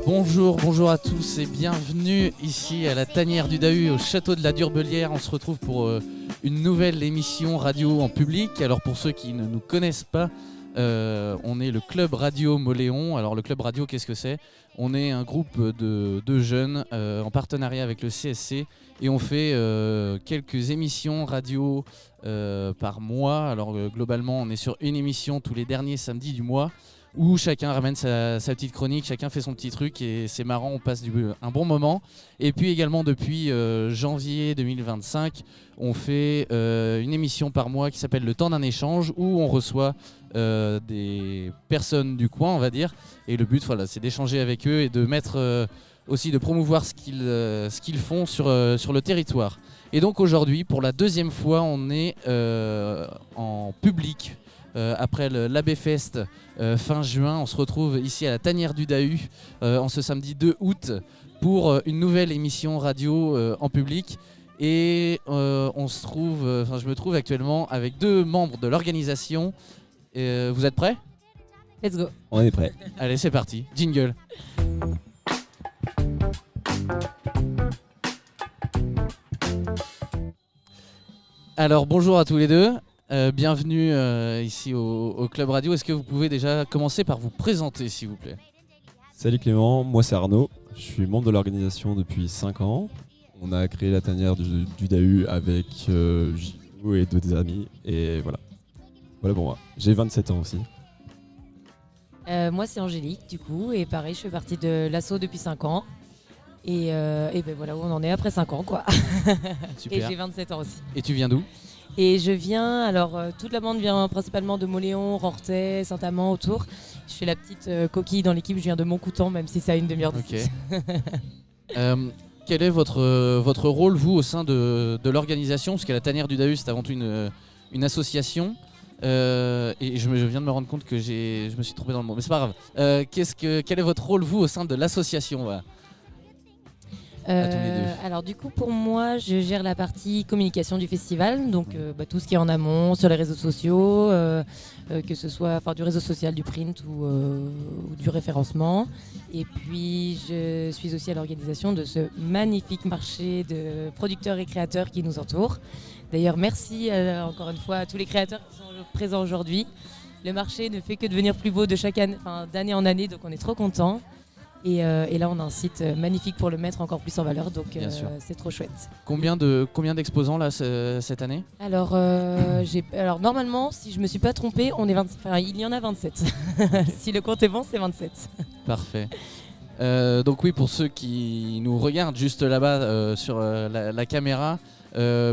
Bonjour à tous et bienvenue ici à la tanière du Dahu au château de la Durbelière. On se retrouve pour une nouvelle émission radio en public. Alors pour ceux qui ne nous connaissent pas, on est le Club Radio Moléon. Alors le Club Radio, qu'est-ce que c'est ? On est un groupe de jeunes en partenariat avec le CSC et on fait quelques émissions radio par mois. Alors globalement, on est sur une émission tous les derniers samedis du mois, où chacun ramène sa petite chronique, chacun fait son petit truc et c'est marrant, on passe un bon moment. Et puis également depuis janvier 2025, on fait une émission par mois qui s'appelle Le Temps d'un échange, où on reçoit des personnes du coin, on va dire. Et le but, voilà, c'est d'échanger avec eux et de mettre aussi de promouvoir ce qu'ils font sur le territoire. Et donc aujourd'hui, pour la deuxième fois, on est en public. Après l'Abbé Fest fin juin, on se retrouve ici à la tanière du Dahu en ce samedi 2 août pour une nouvelle émission radio en public. Et je me trouve actuellement avec deux membres de l'organisation. Vous êtes prêts ? Let's go. On est prêt. Allez, c'est parti. Jingle. Alors bonjour à tous les deux. Bienvenue ici au Club Radio. Est-ce que vous pouvez déjà commencer par vous présenter, s'il vous plaît ? Salut Clément, moi c'est Arnaud. Je suis membre de l'organisation depuis 5 ans. On a créé la tanière du Dahu avec Gilou et deux amis. Et voilà. Voilà pour moi. J'ai 27 ans aussi. Moi c'est Angélique du coup, et pareil je fais partie de l'asso depuis 5 ans. Et ben voilà où on en est après 5 ans quoi. Super. Et j'ai 27 ans aussi. Et tu viens d'où ? Et je viens, alors toute la bande vient principalement de Moléon, Rorthais, Saint-Amand, autour. Je fais la petite coquille dans l'équipe, je viens de Montcoutan, même si c'est à une demi-heure d'ici. Ok. Quel est votre rôle, vous, au sein de l'organisation ? Parce que la tanière du Dahu, c'est avant tout une association. Et je viens de me rendre compte que je me suis trompé dans le mot, mais c'est pas grave. Quel est votre rôle, vous, au sein de l'association ? Voilà. À tous les deux. Alors du coup pour moi je gère la partie communication du festival, donc tout ce qui est en amont sur les réseaux sociaux, que ce soit du réseau social, du print ou du référencement. Et puis je suis aussi à l'organisation de ce magnifique marché de producteurs et créateurs qui nous entourent. D'ailleurs merci encore une fois à tous les créateurs qui sont présents aujourd'hui. Le marché ne fait que devenir plus beau d'année en année, donc on est trop contents. Et là, on a un site magnifique pour le mettre encore plus en valeur, donc c'est trop chouette. Combien d'exposants là cette année ? Alors normalement, si je me suis pas trompée, il y en a 27. Si le compte est bon, c'est 27. Parfait. Donc oui, pour ceux qui nous regardent juste là-bas sur la caméra,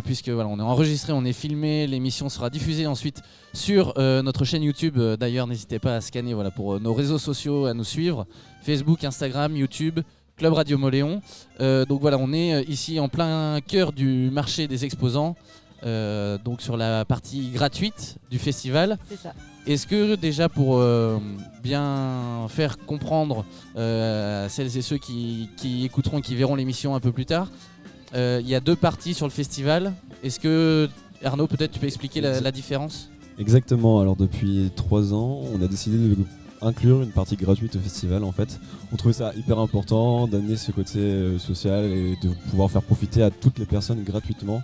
puisque voilà, on est enregistré, on est filmé, l'émission sera diffusée ensuite sur notre chaîne YouTube. D'ailleurs, n'hésitez pas à scanner pour nos réseaux sociaux, à nous suivre, Facebook, Instagram, YouTube, Club Radio Moléon. Donc voilà, on est ici en plein cœur du marché des exposants, donc sur la partie gratuite du festival. C'est ça. Est-ce que déjà pour bien faire comprendre à celles et ceux qui écouteront et qui verront l'émission un peu plus tard, il y a deux parties sur le festival. Est-ce que, Arnaud, peut-être tu peux expliquer la différence ? Exactement, alors depuis 3 ans, on a décidé d'inclure une partie gratuite au festival en fait. On trouvait ça hyper important d'amener ce côté social et de pouvoir faire profiter à toutes les personnes gratuitement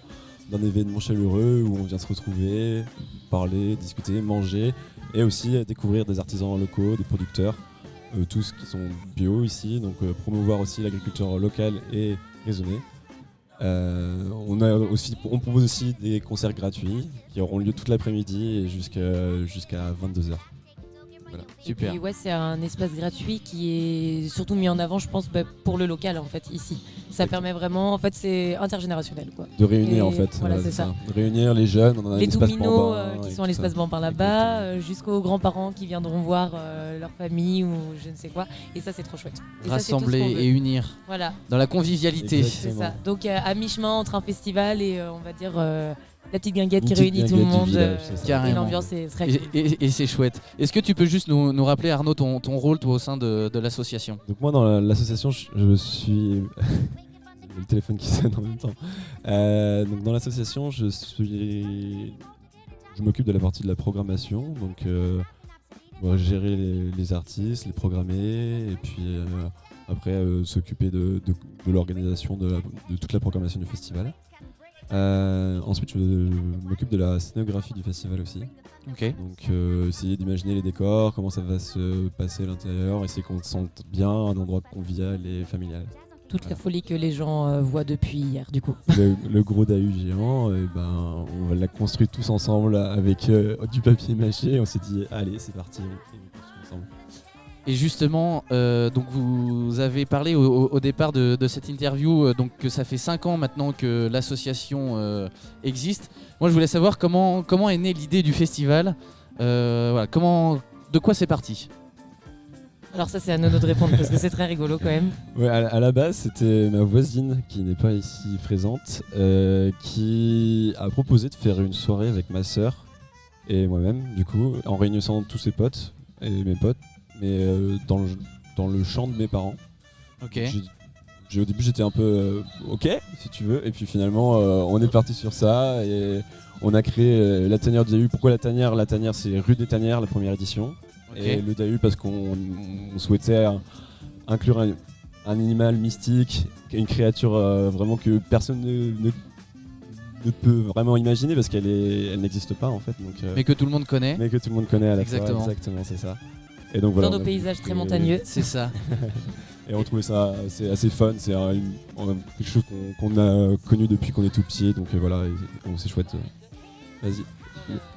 d'un événement chaleureux où on vient se retrouver, parler, discuter, manger et aussi découvrir des artisans locaux, des producteurs, tous qui sont bio ici, donc promouvoir aussi l'agriculture locale et raisonnée. On propose aussi des concerts gratuits qui auront lieu toute l'après-midi et jusqu'à 22h. Voilà. Super. Et ouais, c'est un espace gratuit qui est surtout mis en avant, je pense, pour le local en fait ici. Ça permet vraiment, en fait, c'est intergénérationnel quoi. De réunir Et en fait. Voilà, c'est ça. De réunir les jeunes, on a Les un espace Doumino Bambin, qui et sont à tout l'espace ça. Bambin là-bas, jusqu'aux grands-parents qui viendront voir leur famille ou je ne sais quoi. Et ça, c'est trop chouette. Et ça, c'est tout ce Rassembler qu'on veut. et unir Voilà, dans la convivialité. Exactement. c'est ça. Donc à mi-chemin entre un festival et on va dire la petite guinguette Une qui petite réunit tout le guinguette du monde. village, c'est ça. Et Carrément. l'ambiance est très cool. Et c'est chouette. Est-ce que tu peux juste nous rappeler, Arnaud, ton rôle toi, au sein de l'association ? Donc moi dans l'association je suis le téléphone qui sonne en même temps. Donc dans l'association je m'occupe de la partie de la programmation, donc gérer les artistes, les programmer et puis après s'occuper de l'organisation de toute la programmation du festival. Ensuite, je m'occupe de la scénographie du festival aussi. Ok. Donc, essayer d'imaginer les décors, comment ça va se passer à l'intérieur, essayer qu'on se sente bien, un endroit convivial et familial. Toute la folie que les gens voient depuis hier, du coup. Le gros Dahu géant, on l'a construit tous ensemble avec du papier mâché. On s'est dit, allez, c'est parti, on construit ensemble. Et justement, donc vous avez parlé au départ de cette interview donc que ça fait 5 ans maintenant que l'association existe. Moi, je voulais savoir comment est née l'idée du festival. Voilà, de quoi c'est parti? Alors ça, c'est à Nono de répondre parce que c'est très rigolo quand même. Ouais, à la base, c'était ma voisine qui n'est pas ici présente qui a proposé de faire une soirée avec ma sœur et moi-même, du coup, en réunissant tous ses potes et mes potes, mais dans le champ de mes parents. Ok. Au début, j'étais un peu ok, si tu veux, et puis finalement, on est parti sur ça et on a créé la Tanière du Dahu. Pourquoi la Tanière? La Tanière, c'est rue des Tanières, la première édition. Okay. Et le Dahu parce qu'on souhaitait inclure un animal mystique, une créature vraiment que personne ne peut vraiment imaginer parce elle n'existe pas en fait. Donc, mais que tout le monde connaît. Mais que tout le monde connaît à la fois. Exactement, c'est ça. Et donc, voilà, dans nos paysages très montagneux. C'est ça. Et on trouvait ça assez fun, c'est quelque chose qu'on a connu depuis qu'on est tout petit, donc voilà, c'est chouette. Vas-y,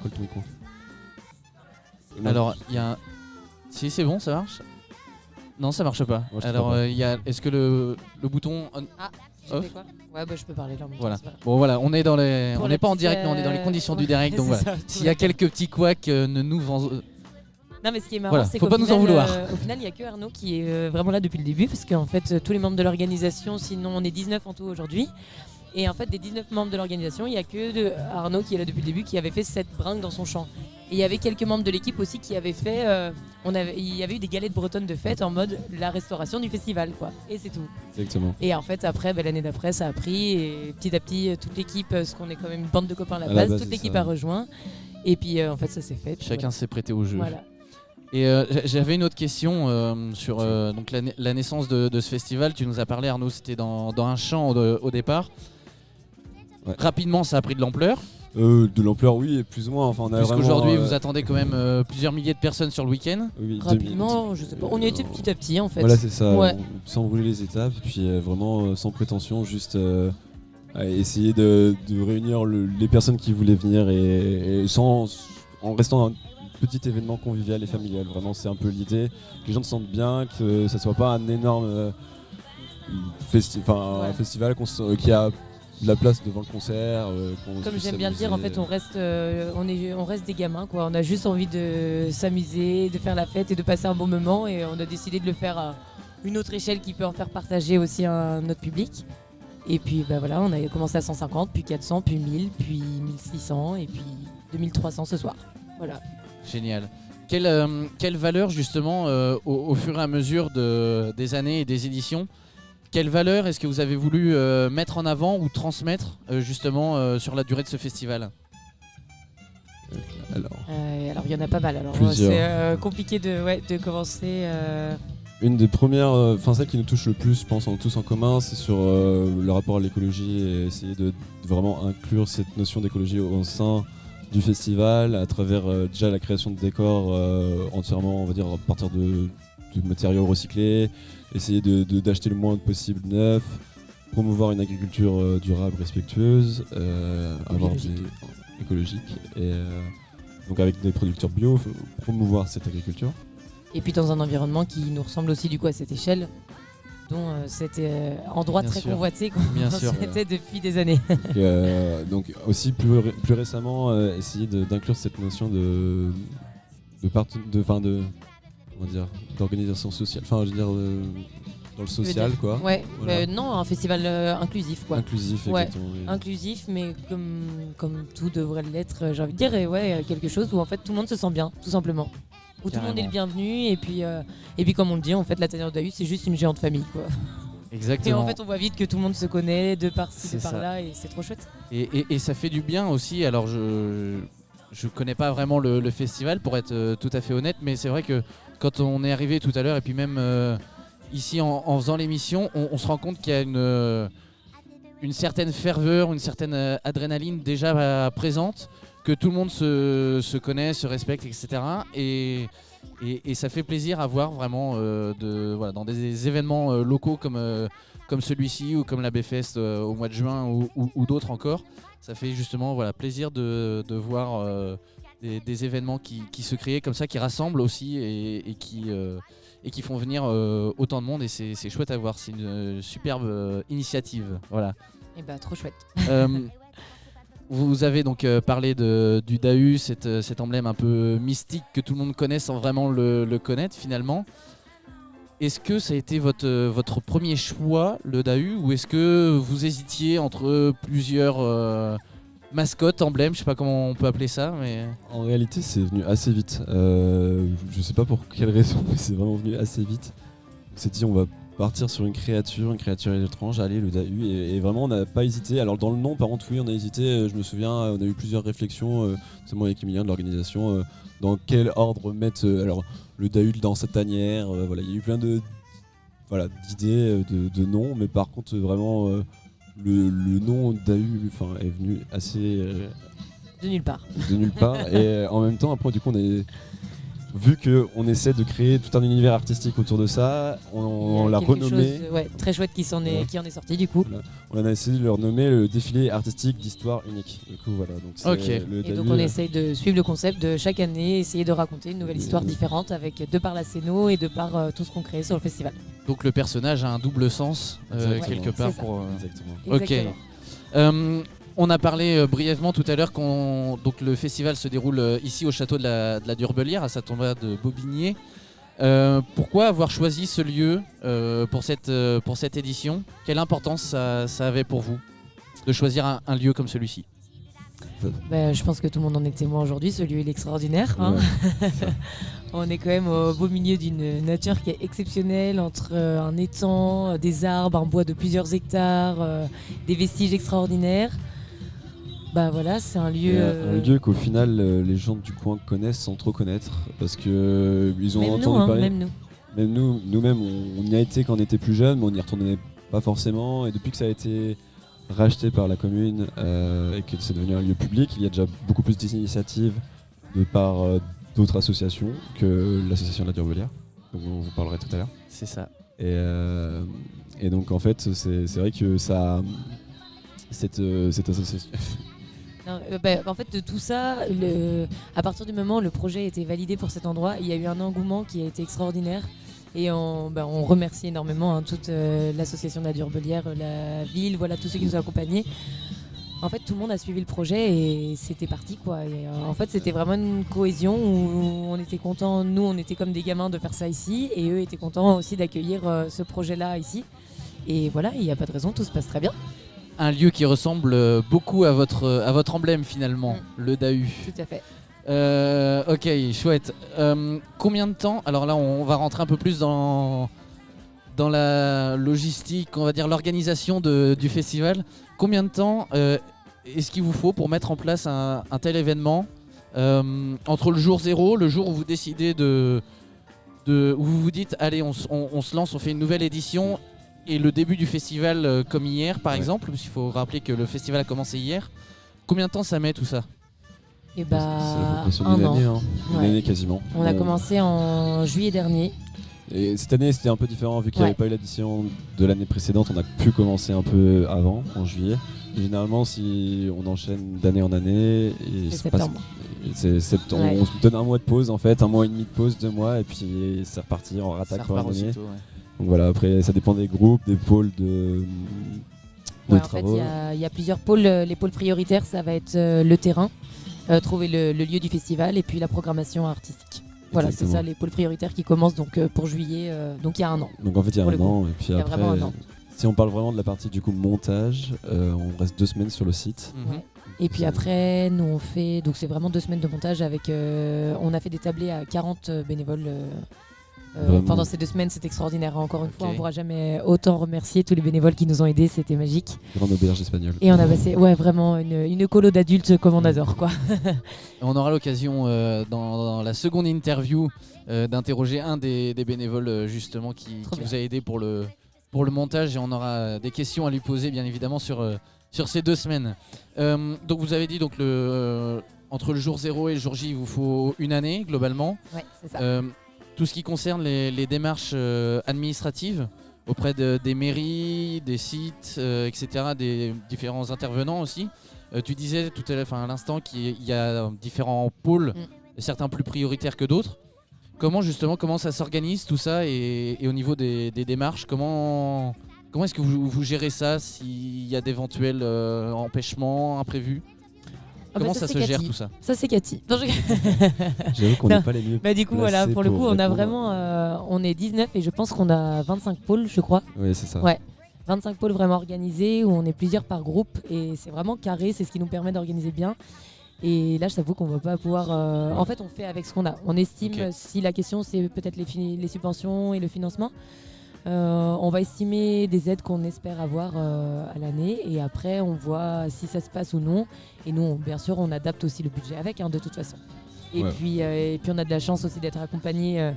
colle ton micro. Alors, il y a Si, c'est bon, ça marche? Non, ça marche pas. Moi, alors, est-ce que le bouton on... J'ai fait quoi? Ouais, je peux parler là. Voilà. Bon, voilà, on est on n'est pas en direct, mais on est dans les conditions du direct, donc voilà. S'il y a quelques petits couacs, ne nous Non, mais ce qui est marrant, c'est faut pas nous en vouloir. Au final, il n'y a que Arnaud qui est vraiment là depuis le début, parce qu'en fait, tous les membres de l'organisation, sinon on est 19 en tout aujourd'hui. Et en fait, des 19 membres de l'organisation, il n'y a que Arnaud qui est là depuis le début, qui avait fait cette bringue dans son champ. Et il y avait quelques membres de l'équipe aussi qui avaient fait. Il y avait eu des galettes bretonnes de fête en mode la restauration du festival, quoi. Et c'est tout. Exactement. Et en fait, après, l'année d'après, ça a pris. Et petit à petit, toute l'équipe, parce qu'on est quand même une bande de copains à la base, toute l'équipe a rejoint. Et puis, en fait, ça s'est fait. Chacun s'est prêté au jeu. Voilà. Et j'avais une autre question sur donc la naissance de ce festival. Tu nous as parlé, Arnaud, c'était dans un champ au départ. Ouais. Rapidement, ça a pris de l'ampleur. De l'ampleur, oui, et plus ou moins. Enfin, puisqu'aujourd'hui, vous attendez quand même plusieurs milliers de personnes sur le week-end. Oui, rapidement, je sais pas. On y était petit à petit, en fait. Voilà, c'est ça. Ouais. Sans brûler les étapes, puis vraiment sans prétention, juste essayer de réunir les personnes qui voulaient venir et en restant un petit événement convivial et familial. Vraiment, c'est un peu l'idée. Que les gens se sentent bien, que ça soit pas un énorme un festival qui a de la place devant le concert. Comme j'aime bien le dire, en fait, on reste des gamins, quoi. On a juste envie de s'amuser, de faire la fête et de passer un bon moment. Et on a décidé de le faire à une autre échelle qui peut en faire partager aussi à notre public. Et puis voilà, on a commencé à 150, puis 400, puis 1000, puis 1600 et puis 2300 ce soir. Voilà. Génial. Quelle valeur justement au fur et à mesure des années et des éditions, quelle valeur est-ce que vous avez voulu mettre en avant ou transmettre justement sur la durée de ce festival? Alors il y en a pas mal. Alors c'est compliqué de commencer. Une des premières, celle qui nous touche le plus, je pense, tous en commun, c'est sur le rapport à l'écologie et essayer de vraiment inclure cette notion d'écologie au sein du festival à travers déjà la création de décors entièrement, on va dire, à partir de matériaux recyclés, essayer d'acheter le moins possible neuf, promouvoir une agriculture durable, respectueuse, écologique, et donc avec des producteurs bio, promouvoir cette agriculture. Et puis dans un environnement qui nous ressemble aussi du coup à cette échelle, dont c'était endroit très convoité qu'on souhaitait depuis des années. Donc aussi plus récemment, essayer d'inclure cette notion d'organisation sociale, dans le social, quoi. Ouais, voilà. Non, un festival inclusif, quoi. Inclusif, exactement. Oui. Inclusif, mais comme tout devrait l'être, j'ai envie de dire, et quelque chose où en fait tout le monde se sent bien, tout simplement. Où tout le monde est le bienvenu, et puis comme on le dit, en fait, la Tanière du Dahu, c'est juste une géante famille, quoi. Exactement. Et en fait, on voit vite que tout le monde se connaît de par-ci, de par-là, et c'est trop chouette. Et ça fait du bien aussi. Alors, je connais pas vraiment le festival, pour être tout à fait honnête, mais c'est vrai que quand on est arrivé tout à l'heure, et puis même ici en faisant l'émission, on se rend compte qu'il y a une certaine ferveur, une certaine adrénaline déjà présente, que tout le monde se connaît, se respecte, etc. Et ça fait plaisir à voir vraiment dans des événements locaux comme celui-ci ou comme la B-Fest au mois de juin ou d'autres encore. Ça fait justement plaisir de voir des événements qui se créent comme ça, qui rassemblent aussi et qui font venir autant de monde, et c'est chouette à voir. C'est une superbe initiative. Voilà. Et bah trop chouette. Vous avez donc parlé du DAU, cet emblème un peu mystique que tout le monde connaît sans vraiment le connaître finalement. Est-ce que ça a été votre premier choix, le DAU, ou est-ce que vous hésitiez entre plusieurs mascottes, emblèmes, je sais pas comment on peut appeler ça, mais... En réalité, c'est venu assez vite. Je sais pas pour quelle raison, mais c'est vraiment venu assez vite. On s'est dit, on va partir sur une créature étrange, allez, le DAU, et vraiment on n'a pas hésité. Alors dans le nom, par contre, oui, on a hésité. Je me souviens, on a eu plusieurs réflexions, c'est moi avec Emilien de l'organisation, dans quel ordre mettre alors le DAU dans cette tanière. Il y a eu plein d'idées, de noms, mais par contre vraiment le nom DAU est venu assez de nulle part. Et en même temps, après, du coup, vu qu'on essaie de créer tout un univers artistique autour de ça, on l'a renommé. Très chouette qui en est sorti du coup. Voilà. On a essayé de le renommer le défilé artistique d'histoire unique. Du coup, voilà. Donc donc on essaye de suivre le concept de chaque année, essayer de raconter une nouvelle histoire différente de par la scéno et de par tout ce qu'on crée sur le festival. Donc le personnage a un double sens quelque part pour. Exactement. Ok. On a parlé brièvement tout à l'heure donc le festival se déroule ici au château de la Durbelière, à Saint-Thomas de Bobigné. Pourquoi avoir choisi ce lieu pour cette édition ? Quelle importance ça avait pour vous de choisir un lieu comme celui-ci ? Je pense que tout le monde en est témoin aujourd'hui, ce lieu il est extraordinaire. Ouais. On est quand même au beau milieu d'une nature qui est exceptionnelle, entre un étang, des arbres, un bois de plusieurs hectares, des vestiges extraordinaires. C'est un lieu... Un lieu qu'au final, les gens du coin connaissent sans trop connaître, parce qu'ils ont entendu parler. Même nous, nous-mêmes, on y a été quand on était plus jeunes, mais on n'y retournait pas forcément. Et depuis que ça a été racheté par la commune et que c'est devenu un lieu public, il y a déjà beaucoup plus d'initiatives de part d'autres associations que l'association de la Durbelière, dont on vous parlerait tout à l'heure. C'est ça. Et donc en fait, c'est vrai que ça... Cette association... Non, en fait de tout ça, à partir du moment où le projet a été validé pour cet endroit, il y a eu un engouement qui a été extraordinaire et on remercie énormément toute l'association de la Durbelière, la ville, tous ceux qui nous ont accompagnés. En fait tout le monde a suivi le projet et c'était parti quoi. Et, en fait c'était vraiment une cohésion où on était contents, nous on était comme des gamins de faire ça ici et eux étaient contents aussi d'accueillir ce projet là ici. Et voilà, il n'y a pas de raison, tout se passe très bien. Un lieu qui ressemble beaucoup à votre emblème finalement, le DAU. Tout à fait. Ok, chouette. Combien de temps ? Alors là, on va rentrer un peu plus dans la logistique, on va dire l'organisation du festival. Combien de temps est-ce qu'il vous faut pour mettre en place un tel événement entre le jour 0, le jour où vous décidez où vous vous dites allez, on se lance, on fait une nouvelle édition, et le début du festival comme hier par exemple, parce qu'il faut rappeler que le festival a commencé hier. Combien de temps ça met tout ça ? Et c'est à peu près sur une année, une année quasiment. On a commencé en juillet dernier. Et cette année c'était un peu différent vu qu'il n'y avait pas eu l'édition de l'année précédente, on a pu commencer un peu avant, en juillet. Généralement si on enchaîne d'année en année, c'est septembre. On se donne un mois de pause en fait, un mois et demi de pause, 2 mois, et puis c'est reparti, on rattaque pour l'année. Donc voilà, après ça dépend des groupes, des pôles de travaux. En fait il y a plusieurs pôles, les pôles prioritaires ça va être le terrain, trouver le lieu du festival et puis la programmation artistique. Voilà, exactement. C'est ça les pôles prioritaires qui commencent donc pour juillet, donc il y a un an. Donc en fait il y a un an, et puis après, vraiment un an. Si on parle vraiment de la partie du coup montage, on reste 2 semaines sur le site. Et puis après, nous on fait, donc c'est vraiment 2 semaines de montage avec, on a fait des tablés à 40 bénévoles Pendant ces 2 semaines, c'est extraordinaire. Encore une fois, on Ok. ne pourra jamais autant remercier tous les bénévoles qui nous ont aidés. C'était magique. Grande auberge espagnole. Et on a passé vraiment une colo d'adultes comme on adore, quoi. On aura l'occasion dans la seconde interview d'interroger un des bénévoles justement qui bien. vous a aidé pour le montage, et on aura des questions à lui poser bien évidemment sur ces 2 semaines. Donc vous avez dit donc entre le jour 0 et le jour J, il vous faut 1 année globalement. Ouais, c'est ça. Tout ce qui concerne les démarches administratives auprès des mairies, des sites, etc., des différents intervenants aussi. Tu disais tout à l'instant qu'il y a différents pôles, certains plus prioritaires que d'autres. Comment ça s'organise tout ça, et au niveau des démarches, comment est-ce que vous gérez ça s'il y a d'éventuels empêchements imprévus? Comment ça se gère tout ça? Ça, c'est Cathy. Non, J'avoue qu'on n'est pas les mieux. Bah, du coup, placés voilà, pour le coup, on a répondre. vraiment. On est 19 et je pense qu'on a 25 pôles, je crois. Oui, c'est ça. Ouais. 25 pôles vraiment organisés où on est plusieurs par groupe et c'est vraiment carré, c'est ce qui nous permet d'organiser bien. Et là, je t'avoue qu'on va pas pouvoir. En fait, on fait avec ce qu'on a. On estime si la question c'est peut-être les subventions et le financement. On va estimer des aides qu'on espère avoir à l'année et après on voit si ça se passe ou non. Et nous, bien sûr, on adapte aussi le budget avec, de toute façon. Et puis on a de la chance aussi d'être accompagné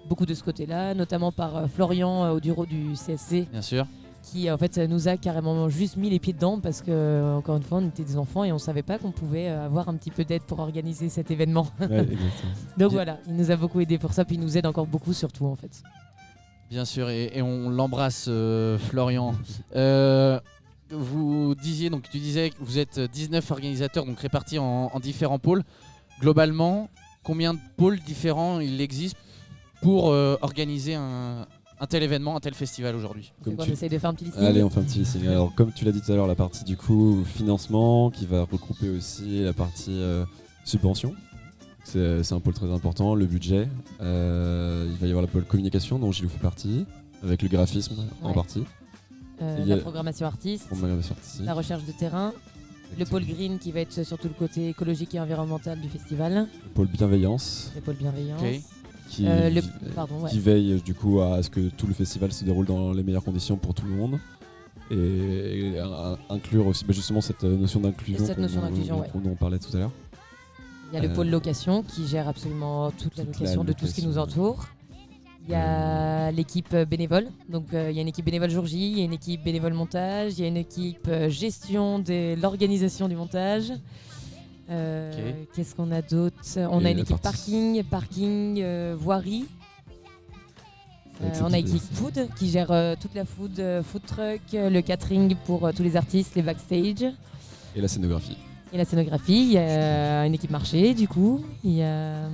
beaucoup de ce côté-là, notamment par Florian au bureau du CSC. Bien sûr. Qui en fait nous a carrément juste mis les pieds dedans parce que encore une fois on était des enfants et on savait pas qu'on pouvait avoir un petit peu d'aide pour organiser cet événement. Ouais, exactement. Donc voilà, il nous a beaucoup aidé pour ça, puis il nous aide encore beaucoup surtout en fait. Bien sûr, et on l'embrasse, Florian. Tu disais que vous êtes 19 organisateurs, donc répartis en différents pôles. Globalement, combien de pôles différents il existe pour organiser un tel événement, un tel festival aujourd'hui? On essaye de faire un petit listing. Allez, on fait un petit listing. Alors, comme tu l'as dit tout à l'heure, la partie du coup financement qui va regrouper aussi la partie subvention. C'est un pôle très important, le budget. Il va y avoir le pôle communication dont Gilou fait partie, avec le graphisme en partie. La programmation artiste, la recherche de terrain, le pôle green qui va être surtout le côté écologique et environnemental du festival. Le pôle bienveillance. Le pôle bienveillance. Okay. Qui veille du coup à ce que tout le festival se déroule dans les meilleures conditions pour tout le monde. Et inclure aussi justement cette notion d'inclusion dont on parlait tout à l'heure. Il y a le pôle location qui gère absolument toute la location de tout ce qui nous entoure. Il y a l'équipe bénévole, donc il y a une équipe bénévole jour J, il y a une équipe bénévole montage, il y a une équipe gestion de l'organisation du montage. Qu'est-ce qu'on a d'autre? On a une équipe parking, voirie. On a une équipe food qui gère toute la food truck, le catering pour tous les artistes, les backstage. Et la scénographie. Il y a une équipe marché du coup. Il y a...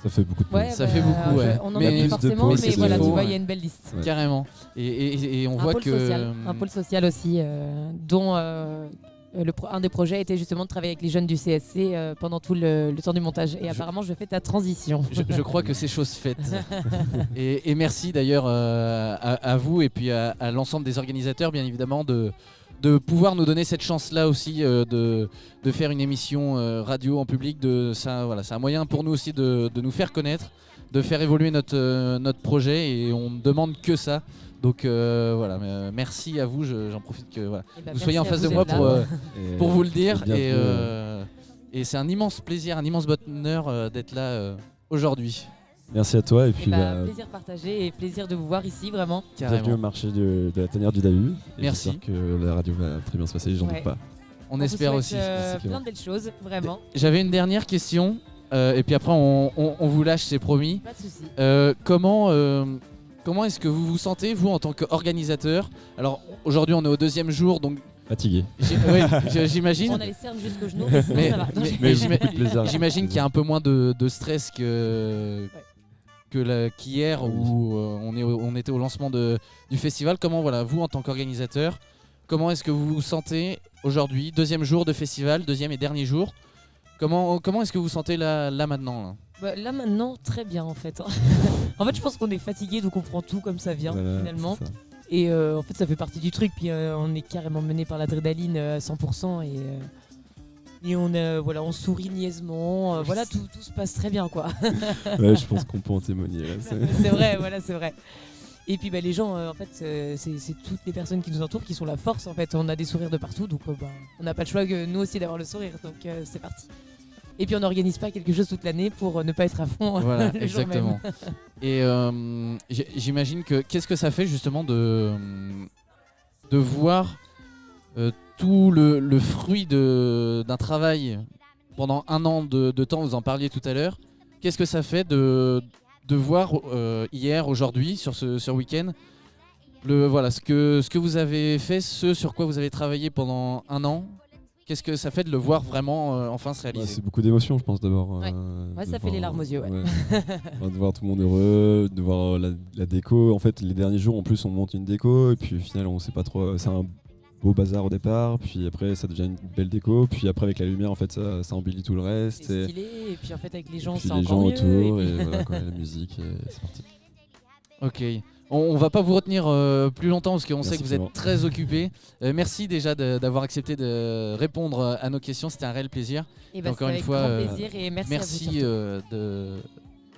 Ça fait beaucoup de monde. Ça fait beaucoup, ouais. On en a plus forcément, mais voilà, tu vois, il y a une belle liste. Ouais. Carrément. Et on voit que... Un pôle social aussi, dont un des projets était justement de travailler avec les jeunes du CSC pendant tout le temps du montage. Et apparemment, je fais ta transition. Je crois que c'est chose faite. et merci d'ailleurs à vous et puis à l'ensemble des organisateurs, bien évidemment, de pouvoir nous donner cette chance-là aussi de faire une émission radio en public. C'est un moyen pour nous aussi de nous faire connaître, de faire évoluer notre projet, et on ne demande que ça. Donc merci à vous, j'en profite que vous soyez en face de moi pour vous le dire. Et c'est un immense plaisir, un immense bonheur d'être là aujourd'hui. Merci à toi. Et puis, plaisir partagé et plaisir de vous voir ici, vraiment. Bienvenue au marché de la tanière du Dahu. Merci. J'espère que la radio va très bien se passer, j'en doute pas. On espère aussi. Plein de belles choses, vraiment. J'avais une dernière question, et puis après on vous lâche, c'est promis. Pas de soucis. Comment est-ce que vous vous sentez, vous, en tant qu'organisateur? Alors aujourd'hui on est au 2e jour, donc... Fatigué. J'imagine. On a les cernes jusqu'aux genoux, mais sinon ça va. J'imagine qu'il y a un peu moins de stress qu'hier où on était au lancement du festival. Comment, vous en tant qu'organisateur, comment est-ce que vous vous sentez aujourd'hui, 2e jour de festival, 2e et dernier jour? Comment est-ce que vous vous sentez là maintenant là maintenant, très bien en fait. En fait, je pense qu'on est fatigué, donc on prend tout comme ça vient finalement. Et en fait, ça fait partie du truc. Puis on est carrément mené par l'adrénaline à 100%. Et on sourit niaisement. Voilà, tout se passe très bien, quoi. Ouais, je pense qu'on peut en témoigner. Là, C'est vrai, voilà, c'est vrai. Et puis les gens, en fait, c'est toutes les personnes qui nous entourent qui sont la force. En fait, on a des sourires de partout, donc on n'a pas le choix que nous aussi d'avoir le sourire. Donc c'est parti. Et puis on n'organise pas quelque chose toute l'année pour ne pas être à fond. Voilà, le exactement. jour Et j'imagine que qu'est-ce que ça fait justement de voir tout le fruit d'un travail pendant 1 an de temps, vous en parliez tout à l'heure. Qu'est-ce que ça fait de voir hier, aujourd'hui, sur ce week-end, ce que vous avez fait, ce sur quoi vous avez travaillé pendant 1 an. Qu'est-ce que ça fait de le voir vraiment enfin se réaliser? C'est beaucoup d'émotions, je pense, d'abord. Ouais, ça fait les larmes aux yeux. Ouais. De voir tout le monde heureux, de voir la déco. En fait, les derniers jours, en plus, on monte une déco, et puis au final, on sait pas trop. C'est un beau bazar au départ, puis après, ça devient une belle déco, puis après, avec la lumière, en fait, ça embellit tout le reste. C'est stylé, et puis en fait, avec les gens, c'est encore gens mieux. autour, et voilà, quoi, la musique, et c'est parti. Ok. On va pas vous retenir plus longtemps parce qu'on sait que vous êtes Clément. très occupés. Merci déjà d'avoir accepté de répondre à nos questions. C'était un réel plaisir. Et encore une avec fois, grand plaisir et merci à vous surtout.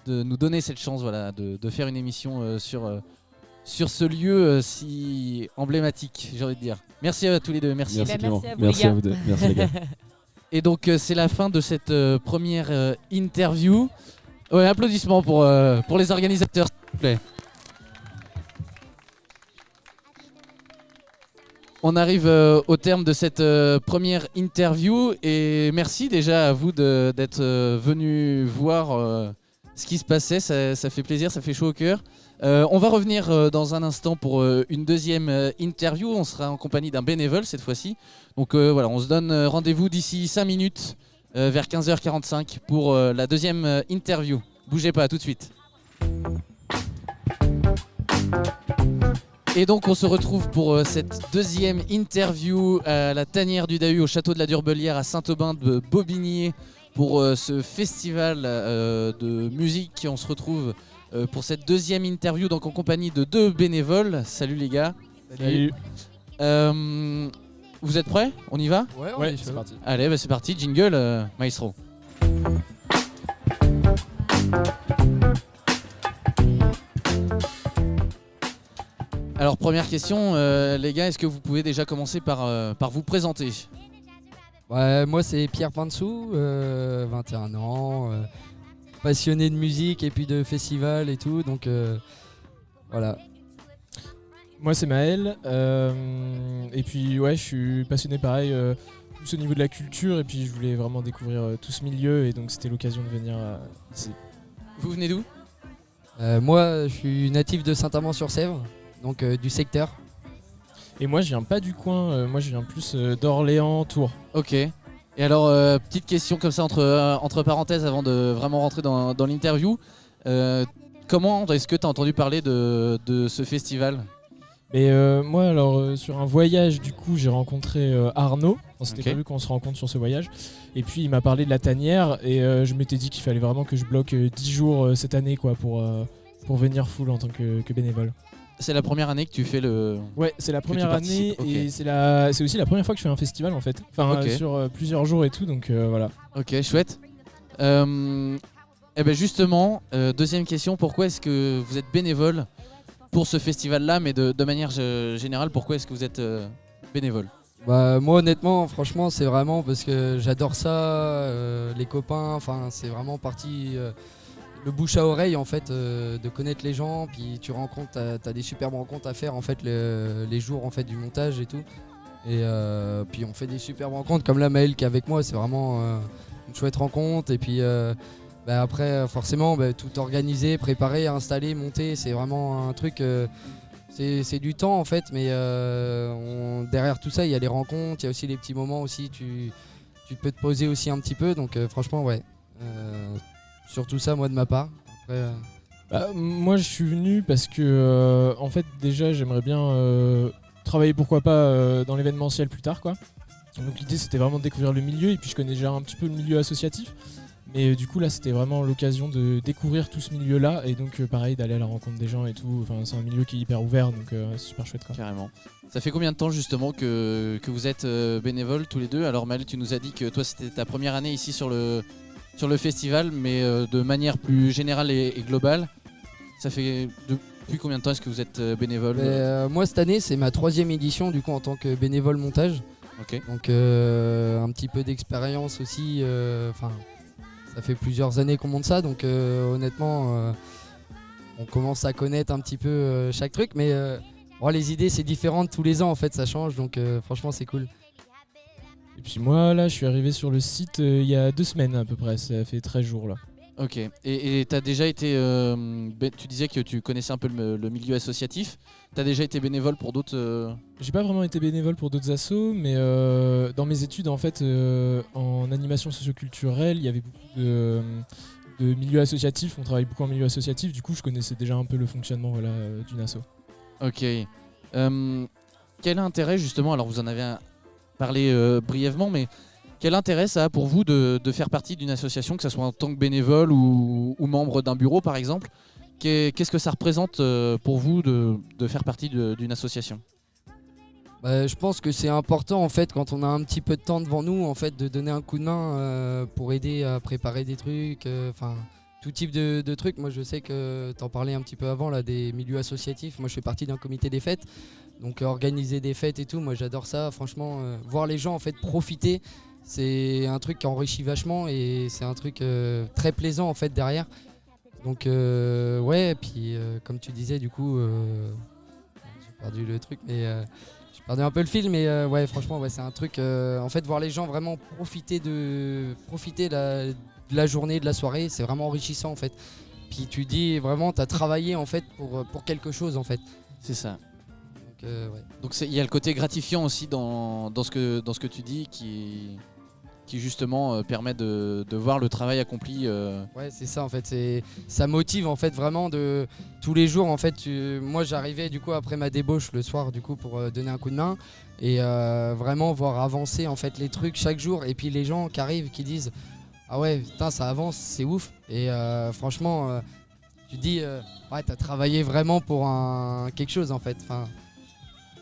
de nous donner cette chance, voilà, de faire une émission sur ce lieu si emblématique, j'ai envie de dire. Merci à tous les deux. Merci. Merci Clément. merci à vous, Merci les gars. à vous deux. Merci les gars. Et donc c'est la fin de cette première interview. Ouais, applaudissements pour les organisateurs, s'il vous plaît. On arrive au terme de cette première interview et merci déjà à vous d'être venus voir ce qui se passait. Ça fait plaisir, ça fait chaud au cœur. On va revenir dans un instant pour une deuxième interview. On sera en compagnie d'un bénévole cette fois-ci. Donc voilà, on se donne rendez-vous d'ici 5 minutes vers 15h45 pour la deuxième interview. Bougez pas, à tout de suite. Et donc on se retrouve pour cette deuxième interview à la tanière du Dahu au château de la Durbelière à Saint-Aubin de Bobigny pour ce festival de musique. On se retrouve pour cette deuxième interview donc en compagnie de 2 bénévoles. Salut les gars. Salut. Vous êtes prêts? On y va? Ouais, c'est parti. Allez, c'est parti. Jingle, maestro. Alors première question, les gars, est-ce que vous pouvez déjà commencer par vous présenter? Ouais, moi c'est Pierre Pinsou, 21 ans, passionné de musique et puis de festival et tout, donc voilà. Moi c'est Maël, et puis ouais, je suis passionné pareil, plus au niveau de la culture, et puis je voulais vraiment découvrir tout ce milieu, et donc c'était l'occasion de venir ici. Vous venez d'où? Moi je suis natif de Saint-Amand-sur-Sèvre, donc du secteur. Et moi je viens pas du coin, moi je viens plus d'Orléans, Tours. Ok. Et alors, petite question comme ça entre parenthèses avant de vraiment rentrer dans l'interview. Comment est-ce que tu as entendu parler de ce festival? Et moi alors sur un voyage du coup j'ai rencontré Arnaud, on s'était Ok. prévu qu'on se rencontre sur ce voyage, et puis il m'a parlé de la tanière, et je m'étais dit qu'il fallait vraiment que je bloque 10 jours cette année quoi, pour venir full en tant que bénévole. C'est la première année que tu fais le... Ouais, c'est la première année, participes, ok. et c'est aussi la première fois que je fais un festival en fait, enfin Ok. sur plusieurs jours et tout, donc voilà. Ok, chouette. Et ben justement, deuxième question, pourquoi est-ce que vous êtes bénévole pour ce festival-là, mais de manière générale, pourquoi est-ce que vous êtes bénévole? Bah, moi honnêtement, franchement c'est vraiment parce que j'adore ça, les copains, enfin c'est vraiment parti... le bouche à oreille en fait, de connaître les gens, puis tu rencontres, t'as des superbes rencontres à faire en fait les jours en fait du montage et tout, et puis on fait des superbes rencontres comme la Maëlle qui est avec moi, c'est vraiment une chouette rencontre, et puis après forcément tout organiser, préparer, installer, monter, c'est vraiment un truc, c'est du temps en fait, mais derrière tout ça il y a les rencontres, il y a aussi les petits moments aussi, tu peux te poser aussi un petit peu, donc franchement ouais. Surtout ça, moi de ma part. Après, Moi je suis venu parce que en fait déjà j'aimerais bien travailler pourquoi pas dans l'événementiel plus tard quoi. Donc l'idée c'était vraiment de découvrir le milieu, et puis je connais déjà un petit peu le milieu associatif, Mais du coup là c'était vraiment l'occasion de découvrir tout ce milieu-là et donc pareil d'aller à la rencontre des gens et tout. Enfin c'est un milieu qui est hyper ouvert donc c'est super chouette quoi. Carrément. Ça fait combien de temps justement que vous êtes bénévoles tous les deux? Alors Maël, tu nous as dit que toi c'était ta première année ici sur le festival, mais de manière plus générale et globale. Ça fait depuis combien de temps est-ce que vous êtes bénévole? Moi cette année c'est ma 3e édition du coup en tant que bénévole montage. Ok. Donc un petit peu d'expérience aussi. Ça fait plusieurs années qu'on monte ça, donc honnêtement on commence à connaître un petit peu chaque truc, mais les idées c'est différent tous les ans en fait, ça change, donc franchement c'est cool. Et puis moi là je suis arrivé sur le site il y a 2 semaines à peu près, ça fait 13 jours là. Ok. Et tu as déjà été. Tu disais que tu connaissais un peu le milieu associatif. Tu as déjà été bénévole pour d'autres. J'ai pas vraiment été bénévole pour d'autres assos, mais dans mes études en fait en animation socioculturelle, il y avait beaucoup de milieux associatifs, on travaille beaucoup en milieu associatif, du coup je connaissais déjà un peu le fonctionnement d'une asso. Ok. Quel intérêt justement, alors vous en avez parlé brièvement, mais quel intérêt ça a pour vous de faire partie d'une association, que ce soit en tant que bénévole ou membre d'un bureau par exemple? Qu'est-ce que ça représente pour vous de faire partie d'une association? Je pense que c'est important en fait quand on a un petit peu de temps devant nous en fait de donner un coup de main pour aider à préparer des trucs, tout type de trucs. Moi je sais que t'en parlais un petit peu avant là, des milieux associatifs. Moi je fais partie d'un comité des fêtes, donc organiser des fêtes et tout, moi j'adore ça. Franchement, voir les gens en fait profiter, c'est un truc qui enrichit vachement et c'est un truc très plaisant en fait derrière. Donc et puis comme tu disais du coup, j'ai perdu le truc, mais j'ai perdu un peu le fil, mais franchement c'est un truc en fait voir les gens vraiment profiter de la journée, de la soirée, c'est vraiment enrichissant en fait. Puis tu dis vraiment t'as travaillé en fait pour quelque chose en fait. C'est ça. Donc il y a le côté gratifiant aussi dans ce que tu dis qui justement permet de voir le travail accompli. Ouais, c'est ça en fait, ça motive en fait vraiment de tous les jours en fait. Moi j'arrivais du coup après ma débauche le soir du coup pour donner un coup de main et vraiment voir avancer en fait les trucs chaque jour, et puis les gens qui arrivent qui disent ah ouais putain ça avance, c'est ouf, et franchement tu dis ouais t'as travaillé vraiment pour quelque chose en fait.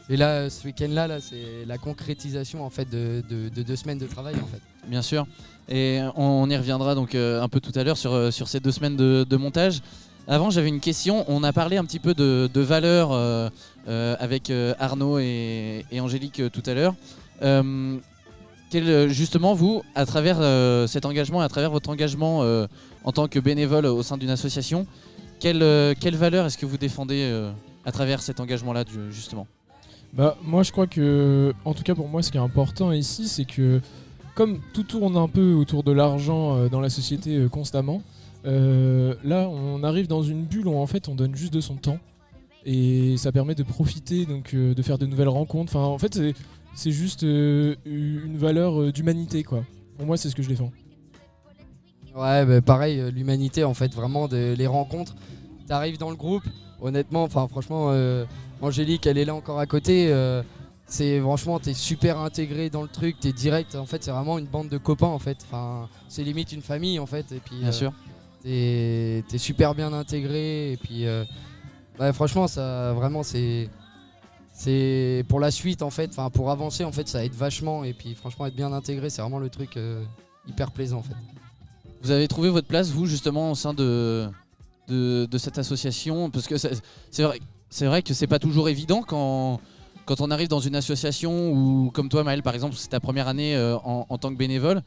Et là, ce week-end là, c'est la concrétisation en fait de 2 semaines de travail en fait. Bien sûr. Et on y reviendra donc un peu tout à l'heure sur ces 2 semaines de montage. Avant, j'avais une question. On a parlé un petit peu de valeurs avec Arnaud et Angélique tout à l'heure. Justement, vous, à travers cet engagement, à travers votre engagement en tant que bénévole au sein d'une association, quelle valeur est-ce que vous défendez à travers cet engagement-là justement ? Moi je crois que, en tout cas pour moi, ce qui est important ici, c'est que comme tout tourne un peu autour de l'argent dans la société constamment, là on arrive dans une bulle où en fait on donne juste de son temps et ça permet de profiter, donc de faire de nouvelles rencontres. Enfin en fait c'est juste une valeur d'humanité quoi. Pour moi c'est ce que je défends. Ouais pareil, l'humanité en fait, vraiment les rencontres. T'arrives dans le groupe, honnêtement, franchement Angélique elle est là encore à côté, c'est franchement t'es super intégré dans le truc, t'es direct, en fait c'est vraiment une bande de copains en fait, c'est limite une famille en fait, et puis bien sûr. T'es super bien intégré, et puis franchement ça vraiment c'est pour la suite en fait, pour avancer en fait ça aide vachement, et puis franchement être bien intégré c'est vraiment le truc hyper plaisant en fait. Vous avez trouvé votre place vous justement au sein de cette association, parce que c'est vrai que c'est pas toujours évident quand on arrive dans une association ou comme toi Maël par exemple, c'est ta première année en tant que bénévole.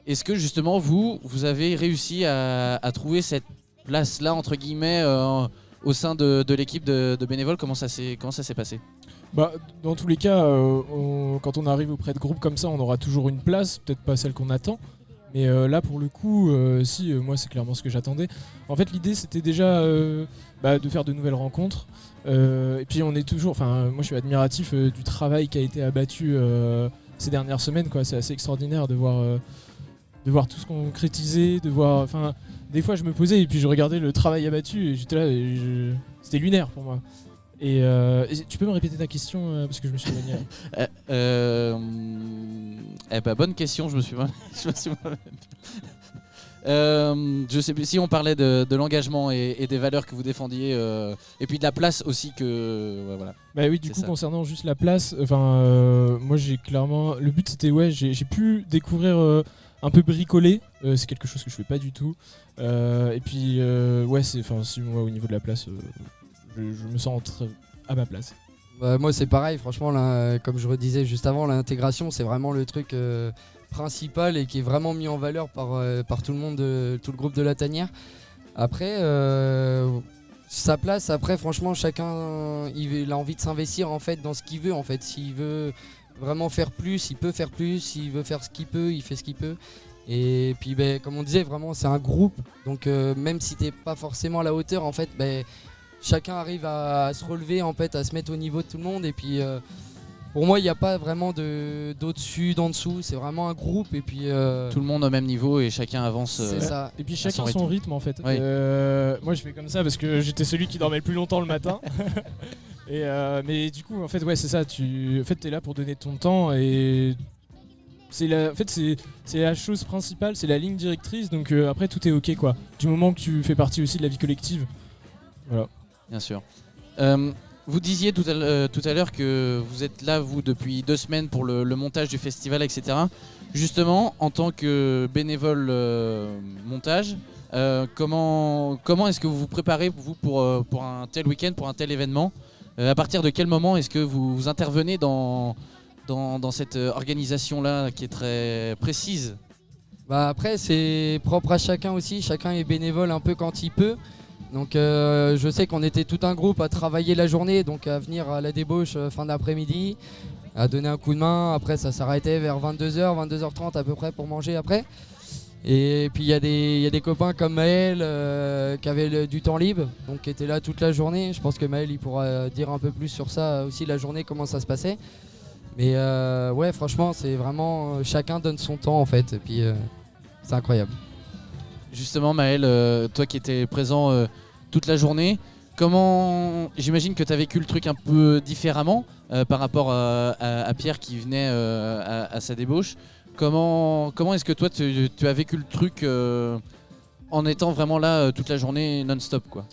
Est-ce que justement vous avez réussi à trouver cette place là entre guillemets au sein de l'équipe de bénévoles? Comment ça s'est passé? Dans tous les cas, quand on arrive auprès de groupes comme ça, on aura toujours une place, peut-être pas celle qu'on attend. Mais là pour le coup, moi c'est clairement ce que j'attendais. En fait l'idée c'était déjà de faire de nouvelles rencontres. Et puis on est toujours, moi je suis admiratif du travail qui a été abattu ces dernières semaines quoi. C'est assez extraordinaire de voir tout se concrétiser, de voir. Des fois je me posais et puis je regardais le travail abattu et j'étais là, c'était lunaire pour moi. Et tu peux me répéter ta question parce que je me suis éloigné. Bonne question, je me suis Je sais plus si on parlait de l'engagement et des valeurs que vous défendiez, et puis de la place aussi que voilà. Bah oui, du C'est coup, ça. concernant juste la place, moi j'ai clairement. Le but c'était, j'ai pu découvrir un peu bricoler, c'est quelque chose que je fais pas du tout. Et puis, moi au niveau de la place, je me sens à ma place. Bah, moi c'est pareil, franchement, là, comme je redisais juste avant, l'intégration c'est vraiment le truc principal et qui est vraiment mis en valeur par tout le monde, tout le groupe de la tanière. Après, sa place, après franchement chacun il a envie de s'investir en fait dans ce qu'il veut en fait. S'il veut vraiment faire plus, il peut faire plus, s'il veut faire ce qu'il peut, il fait ce qu'il peut. Et puis comme on disait, vraiment c'est un groupe, donc même si t'es pas forcément à la hauteur en fait, chacun arrive à se relever en fait, à se mettre au niveau de tout le monde. Et puis pour moi il n'y a pas vraiment d'au-dessus, d'en dessous, c'est vraiment un groupe. Et puis Tout le monde au même niveau et chacun avance. c'est ça. Et puis son chacun son rythme en fait. Oui. Moi je fais comme ça parce que j'étais celui qui dormait le plus longtemps le matin. Mais du coup en fait c'est ça, t'es là pour donner ton temps et c'est la chose principale, c'est la ligne directrice, donc après tout est ok quoi. Du moment que tu fais partie aussi de la vie collective. Voilà. Bien sûr. Vous disiez tout à l'heure que vous êtes là, vous, depuis 2 semaines pour le montage du festival, etc. Justement, en tant que bénévole montage, comment est-ce que vous vous préparez, vous, pour un tel week-end, pour un tel événement ? À partir de quel moment est-ce que vous intervenez dans cette organisation-là qui est très précise ? Bah après c'est propre à chacun aussi, chacun est bénévole un peu quand il peut. Donc je sais qu'on était tout un groupe à travailler la journée, donc à venir à la débauche fin d'après-midi, à donner un coup de main. Après ça s'arrêtait vers 22h, 22h30 à peu près pour manger après. Et puis il y a des copains comme Maël qui avaient du temps libre, donc qui étaient là toute la journée. Je pense que Maël il pourra dire un peu plus sur ça aussi, la journée, comment ça se passait. Mais ouais, franchement c'est vraiment chacun donne son temps en fait, et puis c'est incroyable. Justement, Maël, toi qui étais présent toute la journée, j'imagine que tu as vécu le truc un peu différemment par rapport à Pierre qui venait à sa débauche. Comment est-ce que toi tu as vécu le truc en étant vraiment là toute la journée non-stop quoi ?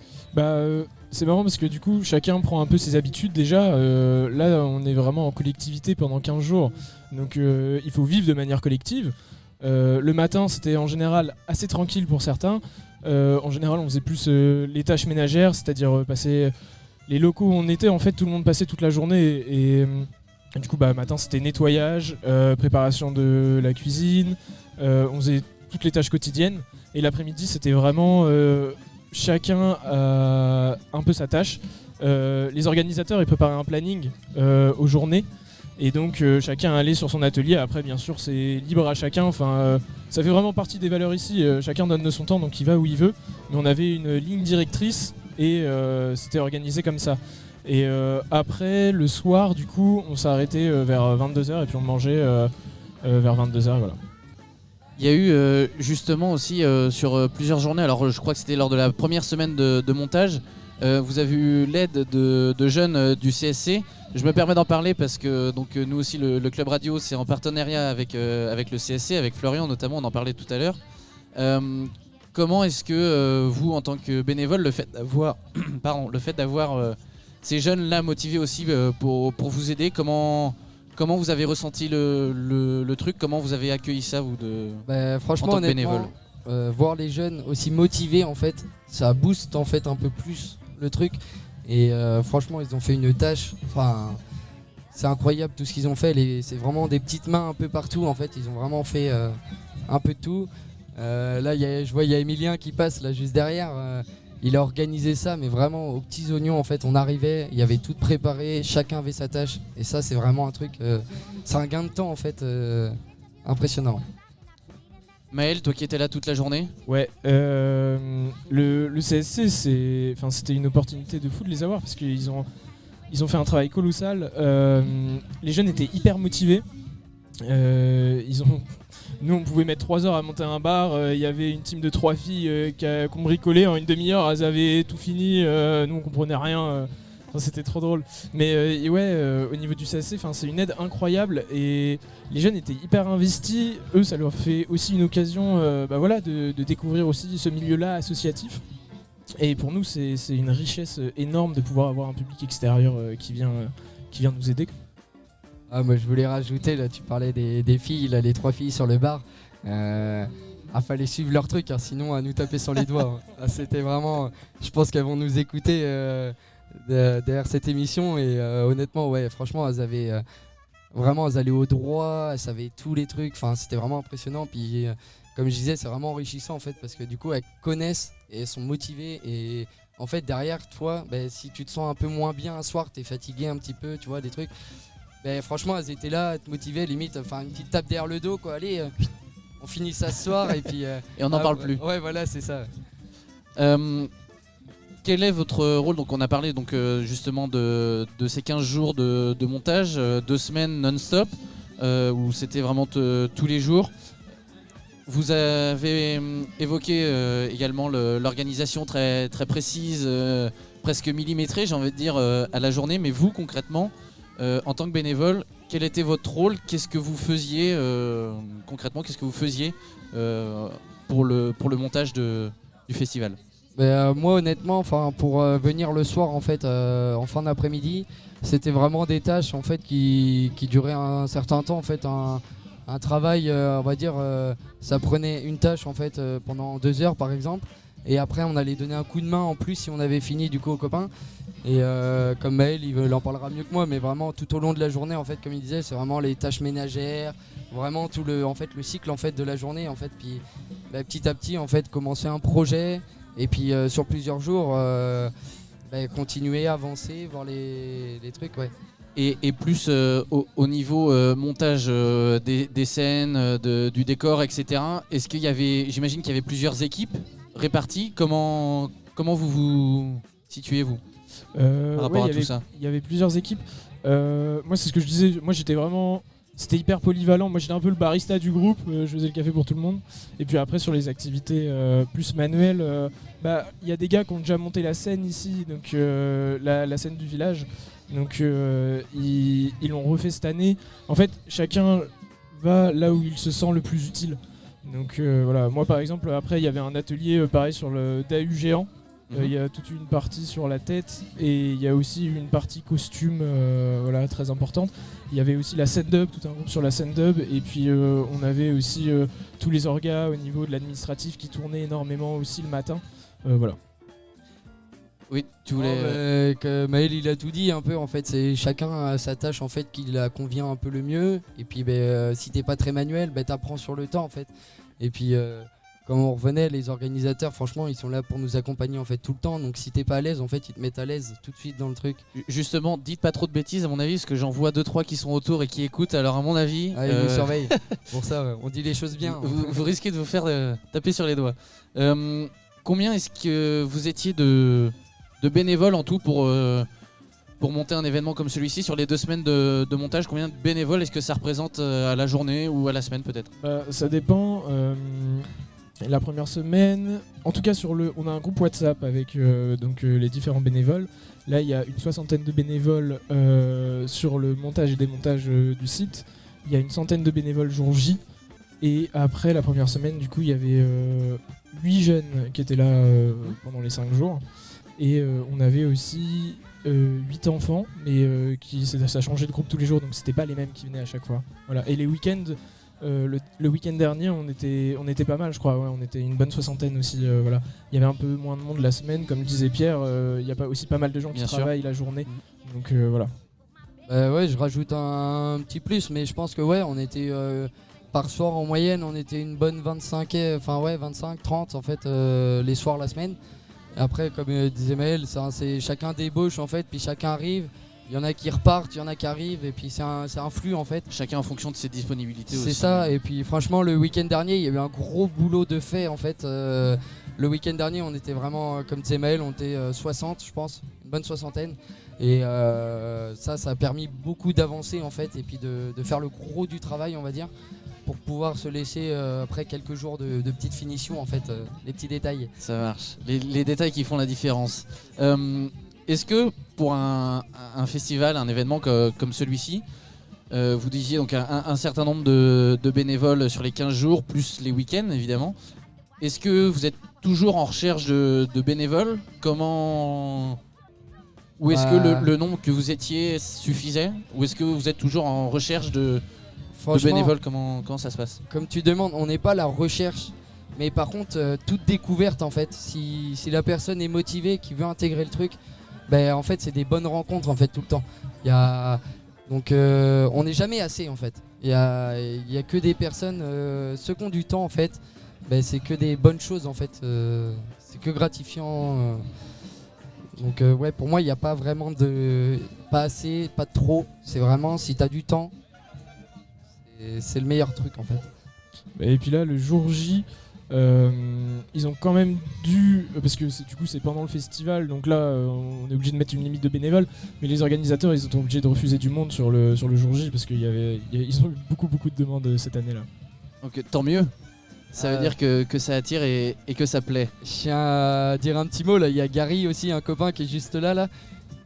C'est marrant parce que du coup chacun prend un peu ses habitudes déjà. Là on est vraiment en collectivité pendant 15 jours, donc il faut vivre de manière collective. Le matin c'était en général assez tranquille pour certains. En général on faisait plus les tâches ménagères, c'est-à-dire passer les locaux où on était, en fait tout le monde passait toute la journée et du coup matin c'était nettoyage, préparation de la cuisine, on faisait toutes les tâches quotidiennes et l'après-midi c'était vraiment chacun un peu sa tâche. Les organisateurs ils préparaient un planning aux journées. Et donc chacun allait sur son atelier. Après bien sûr c'est libre à chacun, ça fait vraiment partie des valeurs ici, chacun donne de son temps donc il va où il veut. Mais on avait une ligne directrice et c'était organisé comme ça. Et après le soir du coup on s'est arrêté vers 22h et puis on mangeait vers 22h, voilà. Il y a eu justement aussi sur plusieurs journées, alors je crois que c'était lors de la première semaine de montage, vous avez eu l'aide de jeunes du CSC. Je me permets d'en parler parce que donc, nous aussi le Club Radio c'est en partenariat avec le CSC, avec Florian notamment, on en parlait tout à l'heure. Comment est-ce que vous en tant que bénévole, le fait d'avoir ces jeunes là motivés aussi pour vous aider, comment vous avez ressenti le truc, comment vous avez accueilli ça vous franchement en tant que bénévole ? Voir les jeunes aussi motivés en fait, ça booste en fait un peu plus le truc. Et franchement ils ont fait une tâche, c'est incroyable tout ce qu'ils ont fait, c'est vraiment des petites mains un peu partout en fait, ils ont vraiment fait un peu de tout. Là je vois il y a Emilien qui passe là juste derrière, il a organisé ça mais vraiment aux petits oignons en fait, on arrivait, il y avait tout préparé, chacun avait sa tâche et ça c'est vraiment un truc, c'est un gain de temps en fait impressionnant. Maël, toi qui étais là toute la journée ? Ouais, le CSC c'était une opportunité de fou de les avoir parce qu'ils ont fait un travail colossal. Les jeunes étaient hyper motivés. Nous on pouvait mettre 3 heures à monter un bar. Il y avait une team de 3 filles qu'on bricolait en une demi-heure. Elles avaient tout fini. Nous on comprenait rien. Enfin, c'était trop drôle. Mais et ouais, au niveau du CAC, c'est une aide incroyable et les jeunes étaient hyper investis. Eux, ça leur fait aussi une occasion de découvrir aussi ce milieu-là associatif. Et pour nous, c'est une richesse énorme de pouvoir avoir un public extérieur qui vient nous aider. Ah, moi je voulais rajouter, là tu parlais des filles, là, les 3 filles sur le bar. Fallait suivre leur truc, hein, sinon à nous taper sur les doigts. Hein. Ah, c'était vraiment. Je pense qu'elles vont nous écouter derrière cette émission et honnêtement, ouais, franchement, elles allaient au droit, elles savaient tous les trucs. Enfin, c'était vraiment impressionnant. Puis, comme je disais, c'est vraiment enrichissant en fait parce que du coup, elles connaissent et elles sont motivées et. En fait, derrière toi, si tu te sens un peu moins bien un soir, t'es fatigué un petit peu, tu vois, des trucs. Franchement, elles étaient là à te motiver, limite, une petite tape derrière le dos, quoi. Allez, on finit ça ce soir et puis. Et on n'en parle plus. Ouais, voilà, c'est ça. Quel est votre rôle? Donc, on a parlé justement de ces 15 jours de montage, 2 semaines non-stop, où c'était vraiment tous les jours. Vous avez évoqué également l'organisation très, très précise, presque millimétrée, j'ai envie de dire, à la journée. Mais vous, concrètement, en tant que bénévole, quel était votre rôle? Qu'est-ce que vous faisiez concrètement? Qu'est-ce que vous faisiez pour le montage du festival? Moi, honnêtement, pour venir le soir, en fait, en fin d'après-midi, c'était vraiment des tâches en fait qui duraient un certain temps, en fait, un travail, on va dire, ça prenait une tâche en fait pendant 2 heures par exemple, et après on allait donner un coup de main en plus si on avait fini du coup aux copains. Et comme Maël, il en parlera mieux que moi, mais vraiment tout au long de la journée, en fait, comme il disait, c'est vraiment les tâches ménagères, vraiment tout le cycle en fait de la journée, en fait. Puis petit à petit, en fait, commencer un projet, et puis sur plusieurs jours, continuer, avancer, voir les trucs, ouais. Et plus au niveau montage des scènes, du décor, etc. Est-ce qu'il y avait, j'imagine qu'il y avait plusieurs équipes réparties. Comment vous situez vous par rapport à tout ça? Il y avait plusieurs équipes. Moi, c'est ce que je disais. Moi, c'était hyper polyvalent. Moi, j'étais un peu le barista du groupe. Je faisais le café pour tout le monde. Et puis après, sur les activités plus manuelles, il y a des gars qui ont déjà monté la scène ici, donc la scène du village. Donc ils l'ont refait cette année. En fait, chacun va là où il se sent le plus utile. Donc voilà, moi par exemple, après il y avait un atelier pareil sur le Dahu géant. Il y a toute une partie sur la tête et il y a aussi une partie costume très importante. Il y avait aussi la stand-up, tout un groupe sur la stand-up, et puis on avait aussi tous les orgas au niveau de l'administratif qui tournaient énormément aussi le matin. Voilà. Oui, tu voulais. Que Maël il a tout dit un peu en fait, c'est chacun a sa tâche en fait qui la convient un peu le mieux. Et puis si t'es pas très manuel, t'apprends sur le temps en fait. Et puis quand on revenait, les organisateurs franchement ils sont là pour nous accompagner en fait tout le temps. Donc si t'es pas à l'aise en fait, ils te mettent à l'aise tout de suite dans le truc. Justement, dites pas trop de bêtises à mon avis, parce que j'en vois 2-3 qui sont autour et qui écoutent. Alors à mon avis, ils nous surveillent. Pour ça, on dit les choses bien. Vous risquez de vous faire taper sur les doigts. Combien est-ce que vous étiez de bénévoles en tout pour monter un événement comme celui-ci sur les 2 semaines de montage? Combien de bénévoles est-ce que ça représente à la journée ou à la semaine peut-être? Ça dépend. La première semaine, en tout cas on a un groupe WhatsApp avec les différents bénévoles. Là il y a une 60aine de bénévoles sur le montage et démontage du site. Il y a une 100aine de bénévoles jour J. Et après la première semaine, du coup il y avait 8 jeunes qui étaient là pendant les 5 jours. Et on avait aussi 8 enfants, mais ça changeait de groupe tous les jours, donc c'était pas les mêmes qui venaient à chaque fois. Voilà. Et les week-ends, le week-end dernier, on était pas mal, je crois. Ouais, on était une bonne 60aine aussi. Voilà. Il y avait un peu moins de monde la semaine, comme disait Pierre. Il y a aussi pas mal de gens qui travaillent la journée. Donc voilà. Ouais, je rajoute un petit plus, mais je pense que on était par soir en moyenne, on était une bonne 25, 30 en fait les soirs la semaine. Après, comme disait Maël, c'est chacun débauche en fait, puis chacun arrive. Il y en a qui repartent, il y en a qui arrivent, et puis c'est un flux en fait. Chacun en fonction de ses disponibilités aussi. C'est ça, et puis franchement, le week-end dernier, il y avait un gros boulot de fait en fait. Le week-end dernier, on était vraiment, comme disait Maël, on était 60, je pense, une bonne 60aine. Et ça a permis beaucoup d'avancer en fait, et puis de faire le gros du travail, on va dire, pour pouvoir se laisser après quelques jours de petites finitions en fait, les petits détails. Ça marche, les détails qui font la différence. est-ce que pour un festival, un événement comme celui-ci, vous disiez donc un certain nombre de bénévoles sur les 15 jours, plus les week-ends évidemment. Est-ce que vous êtes toujours en recherche de bénévoles ? Comment... Ou est-ce que le nombre que vous étiez suffisait ? Ou est-ce que vous êtes toujours en recherche de bénévoles ? Comment ça se passe ? Comme tu demandes, on n'est pas à la recherche. Mais par contre, toute découverte en fait, si la personne est motivée, qui veut intégrer le truc, ben, en fait c'est des bonnes rencontres en fait tout le temps. Donc on n'est jamais assez en fait. Il y a que des personnes, ceux qui ont du temps en fait, ben, c'est que des bonnes choses en fait. C'est que gratifiant. Donc ouais, pour moi il n'y a pas vraiment de pas assez, pas de trop. C'est vraiment si tu as du temps, c'est le meilleur truc en fait. Et puis là le jour J, ils ont quand même dû, parce que du coup c'est pendant le festival, donc là on est obligé de mettre une limite de bénévoles, mais les organisateurs ils ont été obligés de refuser du monde sur le jour J parce qu'ils ont eu beaucoup de demandes cette année là. Donc tant mieux. Ça veut dire que ça attire et que ça plaît. Je tiens à dire un petit mot là, il y a Gary aussi, un copain qui est juste là,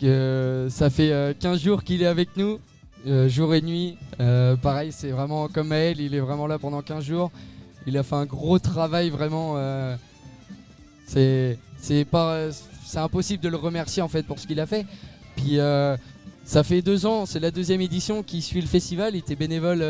que ça fait 15 jours qu'il est avec nous, jour et nuit. Pareil, c'est vraiment comme Maël, il est vraiment là pendant 15 jours. Il a fait un gros travail vraiment. C'est impossible de le remercier en fait pour ce qu'il a fait. Puis ça fait 2 ans, c'est la 2e édition qui suit le festival. Il était bénévole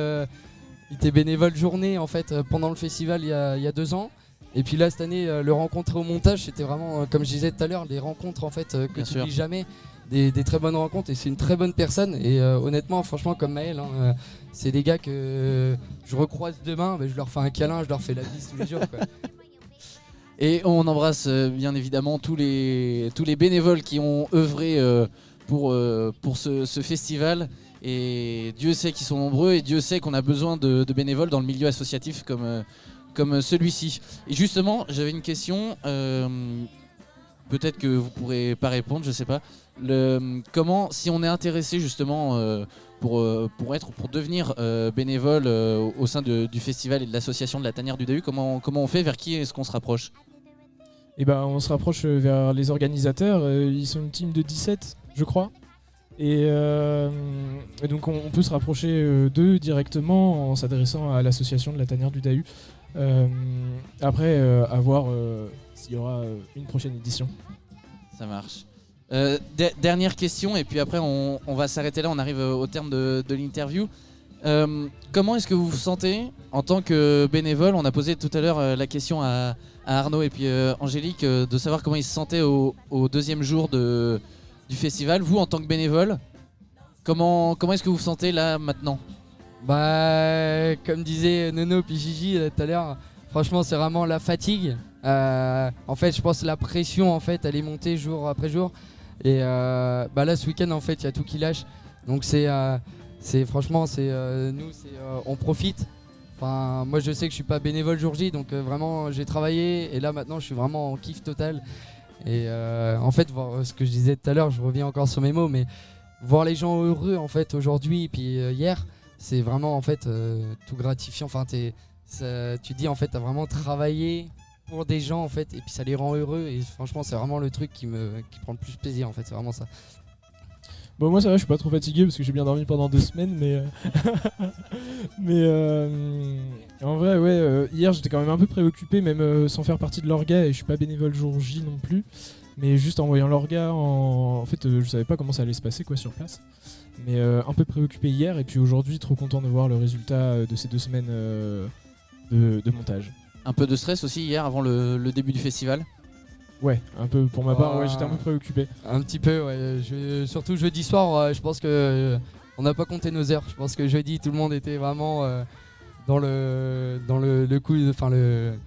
journée en fait pendant le festival il y a 2 ans. Et puis là cette année, le rencontrer au montage, c'était vraiment comme je disais tout à l'heure, des rencontres en fait que tu n'oublies jamais. Des très bonnes rencontres, et c'est une très bonne personne. Et honnêtement, franchement, comme Maël, c'est des gars que je recroise demain, je leur fais un câlin, je leur fais la bise tous les jours quoi. Et on embrasse bien évidemment tous les bénévoles qui ont œuvré pour ce festival. Et Dieu sait qu'ils sont nombreux, et Dieu sait qu'on a besoin de bénévoles dans le milieu associatif comme celui-ci. Et justement, j'avais une question, peut-être que vous pourrez pas répondre, je sais pas. Comment, si on est intéressé justement pour devenir bénévole au sein du festival et de l'association de la Tanière du Dahu, comment on fait, vers qui est-ce qu'on se rapproche ? Et ben on se rapproche vers les organisateurs, ils sont une team de 17 je crois. Et donc on peut se rapprocher d'eux directement en s'adressant à l'association de la Tanière du Dahu. Après à voir s'il y aura une prochaine édition. Ça marche. Dernière question, et puis après on va s'arrêter là, on arrive au terme de l'interview. Comment est-ce que vous vous sentez en tant que bénévole ? On a posé tout à l'heure la question à Arnaud et puis Angélique de savoir comment ils se sentaient au 2e jour du festival. Vous en tant que bénévole, comment est-ce que vous vous sentez là maintenant ? Comme disait Nono puis Gigi tout à l'heure, franchement c'est vraiment la fatigue. En fait je pense que la pression en fait elle est montée jour après jour. Et là ce week-end en fait il y a tout qui lâche. Donc on profite. Enfin moi je sais que je suis pas bénévole jour J, donc vraiment j'ai travaillé et là maintenant je suis vraiment en kiff total. Et en fait voir ce que je disais tout à l'heure, je reviens encore sur mes mots, mais voir les gens heureux en fait aujourd'hui et puis hier, c'est vraiment en fait tout gratifiant. Enfin tu dis en fait t'as vraiment travaillé pour des gens en fait et puis ça les rend heureux, et franchement c'est vraiment le truc qui prend le plus plaisir en fait, c'est vraiment ça. Bon moi ça va, je suis pas trop fatigué parce que j'ai bien dormi pendant 2 semaines, mais en vrai ouais, hier j'étais quand même un peu préoccupé, même sans faire partie de l'orga, et je suis pas bénévole jour J non plus, mais juste en voyant l'orga, en fait je savais pas comment ça allait se passer quoi sur place, mais un peu préoccupé hier, et puis aujourd'hui trop content de voir le résultat de ces 2 semaines de montage. Un peu de stress aussi hier avant le début du festival ? Ouais, un peu pour ma part, ouais, j'étais un peu préoccupé. Un petit peu, ouais. Surtout jeudi soir, je pense que on n'a pas compté nos heures. Je pense que jeudi, tout le monde était vraiment dans le coup, enfin le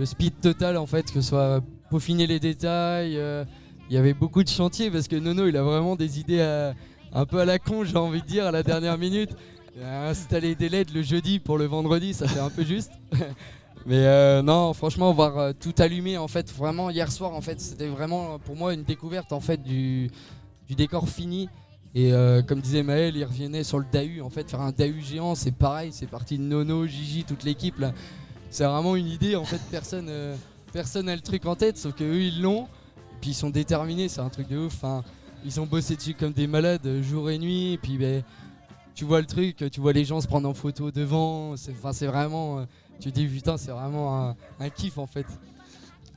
speed total en fait, que ce soit peaufiner les détails. Il y avait beaucoup de chantiers parce que Nono, il a vraiment des idées un peu à la con, j'ai envie de dire, à la dernière minute. Installer des LED le jeudi pour le vendredi, ça fait un peu juste. Mais non, franchement, voir tout allumer en fait, vraiment hier soir en fait, c'était vraiment pour moi une découverte en fait du décor fini. Et comme disait Maël, il revenait sur le Dahu en fait, faire un Dahu géant, c'est pareil, c'est parti de Nono, Gigi, toute l'équipe là. C'est vraiment une idée en fait, personne n'a le truc en tête, sauf que eux ils l'ont. Et puis ils sont déterminés, c'est un truc de ouf. Enfin, ils ont bossé dessus comme des malades jour et nuit, et puis tu vois le truc, tu vois les gens se prendre en photo devant, c'est vraiment, tu te dis putain, c'est vraiment un kiff en fait.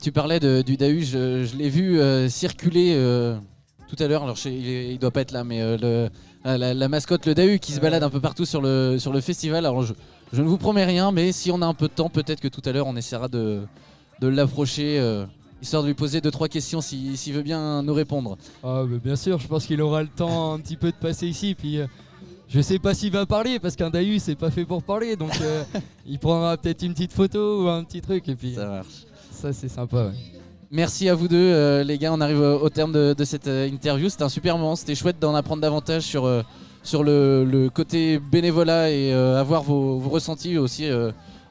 Tu parlais du Dahu, je l'ai vu circuler tout à l'heure, alors il doit pas être là, mais la mascotte, le Dahu, qui se balade un peu partout sur le festival. Alors je ne vous promets rien, mais si on a un peu de temps, peut-être que tout à l'heure on essaiera de l'approcher, histoire de lui poser 2-3 questions s'il veut bien nous répondre. Ah bah bien sûr, je pense qu'il aura le temps un petit peu de passer ici, puis je sais pas s'il va parler, parce qu'un Dahu c'est pas fait pour parler, donc il prendra peut-être une petite photo ou un petit truc, et puis Ça marche. ça c'est sympa. Ouais. Merci à vous deux, les gars. On arrive au terme de cette interview. C'était un super moment. C'était chouette d'en apprendre davantage sur le côté bénévolat et avoir vos ressentis aussi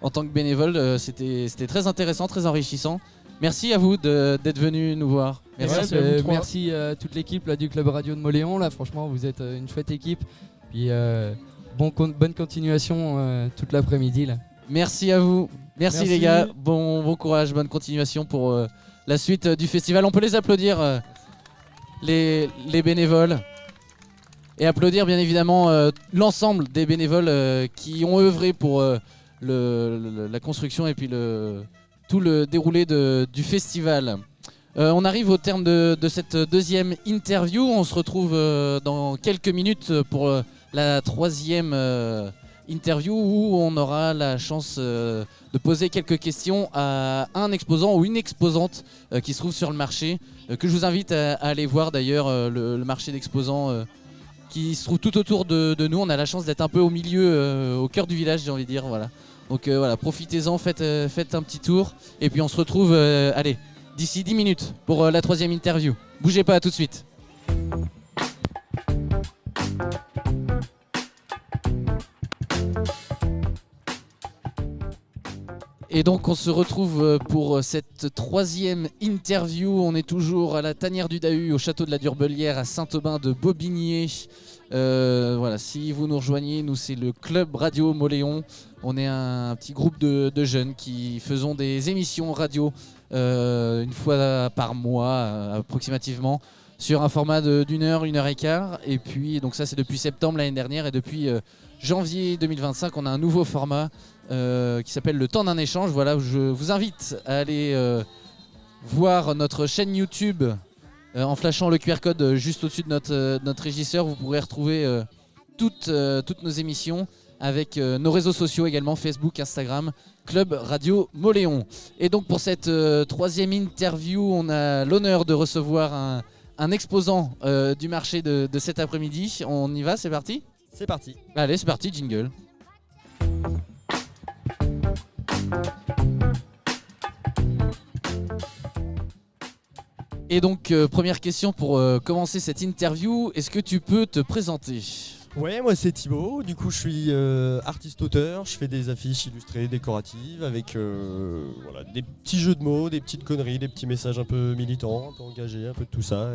en tant que bénévole. C'était très intéressant, très enrichissant. Merci à vous d'être venus nous voir. Merci. Ouais, merci à toute l'équipe là, du Club Radio de Moléon. Là, franchement, vous êtes une chouette équipe. Puis bonne continuation toute l'après-midi. Là. Merci à vous. Merci les gars. Bon courage, bonne continuation pour la suite du festival. On peut les applaudir, les bénévoles. Et applaudir bien évidemment l'ensemble des bénévoles qui ont œuvré pour la construction et puis tout le déroulé du festival. On arrive au terme de cette deuxième interview. On se retrouve dans quelques minutes pour la troisième interview où on aura la chance de poser quelques questions à un exposant ou une exposante qui se trouve sur le marché, que je vous invite à aller voir d'ailleurs, le marché d'exposants qui se trouve tout autour de nous. On a la chance d'être un peu au milieu, au cœur du village, j'ai envie de dire. Voilà. Donc voilà, profitez-en, faites un petit tour et puis on se retrouve allez, d'ici 10 minutes pour la troisième interview. Bougez pas, à tout de suite. Et donc on se retrouve pour cette troisième interview. On est toujours à la tanière du Dahu, au château de la Durbelière, à Saint-Aubin de Bobigné. Voilà, si vous nous rejoignez, nous c'est le Club Radio Moléon. On est un petit groupe de jeunes qui faisons des émissions radio une fois par mois approximativement, sur un format d'une heure, 1h15. Et puis donc ça c'est depuis septembre l'année dernière, et depuis janvier 2025 on a un nouveau format qui s'appelle le temps d'un échange. Voilà, je vous invite à aller voir notre chaîne YouTube en flashant le QR code juste au-dessus de notre régisseur. Vous pourrez retrouver toutes nos émissions avec nos réseaux sociaux également, Facebook, Instagram, Club Radio Moléon. Et donc pour cette troisième interview, on a l'honneur de recevoir un exposant du marché de cet après-midi. On y va, c'est parti ? C'est parti. Allez, c'est parti, jingle. Et donc, première question pour commencer cette interview, est-ce que tu peux te présenter ? Ouais, moi c'est Thibaut, du coup je suis artiste-auteur, je fais des affiches illustrées, décoratives, avec voilà, des petits jeux de mots, des petites conneries, des petits messages un peu militants, un peu engagés, un peu de tout ça.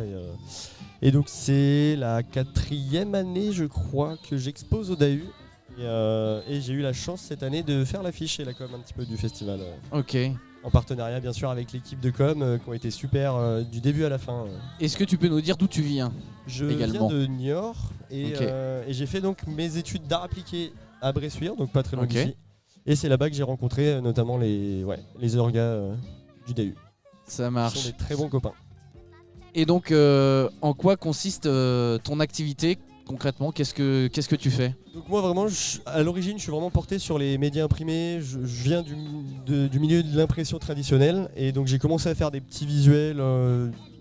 Et donc c'est la 4e année je crois que j'expose au Dahu. Et j'ai eu la chance cette année de faire l'affiche et la com un petit peu du festival. Ok. En partenariat bien sûr avec l'équipe de com qui ont été super du début à la fin. Est-ce que tu peux nous dire d'où tu viens ? Je également. viens de Niort et, Ok. Et j'ai fait donc mes études d'art appliqué à Bressuire, donc pas très loin Ok. d'ici. Et c'est là-bas que j'ai rencontré notamment les orgas du Dahu. Ça Ils marche. sont des très bons copains. Et donc, en quoi consiste ton activité concrètement ? Qu'est-ce que tu fais ? Donc moi vraiment, à l'origine, je suis vraiment porté sur les médias imprimés. Je viens du milieu de l'impression traditionnelle et donc j'ai commencé à faire des petits visuels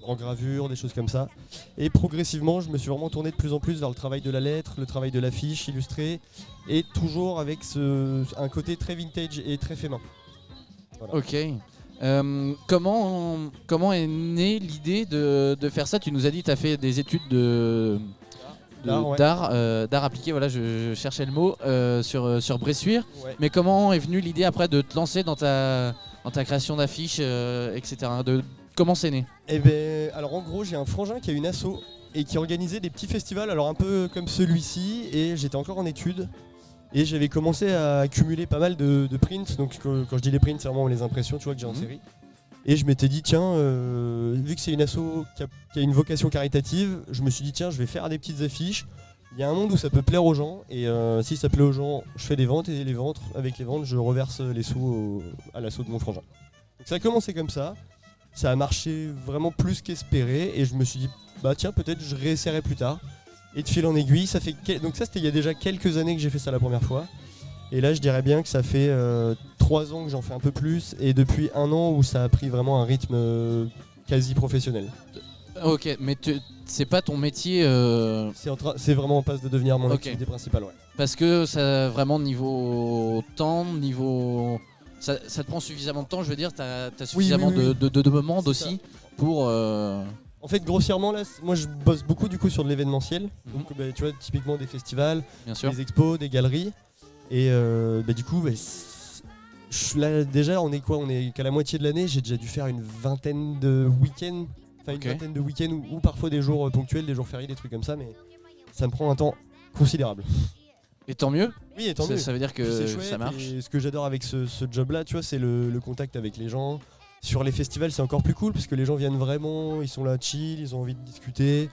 en gravure, des choses comme ça. Et progressivement, je me suis vraiment tourné de plus en plus vers le travail de la lettre, le travail de l'affiche illustrée, et toujours avec un côté très vintage et très fait main. Voilà. Ok. Comment est née l'idée de faire ça ? Tu nous as dit que tu as fait des études d'art appliqué, voilà, je cherchais le mot, sur Bressuire. Ouais. Mais comment est venue l'idée après de te lancer dans ta création d'affiches, etc. Comment c'est né ? Eh ben, alors en gros, j'ai un frangin qui a une asso et qui organisait des petits festivals, alors un peu comme celui-ci, et j'étais encore en études. Et j'avais commencé à accumuler pas mal de prints, donc quand je dis les prints, c'est vraiment les impressions, tu vois, que j'ai en série. Et je m'étais dit, tiens, vu que c'est une asso qui a une vocation caritative, je me suis dit, tiens, je vais faire des petites affiches. Il y a un monde où ça peut plaire aux gens, et si ça plaît aux gens, je fais des ventes, et avec les ventes, je reverse les sous à l'asso de mon frangin. Donc ça a commencé comme ça a marché vraiment plus qu'espéré, et je me suis dit, bah tiens, peut-être je réessayerai plus tard. Et de fil en aiguille, donc ça c'était il y a déjà quelques années que j'ai fait ça la première fois. Et là je dirais bien que ça fait 3 ans que j'en fais un peu plus, et depuis 1 an où ça a pris vraiment un rythme quasi professionnel. Ok, mais c'est pas ton métier C'est vraiment en passe de devenir mon Ok. activité principale, ouais. parce que ça vraiment niveau temps, ça te prend suffisamment de temps, je veux dire, t'as suffisamment oui. de demandes C'est aussi pour. En fait, grossièrement, là, moi je bosse beaucoup du coup sur de l'événementiel. Mhm. Donc, tu vois, typiquement des festivals, Bien sûr. des expos, des galeries. Et du coup, là, déjà, on est quoi ? On est qu'à la moitié de l'année. J'ai déjà dû faire une vingtaine de week-ends. Enfin, Ok. une vingtaine de week-ends ou parfois des jours ponctuels, des jours fériés, des trucs comme ça. Mais ça me prend un temps considérable. Et tant mieux. Oui, et tant mieux. Ça veut dire Puis que c'est chouette, ça marche. et ce que j'adore avec ce job-là, tu vois, c'est le contact avec les gens. Sur les festivals, c'est encore plus cool parce que les gens viennent vraiment, ils sont là chill, ils ont envie de discuter.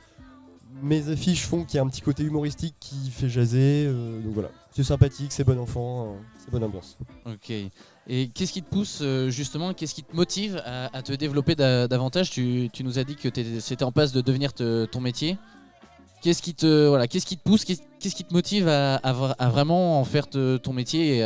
Mes affiches font qu'il y a un petit côté humoristique qui fait jaser. Donc voilà, c'est sympathique, c'est bon enfant, c'est bonne ambiance. Ok. Et qu'est-ce qui te pousse justement, qu'est-ce qui te motive à te développer davantage ? Tu nous as dit que c'était en passe de devenir ton métier. Qu'est-ce qui te pousse, qu'est-ce qui te motive à vraiment en faire ton métier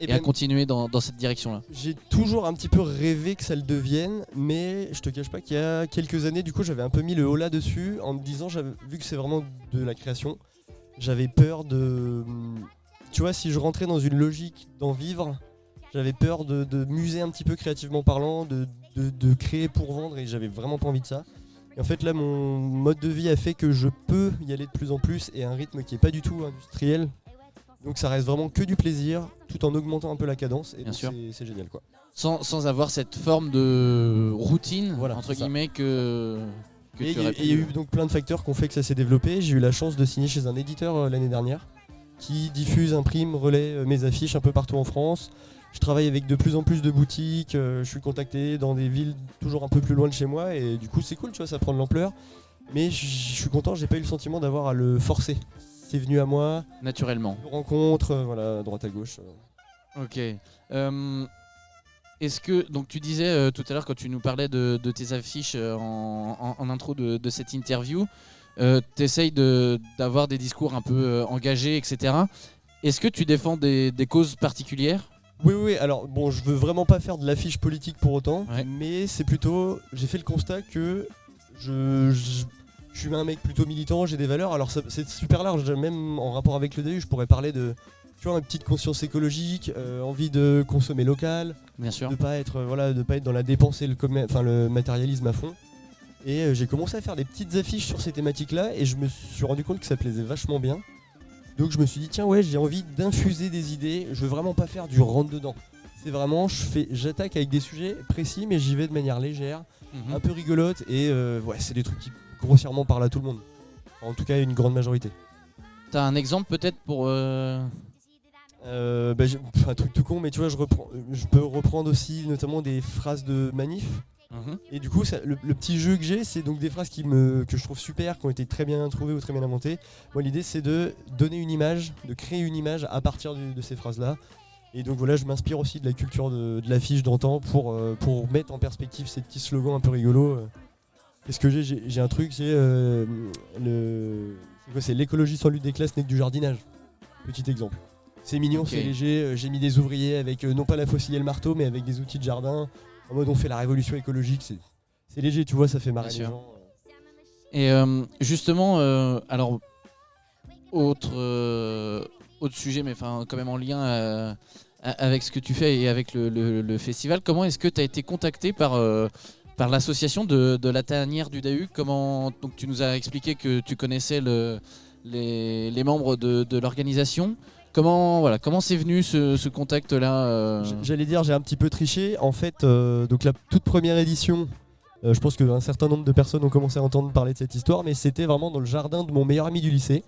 et à continuer dans cette direction-là ? J'ai toujours un petit peu rêvé que ça le devienne, mais je te cache pas qu'il y a quelques années, du coup, j'avais un peu mis le haut là dessus en me disant, vu que c'est vraiment de la création, j'avais peur de... Tu vois, si je rentrais dans une logique d'en vivre, j'avais peur de muser un petit peu créativement parlant, de créer pour vendre, et j'avais vraiment pas envie de ça. Et en fait là, mon mode de vie a fait que je peux y aller de plus en plus, et à un rythme qui est pas du tout industriel. Donc ça reste vraiment que du plaisir, tout en augmentant un peu la cadence, et Bien donc sûr. c'est génial quoi. Sans avoir cette forme de routine, Voilà, entre c'est ça. guillemets, que Et tu aurais il y a eu donc plein de facteurs qui ont fait que ça s'est développé. J'ai eu la chance de signer chez un éditeur l'année dernière qui diffuse, imprime, relaie mes affiches un peu partout en France. Je travaille avec de plus en plus de boutiques, je suis contacté dans des villes toujours un peu plus loin de chez moi, et du coup c'est cool, tu vois, ça prend de l'ampleur. Mais je suis content, j'ai pas eu le sentiment d'avoir à le forcer. C'est venu à moi, naturellement. de rencontres, voilà, à droite à gauche. Ok. Est-ce que, donc tu disais tout à l'heure quand tu nous parlais de tes affiches en intro de cette interview, tu essayes d'avoir des discours un peu engagés, etc. Est-ce que tu défends des causes particulières ? Oui, alors bon, je veux vraiment pas faire de l'affiche politique pour autant, Ouais. mais c'est plutôt, j'ai fait le constat que je suis un mec plutôt militant, j'ai des valeurs, alors c'est super large, même en rapport avec le DU, je pourrais parler de, tu vois, une petite conscience écologique, envie de consommer local, Bien sûr. de pas être dans la dépense et le matérialisme à fond. Et j'ai commencé à faire des petites affiches sur ces thématiques-là, et je me suis rendu compte que ça plaisait vachement bien. Donc je me suis dit, tiens ouais, j'ai envie d'infuser des idées, je veux vraiment pas faire du rentre-dedans. C'est vraiment, j'attaque avec des sujets précis, mais j'y vais de manière légère, Mhm. un peu rigolote, et ouais, c'est des trucs qui grossièrement parlent à tout le monde. Enfin, en tout cas, une grande majorité. T'as un exemple peut-être pour... Un truc tout con, mais tu vois, je peux reprendre aussi notamment des phrases de manif. Mhm. Et du coup, le petit jeu que j'ai, c'est donc des phrases que je trouve super, qui ont été très bien trouvées ou très bien inventées. Moi, l'idée, c'est de donner une image, de créer une image à partir de ces phrases-là. Et donc voilà, je m'inspire aussi de la culture de l'affiche d'antan pour mettre en perspective ces petits slogans un peu rigolos. Qu'est-ce que j'ai un truc, c'est c'est l'écologie sans lutte des classes n'est que du jardinage. Petit exemple. C'est mignon, Ok. c'est léger. J'ai mis des ouvriers avec non pas la faucille et le marteau, mais avec des outils de jardin. En mode on fait la révolution écologique. C'est léger, tu vois, ça fait marrer Bien les sûr. gens. Et justement, alors, autre sujet, mais enfin quand même en lien avec ce que tu fais et avec le festival, comment est-ce que tu as été contacté par l'association de la tanière du Dahu ? Donc tu nous as expliqué que tu connaissais les membres de l'organisation. Comment c'est venu ce contact-là J'allais dire, j'ai un petit peu triché. En fait, donc la toute première édition, je pense qu'un certain nombre de personnes ont commencé à entendre parler de cette histoire, mais c'était vraiment dans le jardin de mon meilleur ami du lycée.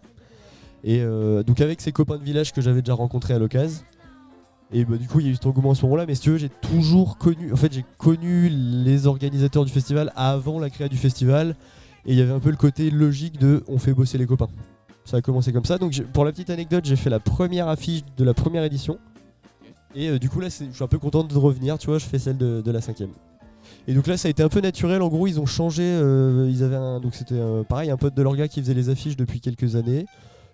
Et donc avec ses copains de village que j'avais déjà rencontrés à l'occasion. Et du coup il y a eu cet engouement à ce moment-là, mais si tu veux j'ai connu les organisateurs du festival avant la création du festival, et il y avait un peu le côté logique de on fait bosser les copains. Ça a commencé comme ça, donc pour la petite anecdote j'ai fait la première affiche de la première édition, et du coup là je suis un peu content de revenir, tu vois, je fais celle de la 5ème. Et donc là ça a été un peu naturel, en gros ils ont changé, donc c'était pareil un pote de leur gars qui faisait les affiches depuis quelques années.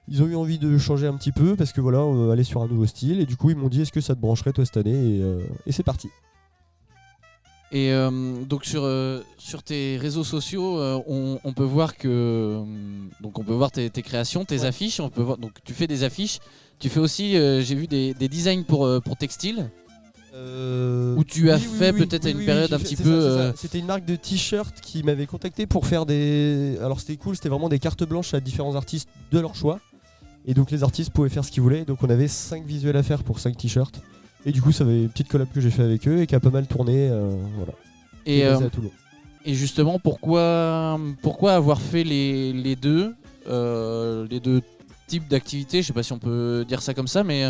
Ils ont eu envie de changer un petit peu parce que voilà, aller sur un nouveau style, et du coup ils m'ont dit est-ce que ça te brancherait toi cette année, et c'est parti. Et donc sur tes réseaux sociaux, on peut voir donc on peut voir tes créations, tes affiches. On peut voir, donc tu fais des affiches. Tu fais aussi, j'ai vu des designs pour textile. Où tu as fait peut-être à une période un petit peu. C'était une marque de t-shirt qui m'avait contacté pour faire des. Alors c'était cool, c'était vraiment des cartes blanches à différents artistes de leur choix. Et donc les artistes pouvaient faire ce qu'ils voulaient. Donc on avait 5 visuels à faire pour 5 t-shirts. Et du coup ça avait une petite collab que j'ai fait avec eux et qui a pas mal tourné. Voilà. Et, à Toulon. Et justement, pourquoi avoir fait les deux types d'activités? Je sais pas si on peut dire ça comme ça, mais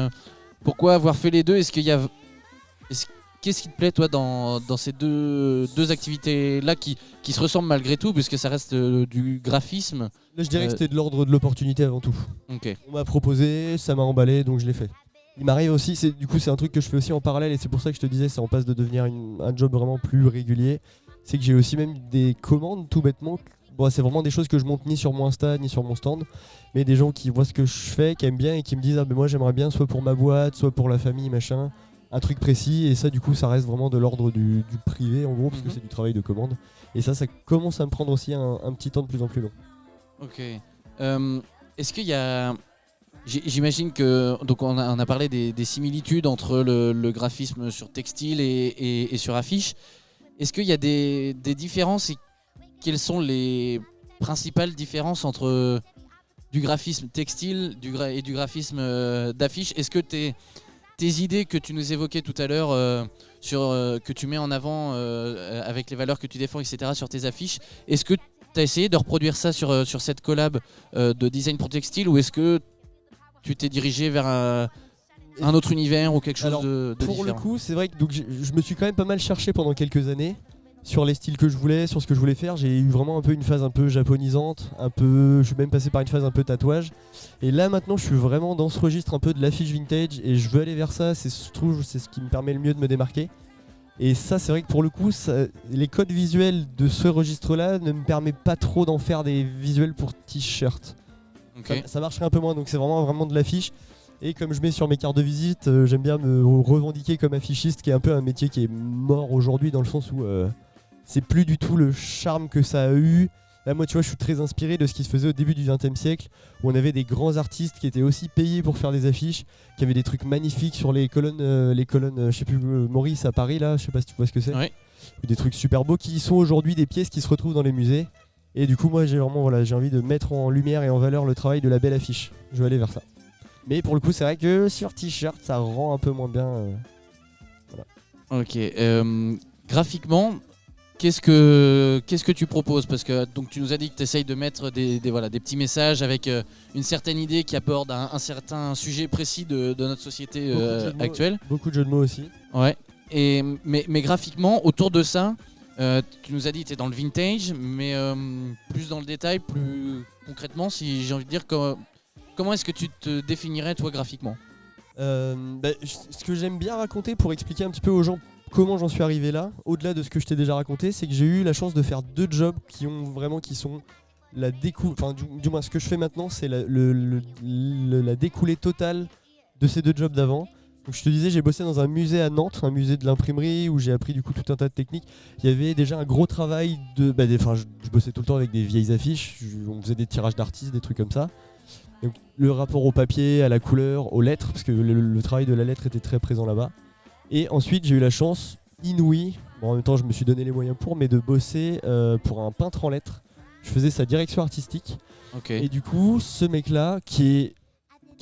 pourquoi avoir fait les deux? Qu'est-ce qui te plaît toi dans ces deux activités-là qui se ressemblent malgré tout, puisque ça reste du graphisme? Là je dirais que c'était de l'ordre de l'opportunité avant tout. Okay. On m'a proposé, ça m'a emballé, donc je l'ai fait. Il m'arrive aussi, c'est un truc que je fais aussi en parallèle, et c'est pour ça que je te disais, ça en passe de devenir un job vraiment plus régulier. C'est que j'ai aussi même des commandes tout bêtement. Bon, c'est vraiment des choses que je monte ni sur mon Insta ni sur mon stand, mais des gens qui voient ce que je fais, qui aiment bien et qui me disent ah mais moi j'aimerais bien soit pour ma boîte, soit pour la famille, machin, un truc précis, et ça du coup ça reste vraiment de l'ordre du privé en gros, parce que c'est du travail de commande, et ça commence à me prendre aussi un petit temps de plus en plus long. Ok. Est-ce qu'il y a... J'imagine que donc on a parlé des similitudes entre le graphisme sur textile et sur affiche. Est-ce qu'il y a des différences, et quelles sont les principales différences entre du graphisme textile et du graphisme d'affiche? Est-ce que tes idées que tu nous évoquais tout à l'heure, que tu mets en avant avec les valeurs que tu défends, etc., sur tes affiches, est-ce que tu as essayé de reproduire ça sur cette collab de design pour textile, ou est-ce que tu t'es dirigé vers un autre univers ou quelque chose de pour différent? le coup, c'est vrai que donc, je me suis quand même pas mal cherché pendant quelques années sur les styles que je voulais, sur ce que je voulais faire. J'ai eu vraiment un peu une phase un peu japonisante, je suis même passé par une phase un peu tatouage. Et là maintenant, je suis vraiment dans ce registre un peu de l'affiche vintage, et je veux aller vers ça. Je trouve c'est ce qui me permet le mieux de me démarquer. Et ça, c'est vrai que pour le coup, les codes visuels de ce registre-là ne me permettent pas trop d'en faire des visuels pour t-shirt. Okay. Ça marcherait un peu moins, donc c'est vraiment de l'affiche. Et comme je mets sur mes cartes de visite, j'aime bien me revendiquer comme affichiste, qui est un peu un métier qui est mort aujourd'hui, dans le sens où c'est plus du tout le charme que ça a eu. Là, moi, tu vois, je suis très inspiré de ce qui se faisait au début du XXe siècle, où on avait des grands artistes qui étaient aussi payés pour faire des affiches, qui avaient des trucs magnifiques sur les colonnes, je sais plus, Maurice à Paris, là, je sais pas si tu vois ce que c'est. Oui. Des trucs super beaux qui sont aujourd'hui des pièces qui se retrouvent dans les musées. Et du coup, moi, j'ai envie de mettre en lumière et en valeur le travail de la belle affiche. Je vais aller vers ça. Mais pour le coup, c'est vrai que sur t-shirt, ça rend un peu moins bien. Voilà. Ok. Graphiquement, qu'est-ce que tu proposes? Parce que donc tu nous as dit que tu essayes de mettre des petits messages avec une certaine idée qui aborde un certain sujet précis de notre société actuelle. Beaucoup de jeux de mots aussi. Ouais. Mais graphiquement, autour de ça, tu nous as dit que tu es dans le vintage, mais plus dans le détail, plus concrètement, si j'ai envie de dire, comment est-ce que tu te définirais toi graphiquement? Ce que j'aime bien raconter pour expliquer un petit peu aux gens comment j'en suis arrivé là, au-delà de ce que je t'ai déjà raconté, c'est que j'ai eu la chance de faire 2 jobs qui sont la découlée, enfin du moins ce que je fais maintenant, c'est la découlée totale de ces 2 jobs d'avant. Donc je te disais, j'ai bossé dans un musée à Nantes, un musée de l'imprimerie, où j'ai appris du coup tout un tas de techniques. Il y avait déjà un gros travail je bossais tout le temps avec des vieilles affiches, on faisait des tirages d'artistes, des trucs comme ça. Donc, le rapport au papier, à la couleur, aux lettres, parce que le travail de la lettre était très présent là-bas. Et ensuite, j'ai eu la chance inouïe, en même temps je me suis donné les moyens mais de bosser pour un peintre en lettres. Je faisais sa direction artistique. Okay. Et du coup, ce mec-là, qui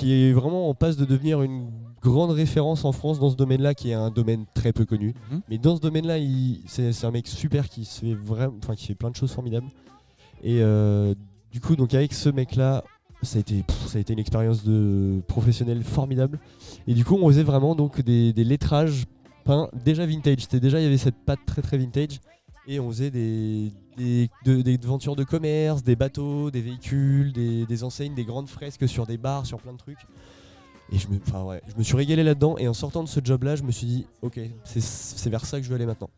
est vraiment en passe de devenir une grande référence en France dans ce domaine-là, qui est un domaine très peu connu. Mais dans ce domaine-là, c'est un mec super qui fait plein de choses formidables. Et du coup, donc avec ce mec-là, ça a été une expérience de professionnelle formidable. Et du coup, on faisait vraiment donc des lettrages peints déjà vintage. Il y avait cette patte très très vintage. Et on faisait des aventures de commerce, des bateaux, des véhicules, des enseignes, des grandes fresques sur des bars, sur plein de trucs. Et je me suis régalé là-dedans. Et en sortant de ce job-là, je me suis dit, ok, c'est vers ça que je veux aller maintenant.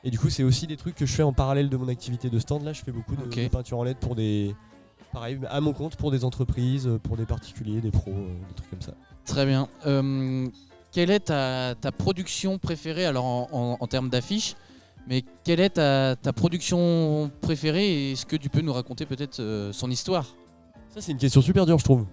Et du coup, c'est aussi des trucs que je fais en parallèle de mon activité de stand. Là, je fais beaucoup de peinture en LED pour pareil, à mon compte, pour des entreprises, pour des particuliers, des pros, des trucs comme ça. Très bien. Quelle est ta production préférée, alors en termes d'affiches, mais quelle est ta production préférée et est-ce que tu peux nous raconter peut-être son histoire ? Ça, c'est une question super dure, je trouve.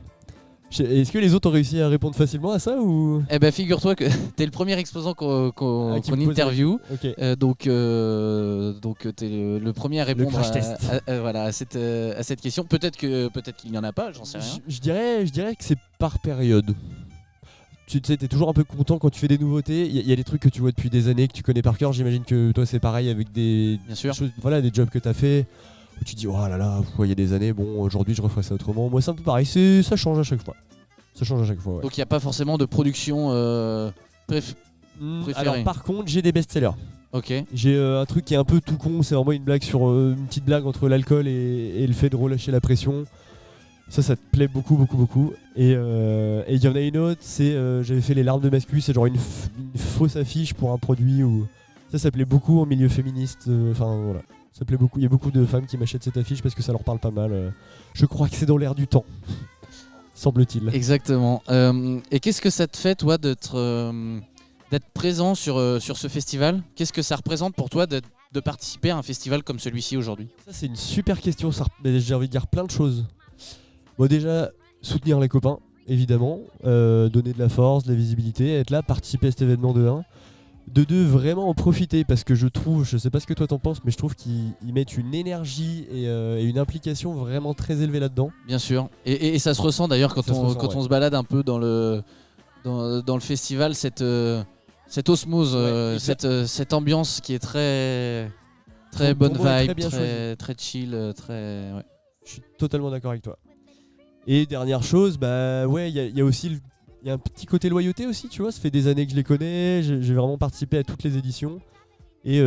Est-ce que les autres ont réussi à répondre facilement à ça ou... Eh ben, figure-toi que t'es le premier exposant qu'on interview. Okay. Donc t'es le premier à répondre à cette question. Peut-être qu'il n'y en a pas, j'en sais rien. Je dirais que c'est par période. Tu sais, t'es toujours un peu content quand tu fais des nouveautés. Il y a des trucs que tu vois depuis des années, que tu connais par cœur. J'imagine que toi c'est pareil avec des choses, des jobs que t'as fait. Où tu te dis, oh là là, il y a des années, bon, aujourd'hui je referais ça autrement. Moi c'est un peu pareil, ça change à chaque fois. Ouais. Donc il n'y a pas forcément de production préférée. Alors par contre, j'ai des best-sellers. Ok. J'ai un truc qui est un peu tout con, c'est vraiment une blague sur une petite blague entre l'alcool et le fait de relâcher la pression. Ça te plaît beaucoup. Et il y en a une autre, c'est j'avais fait les larmes de Mascu, c'est genre une fausse affiche pour un produit où ça plaît beaucoup en milieu féministe. Voilà. Ça plaît beaucoup. Il y a beaucoup de femmes qui m'achètent cette affiche parce que ça leur parle pas mal. Je crois que c'est dans l'air du temps, semble-t-il. Exactement. Et qu'est-ce que ça te fait, toi, d'être présent sur ce festival ? Qu'est-ce que ça représente pour toi de participer à un festival comme celui-ci aujourd'hui ? Ça, c'est une super question. J'ai envie de dire plein de choses. Bon, déjà, soutenir les copains, évidemment. Donner de la force, de la visibilité, être là, participer à cet événement de 1. De 2, vraiment en profiter parce que je trouve, je sais pas ce que toi t'en penses, mais je trouve qu'ils mettent une énergie et une implication vraiment très élevée là-dedans. Bien sûr, et ça se ressent d'ailleurs quand on se balade un peu dans le festival, cette osmose, cette ambiance qui est très bonne vibe, très chill, très. Ouais. Je suis totalement d'accord avec toi. Et dernière chose, il y a aussi il y a un petit côté loyauté aussi, tu vois, ça fait des années que je les connais, j'ai vraiment participé à toutes les éditions. Et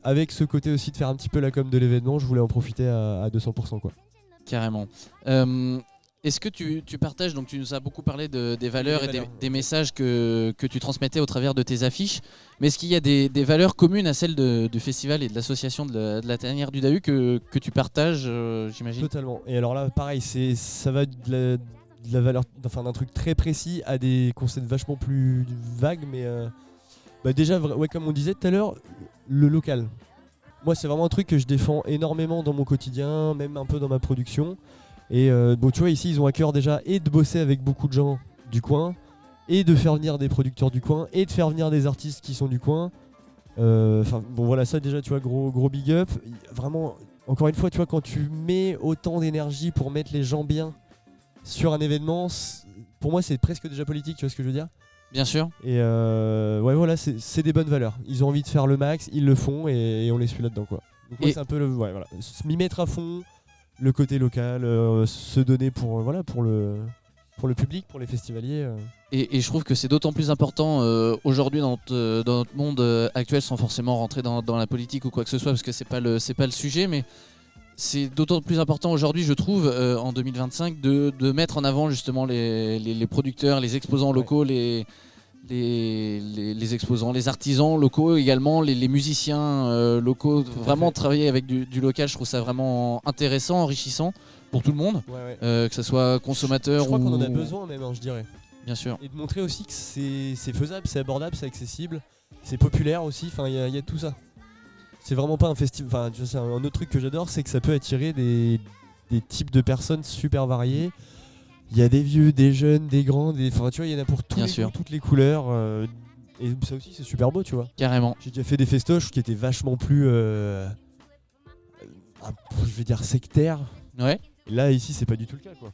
avec ce côté aussi de faire un petit peu la com de l'événement, je voulais en profiter à 200%, quoi. Carrément. Est-ce que tu partages, donc tu nous as beaucoup parlé des valeurs et des messages que tu transmettais au travers de tes affiches, mais est-ce qu'il y a des valeurs communes à celles du festival et de l'association de la Tanière du Dahu que tu partages, j'imagine ? Totalement. Et alors là, pareil, ça va de la valeur, enfin d'un truc très précis à des concepts vachement plus vagues, mais déjà, comme on disait tout à l'heure, le local. Moi, c'est vraiment un truc que je défends énormément dans mon quotidien, même un peu dans ma production. Et tu vois, ici, ils ont à cœur déjà et de bosser avec beaucoup de gens du coin, et de faire venir des producteurs du coin, et de faire venir des artistes qui sont du coin. Ça déjà, tu vois, gros big up. Vraiment, encore une fois, tu vois, quand tu mets autant d'énergie pour mettre les gens bien sur un événement, pour moi c'est presque déjà politique, tu vois ce que je veux dire ? Bien sûr. Et c'est des bonnes valeurs. Ils ont envie de faire le max, ils le font et on les suit là-dedans, quoi. Donc moi c'est un peu m'y mettre à fond, le côté local, se donner pour le public, pour les festivaliers. Et je trouve que c'est d'autant plus important aujourd'hui dans notre monde actuel, sans forcément rentrer dans la politique ou quoi que ce soit, parce que c'est pas le sujet, mais c'est d'autant plus important aujourd'hui, je trouve, en 2025, de mettre en avant justement les producteurs, les exposants locaux, les exposants, les artisans locaux également, les musiciens locaux. Vraiment travailler avec du local, je trouve ça vraiment intéressant, enrichissant pour tout le monde, que ce soit consommateur ou... Je crois qu'on en a besoin même, je dirais. Bien sûr. Et de montrer aussi que c'est faisable, c'est abordable, c'est accessible, c'est populaire aussi, il y a tout ça. C'est vraiment pas un festival. C'est un autre truc que j'adore, c'est que ça peut attirer des types de personnes super variées. Il y a des vieux, des jeunes, des grands, tu vois, il y en a pour tous les goûts, toutes les couleurs. Et ça aussi, c'est super beau, tu vois. Carrément. J'ai déjà fait des festoches qui étaient vachement plus, je vais dire, sectaires. Ouais. Et là, ici, c'est pas du tout le cas, quoi.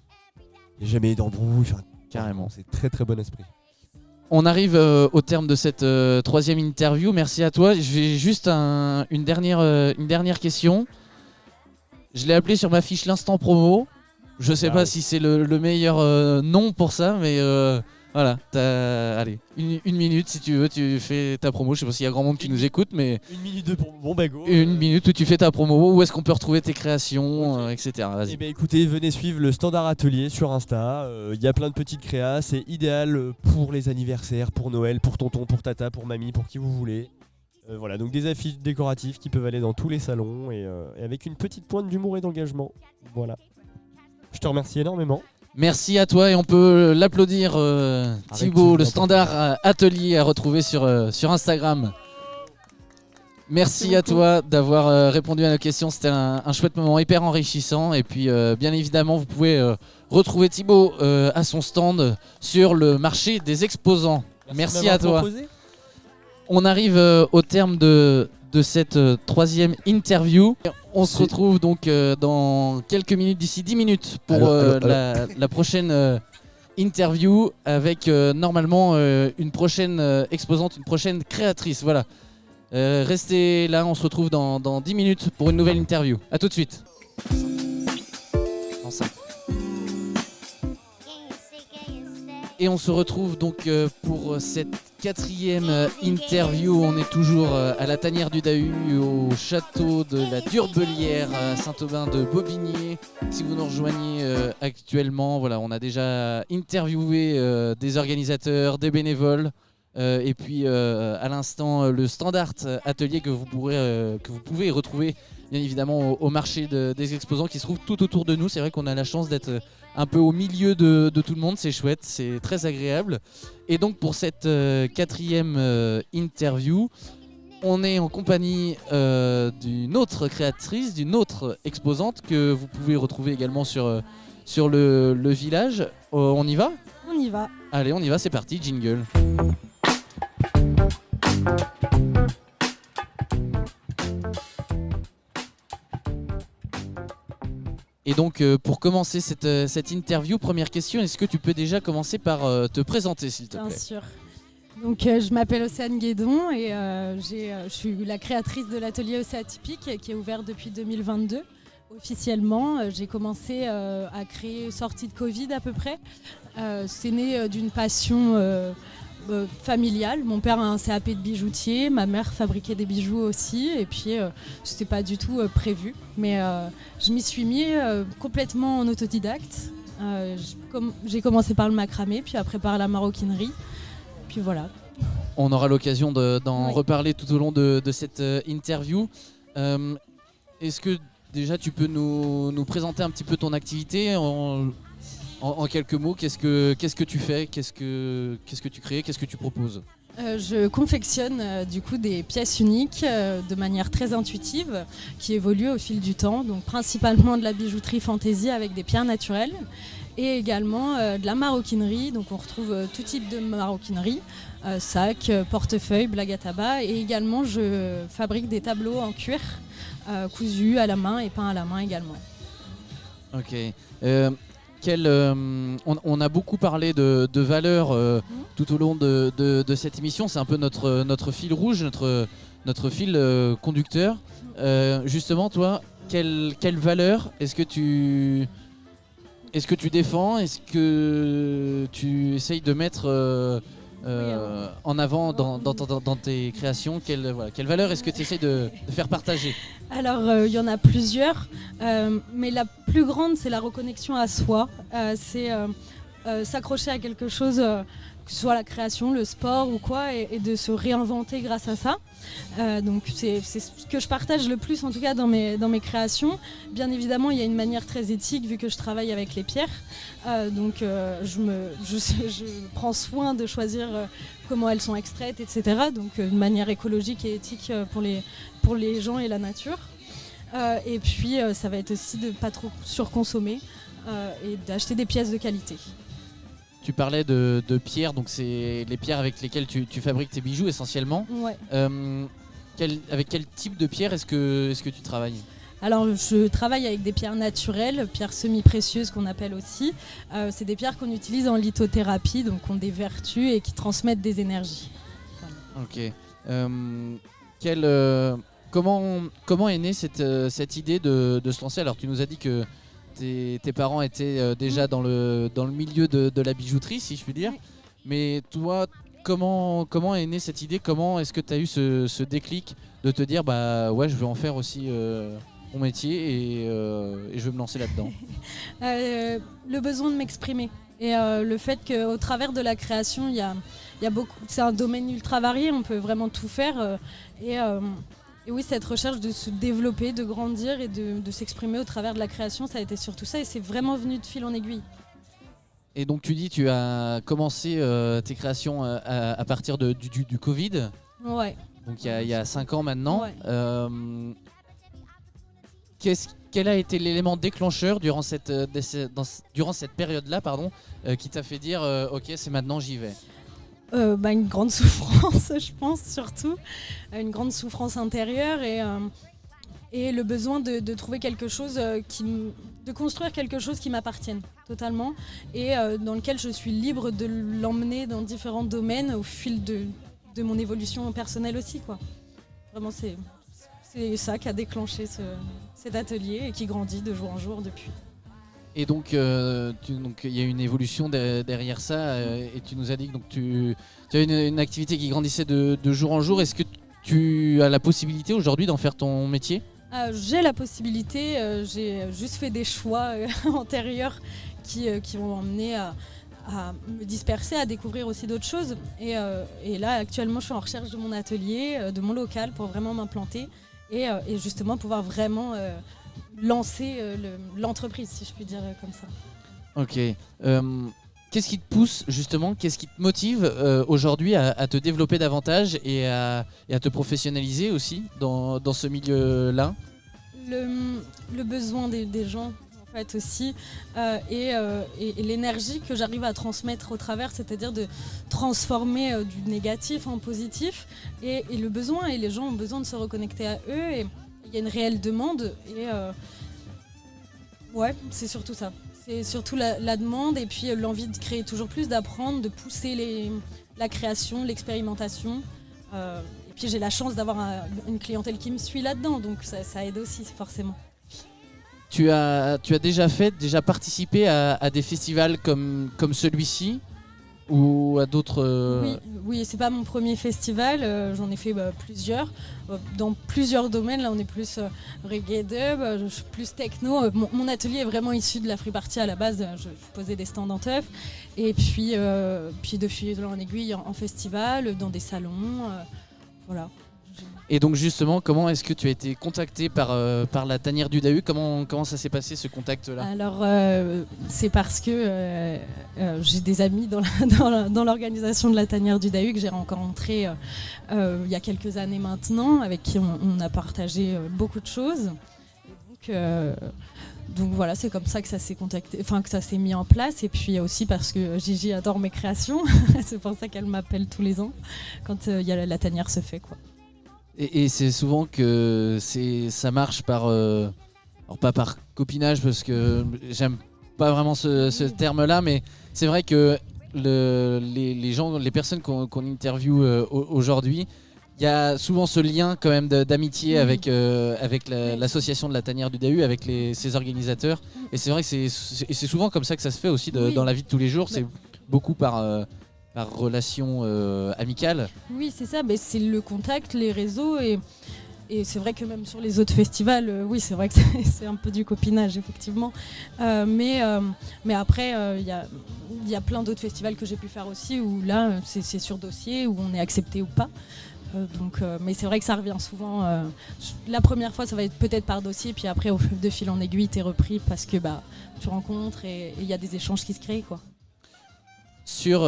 Il n'y a jamais d'embrouille. Carrément. C'est très très bon esprit. On arrive au terme de cette troisième interview. Merci à toi. Je vais juste une dernière question. Je l'ai appelé sur ma fiche l'instant promo. Je sais pas si c'est le meilleur nom pour ça, mais voilà. Allez, une minute si tu veux, tu fais ta promo. Je sais pas s'il y a grand monde qui nous écoute, mais Une minute de bon bah go. une minute où tu fais ta promo. Où est-ce qu'on peut retrouver tes créations, etc. Eh Vas-y. bien écoutez, venez suivre le Standard Atelier sur Insta. Il y a plein de petites créas. C'est idéal pour les anniversaires, pour Noël, pour tonton, pour tata, pour mamie, pour qui vous voulez. Voilà, donc des affiches décoratives qui peuvent aller dans tous les salons et avec une petite pointe d'humour et d'engagement. Voilà. Je te remercie énormément. Merci à toi et on peut l'applaudir, Thibaut, le plaisir. Standard Atelier à retrouver sur Instagram. Merci à toi d'avoir répondu à nos questions, c'était un chouette moment hyper enrichissant et puis bien évidemment vous pouvez retrouver Thibaut à son stand sur le marché des exposants. Merci à toi. On arrive au terme de cette troisième interview. On se retrouve donc dans quelques minutes, d'ici 10 minutes pour la prochaine interview avec normalement une prochaine exposante, une prochaine créatrice. Voilà. Restez là, on se retrouve dans 10 minutes pour une nouvelle interview. A tout de suite. Et on se retrouve donc pour cette quatrième interview. On est toujours à la tanière du Dahu, au château de la Durbelière, à Saint-Aubin de Bobigny. Si vous nous rejoignez actuellement, voilà, on a déjà interviewé des organisateurs, des bénévoles. Et puis à l'instant le Standard Atelier que vous pouvez retrouver bien évidemment au marché des exposants qui se trouve tout autour de nous. C'est vrai qu'on a la chance d'être un peu au milieu de tout le monde, c'est chouette, c'est très agréable. Et donc pour cette quatrième interview, on est en compagnie d'une autre créatrice, d'une autre exposante que vous pouvez retrouver également sur le village. On y va ? On y va. Allez, on y va, c'est parti, jingle. Et donc pour commencer cette interview, première question, est-ce que tu peux déjà commencer par te présenter s'il te plaît ? Bien sûr. Donc je m'appelle Océane Guédon et je suis la créatrice de l'atelier Océatypique qui est ouvert depuis 2022. Officiellement, j'ai commencé à créer sortie de Covid à peu près. C'est né d'une passion familiale. Mon père a un CAP de bijoutier, ma mère fabriquait des bijoux aussi et puis c'était pas du tout prévu. Mais je m'y suis mis complètement en autodidacte. J'ai commencé par le macramé, puis après par la maroquinerie. Puis voilà. On aura l'occasion d'en reparler tout au long de cette interview. Est-ce que déjà tu peux nous présenter un petit peu ton activité en quelques mots, qu'est-ce que tu fais, qu'est-ce que tu crées, qu'est-ce que tu proposes ? Je confectionne du coup des pièces uniques de manière très intuitive qui évoluent au fil du temps, donc principalement de la bijouterie fantaisie avec des pierres naturelles et également de la maroquinerie, donc on retrouve tout type de maroquinerie, sacs, portefeuilles, blagues à tabac et également je fabrique des tableaux en cuir cousus à la main et peints à la main également. Ok. On a beaucoup parlé de valeurs tout au long de cette émission. C'est un peu notre fil rouge, notre fil conducteur. Justement, toi, quelle valeur est-ce que tu défends ? Est-ce que tu essayes de mettre en avant dans tes créations ? Quelle valeur est-ce que tu essayes de faire partager ? Alors, il y en a plusieurs, mais la plus grande, c'est la reconnexion à soi. C'est s'accrocher à quelque chose, que ce soit la création, le sport ou quoi, et de se réinventer grâce à ça. Donc, c'est ce que je partage le plus, en tout cas, dans mes créations. Bien évidemment, il y a une manière très éthique, vu que je travaille avec les pierres. Donc, je prends soin de choisir comment elles sont extraites, etc. Donc, une manière écologique et éthique pour les gens et la nature. Et puis ça va être aussi de ne pas trop surconsommer et d'acheter des pièces de qualité. Tu parlais de pierres, donc c'est les pierres avec lesquelles tu fabriques tes bijoux essentiellement. Ouais. Avec quel type de pierre est-ce que tu travailles ? Alors je travaille avec des pierres naturelles, pierres semi-précieuses qu'on appelle aussi. C'est des pierres qu'on utilise en lithothérapie, donc qui ont des vertus et qui transmettent des énergies. Ok. Comment est née cette idée de se lancer ? Alors tu nous as dit que tes parents étaient déjà dans le milieu de la bijouterie, si je puis dire. Mais toi, comment est née cette idée? Comment est-ce que tu as eu ce déclic de te dire bah ouais, je veux en faire aussi mon métier et je veux me lancer là-dedans? Le besoin de m'exprimer et le fait qu'au travers de la création, il y a beaucoup. C'est un domaine ultra varié, on peut vraiment tout faire et oui, cette recherche de se développer, de grandir et de s'exprimer au travers de la création, ça a été surtout ça et c'est vraiment venu de fil en aiguille. Et donc tu dis tu as commencé tes créations à partir du Covid. Ouais. Donc il y a 5 ans maintenant. Ouais. Quel a été l'élément déclencheur durant cette période-là qui t'a fait dire ok, c'est maintenant, j'y vais? Une grande souffrance, je pense, surtout. Une grande souffrance intérieure et le besoin de trouver quelque chose de construire quelque chose qui m'appartienne totalement et dans lequel je suis libre de l'emmener dans différents domaines au fil de mon évolution personnelle aussi, quoi. Vraiment, c'est ça qui a déclenché cet atelier et qui grandit de jour en jour depuis. Et donc, il y a une évolution derrière ça et tu nous as dit que donc, tu as une activité qui grandissait de jour en jour. Est-ce que tu as la possibilité aujourd'hui d'en faire ton métier? J'ai la possibilité, j'ai juste fait des choix antérieurs qui m'ont emmené à me disperser, à découvrir aussi d'autres choses. Et là, actuellement, je suis en recherche de mon atelier, de mon local pour vraiment m'implanter et justement pouvoir vraiment lancer l'entreprise, si je puis dire comme ça. Ok. Qu'est-ce qui te pousse justement, qu'est-ce qui te motive aujourd'hui à te développer davantage et à te professionnaliser aussi dans ce milieu-là? Le besoin des gens en fait aussi et l'énergie que j'arrive à transmettre au travers, c'est-à-dire de transformer du négatif en positif et le besoin, et les gens ont besoin de se reconnecter à eux et il y a une réelle demande et ouais, c'est surtout ça. C'est surtout la demande et puis l'envie de créer toujours plus, d'apprendre, de pousser la création, l'expérimentation. Et puis j'ai la chance d'avoir une clientèle qui me suit là-dedans, donc ça aide aussi forcément. Tu as déjà participé à des festivals comme celui-ci ou à d'autres Oui, c'est pas mon premier festival, j'en ai fait plusieurs, dans plusieurs domaines. Là on est plus reggae dub, plus techno. Mon atelier est vraiment issu de la free party à la base, je posais des stands en teuf et puis de fil en aiguille en festival, dans des salons, voilà. Et donc justement, comment est-ce que tu as été contacté par la Tanière du Dahu? Comment ça s'est passé ce contact-là? Alors c'est parce que j'ai des amis dans l'organisation de la Tanière du Dahu que j'ai rencontré il y a quelques années maintenant, avec qui on a partagé beaucoup de choses. Donc voilà, c'est comme ça que ça s'est que ça s'est mis en place. Et puis aussi parce que Gigi adore mes créations, c'est pour ça qu'elle m'appelle tous les ans quand la tanière se fait, quoi. Et c'est souvent que ça marche par alors pas par copinage parce que j'aime pas vraiment ce terme-là, mais c'est vrai que les personnes qu'on interviewe aujourd'hui, il y a souvent ce lien quand même d'amitié avec l'association de la Tanière du Dahu, avec ses organisateurs. Et c'est vrai que c'est souvent comme ça que ça se fait aussi dans la vie de tous les jours. C'est beaucoup par relation amicale. Oui, c'est ça, c'est le contact, les réseaux et c'est vrai que même sur les autres festivals, oui, c'est vrai que c'est un peu du copinage, effectivement. Mais après, il y a plein d'autres festivals que j'ai pu faire aussi où là, c'est sur dossier, où on est accepté ou pas. Mais c'est vrai que ça revient souvent. La première fois, ça va être peut-être par dossier, puis après, de fil en aiguille, t'es repris parce que tu rencontres et il y a des échanges qui se créent, quoi. Sur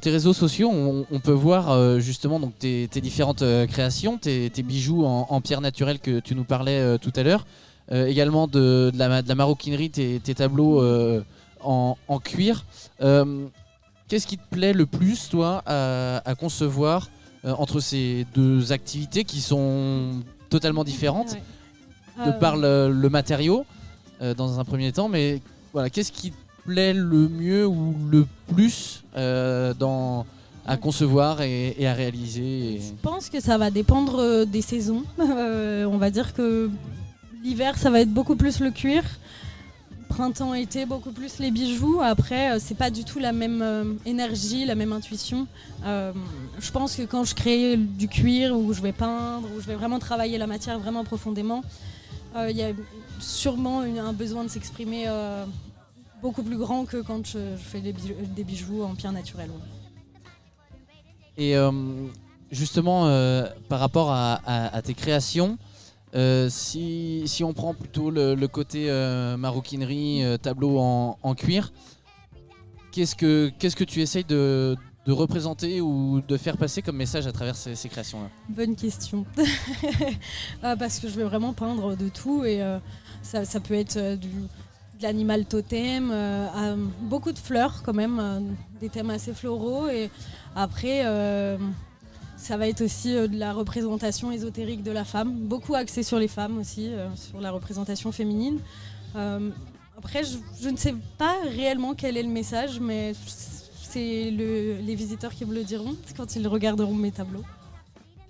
tes réseaux sociaux, on peut voir justement donc tes différentes créations, tes bijoux en pierre naturelle que tu nous parlais tout à l'heure, également de la maroquinerie, tes tableaux en cuir. Qu'est-ce qui te plaît le plus, toi, à concevoir entre ces deux activités qui sont totalement différentes, de par le matériau dans un premier temps, mais voilà, qu'est-ce qui te plaît le mieux ou le plus à concevoir et à réaliser Je pense que ça va dépendre des saisons. On va dire que l'hiver, ça va être beaucoup plus le cuir. printemps-été, beaucoup plus les bijoux. Après, c'est pas du tout la même énergie, la même intuition. Je pense que quand je crée du cuir, où je vais peindre, où je vais vraiment travailler la matière vraiment profondément, il y a sûrement un besoin de s'exprimer beaucoup plus grand que quand je fais des bijoux en pierre naturelle. Et justement, par rapport à tes créations, si on prend plutôt le côté maroquinerie, tableau en cuir, qu'est-ce que tu essayes de représenter ou de faire passer comme message à travers ces créations-là? Bonne question. Parce que je veux vraiment peindre de tout et ça peut être de l'animal totem, à beaucoup de fleurs quand même, des thèmes assez floraux. Et après, ça va être aussi de la représentation ésotérique de la femme, beaucoup axé sur les femmes aussi, sur la représentation féminine. Après, je ne sais pas réellement quel est le message, mais c'est les visiteurs qui me le diront quand ils regarderont mes tableaux.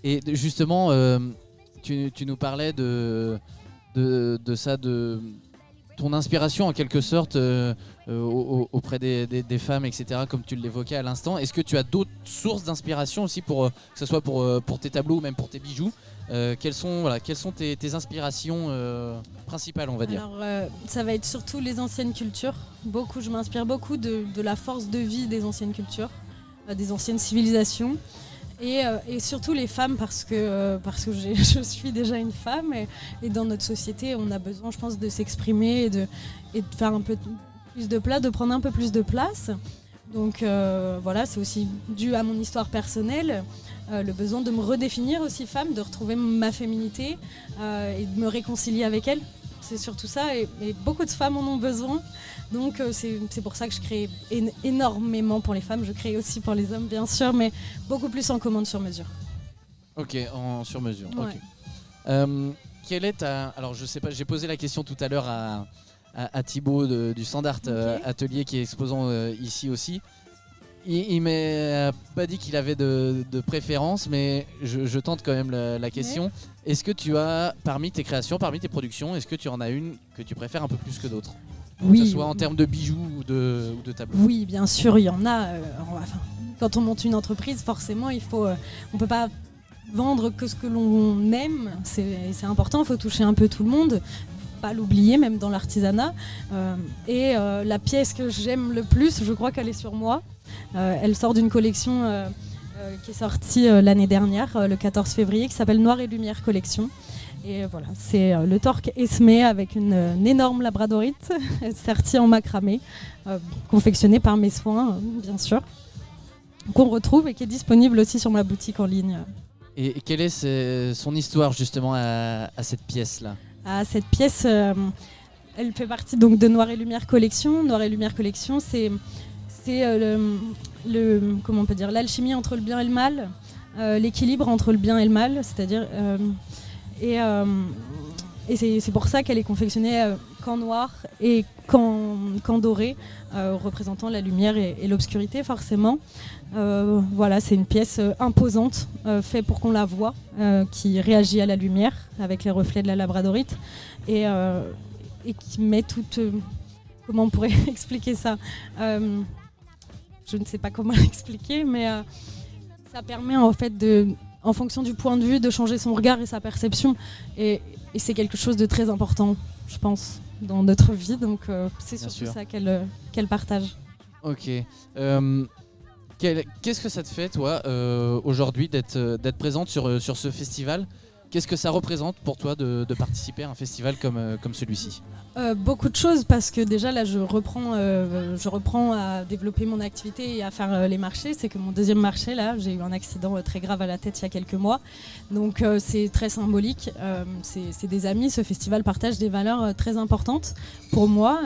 Et justement, tu nous parlais de ça, de ton inspiration en quelque sorte auprès des femmes, etc., comme tu l'évoquais à l'instant. Est-ce que tu as d'autres sources d'inspiration aussi, que ce soit pour tes tableaux ou même pour tes bijoux? Quelles sont tes inspirations principales, on va dire? Alors, ça va être surtout les anciennes cultures. Je m'inspire beaucoup de la force de vie des anciennes cultures, des anciennes civilisations. Et surtout les femmes, parce que je suis déjà une femme et dans notre société on a besoin, je pense, de s'exprimer et de faire un peu plus de place, de prendre un peu plus de place. Donc voilà, c'est aussi dû à mon histoire personnelle, le besoin de me redéfinir aussi femme, de retrouver ma féminité et de me réconcilier avec elle. C'est surtout ça, et beaucoup de femmes en ont besoin. Donc c'est pour ça que je crée énormément pour les femmes. Je crée aussi pour les hommes, bien sûr, mais beaucoup plus en commande sur mesure. Ok, en sur mesure. Ouais. Okay. Quelle est alors je sais pas, j'ai posé la question tout à l'heure à Thibaut du Sandart Atelier qui est exposant ici aussi. Il m'a pas dit qu'il avait de préférence, mais je tente quand même la question. Ouais. Est-ce que tu as, parmi tes créations, parmi tes productions, est-ce que tu en as une que tu préfères un peu plus que d'autres? Oui. Que ce soit en termes de bijoux ou de tableaux? Oui, bien sûr, il y en a. Quand on monte une entreprise, forcément, on peut pas vendre que ce que l'on aime. C'est important, il faut toucher un peu tout le monde. Pas l'oublier, même dans l'artisanat. La pièce que j'aime le plus, je crois qu'elle est sur moi. Elle sort d'une collection qui est sortie l'année dernière, le 14 février, qui s'appelle Noir et Lumière Collection. Et voilà, c'est le torque Esmé avec une énorme labradorite sertie en macramé, confectionnée par mes soins, bien sûr, qu'on retrouve et qui est disponible aussi sur ma boutique en ligne. Et quelle est son histoire justement à cette pièce-là? Cette pièce, elle fait partie donc de Noir et Lumière Collection. Noir et Lumière Collection, c'est comment on peut dire, l'alchimie entre le bien et le mal, l'équilibre entre le bien et le mal, c'est-à-dire et c'est pour ça qu'elle est confectionnée qu'en noir et qu'en doré, représentant la lumière et l'obscurité forcément. Voilà, c'est une pièce imposante, faite pour qu'on la voie, qui réagit à la lumière avec les reflets de la labradorite et qui met toute... comment on pourrait expliquer ça? Je ne sais pas comment l'expliquer, mais ça permet en fait en fonction du point de vue, de changer son regard et sa perception. Et c'est quelque chose de très important, je pense, dans notre vie. Donc c'est surtout ça qu'elle partage. Ok. Qu'est-ce que ça te fait, toi, aujourd'hui, d'être présente sur ce festival? Qu'est-ce que ça représente pour toi de participer à un festival comme celui-ci? Beaucoup de choses, parce que déjà là je reprends à développer mon activité et à faire les marchés. C'est que mon deuxième marché, là, j'ai eu un accident très grave à la tête il y a quelques mois. Donc c'est très symbolique. C'est des amis, ce festival partage des valeurs très importantes pour moi.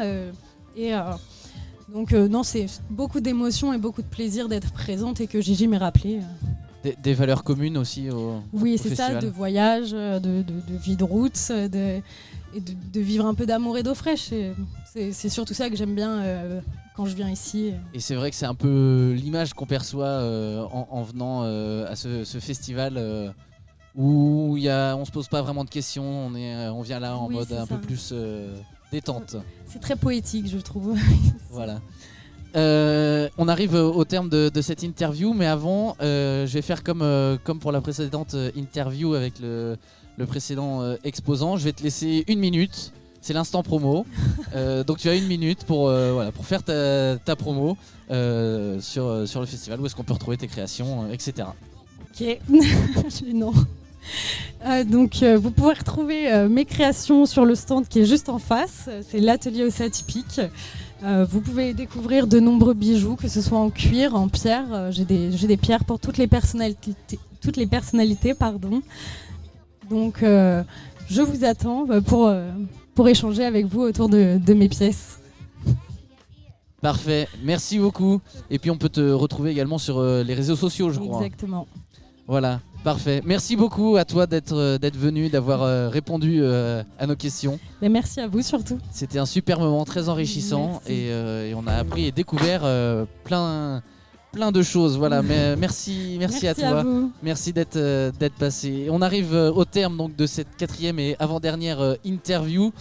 Donc non, c'est beaucoup d'émotions et beaucoup de plaisir d'être présente et que Gigi m'ait rappelé. Des valeurs communes aussi oui, au c'est festival. Ça, de voyage, de vie de route, et de vivre un peu d'amour et d'eau fraîche. C'est surtout ça que j'aime bien quand je viens ici. Et c'est vrai que c'est un peu l'image qu'on perçoit en venant à ce festival où on se pose pas vraiment de questions, on vient là en mode un peu plus détente. C'est très poétique, je trouve. Voilà. On arrive au terme de cette interview, mais avant, je vais faire comme pour la précédente interview avec le précédent exposant. Je vais te laisser 1 minute. C'est l'instant promo. Donc tu as 1 minute pour faire ta promo sur le festival. Où est-ce qu'on peut retrouver tes créations, etc. Ok, non. Vous pouvez retrouver mes créations sur le stand qui est juste en face. C'est l'atelier Océan Atypique. Vous pouvez découvrir de nombreux bijoux, que ce soit en cuir, en pierre. J'ai des pierres pour toutes les personnalités, pardon. Donc je vous attends pour échanger avec vous autour de mes pièces. Parfait, merci beaucoup. Et puis on peut te retrouver également sur les réseaux sociaux, je crois. Exactement. Voilà, parfait. Merci beaucoup à toi d'être venu, d'avoir répondu à nos questions. Mais merci à vous surtout. C'était un super moment, très enrichissant et on a appris et découvert plein de choses. Voilà, mais merci à toi. Vous. Merci d'être passé. On arrive au terme donc de cette 4e et avant-dernière interview.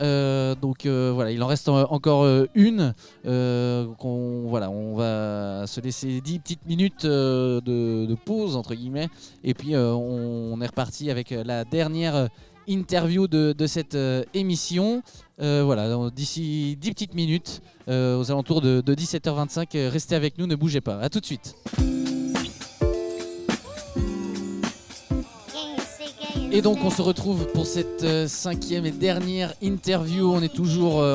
Il en reste encore une. On va se laisser 10 petites minutes de pause entre guillemets, et puis on est reparti avec la dernière interview de cette émission. D'ici 10 petites minutes, aux alentours de 17h25, restez avec nous, ne bougez pas. À tout de suite. Et donc on se retrouve pour cette 5e et dernière interview. On est toujours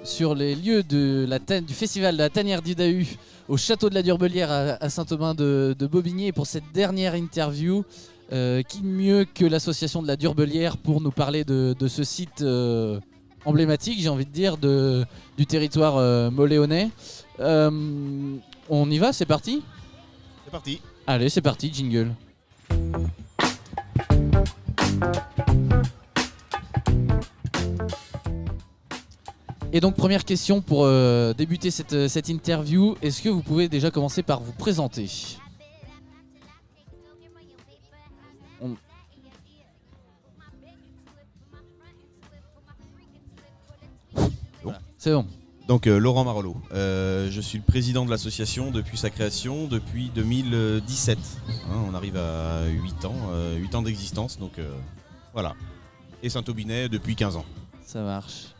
sur les lieux du festival de la Tanière du Dahu au château de la Durbelière à Saint-Aubin de Bobigny. Et pour cette dernière interview, qui mieux que l'association de la Durbelière pour nous parler de ce site emblématique, j'ai envie de dire, du territoire moléonnais. On y va, c'est parti ? C'est parti. Allez, c'est parti, jingle. Et donc première question pour débuter cette interview, est-ce que vous pouvez déjà commencer par vous présenter ? Voilà, c'est bon. Donc Laurent Marollo, je suis le président de l'association depuis sa création, depuis 2017. On arrive à 8 ans d'existence, donc voilà. Et Saint-Aubinet depuis 15 ans. Ça marche.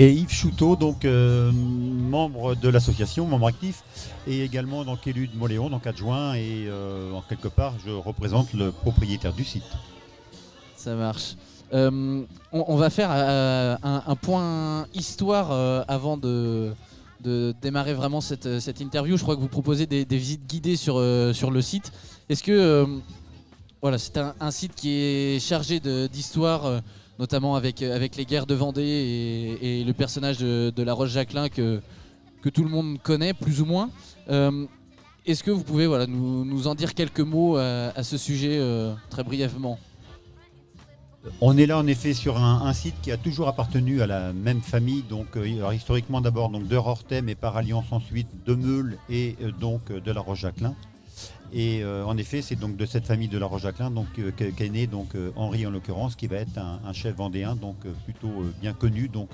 Et Yves Chouteau, donc membre de l'association, membre actif, et également donc élu de Moléon, donc adjoint, et en quelque part je représente le propriétaire du site. Ça marche. On va faire un point histoire avant de démarrer vraiment cette interview. Je crois que vous proposez des visites guidées sur le site. Est-ce que c'est un site qui est chargé d'histoire, notamment avec les guerres de Vendée et le personnage de la Roche-Jacquelin que tout le monde connaît plus ou moins. Est-ce que vous pouvez nous en dire quelques mots à ce sujet très brièvement ? On est là en effet sur un site qui a toujours appartenu à la même famille, donc alors, historiquement d'abord donc de Rorthème et par alliance ensuite de Meule et donc de la Roche-Jacquelin. Et en effet c'est donc de cette famille de la Roche-Jacquelin donc qu'est né donc Henri en l'occurrence, qui va être un chef vendéen donc plutôt bien connu donc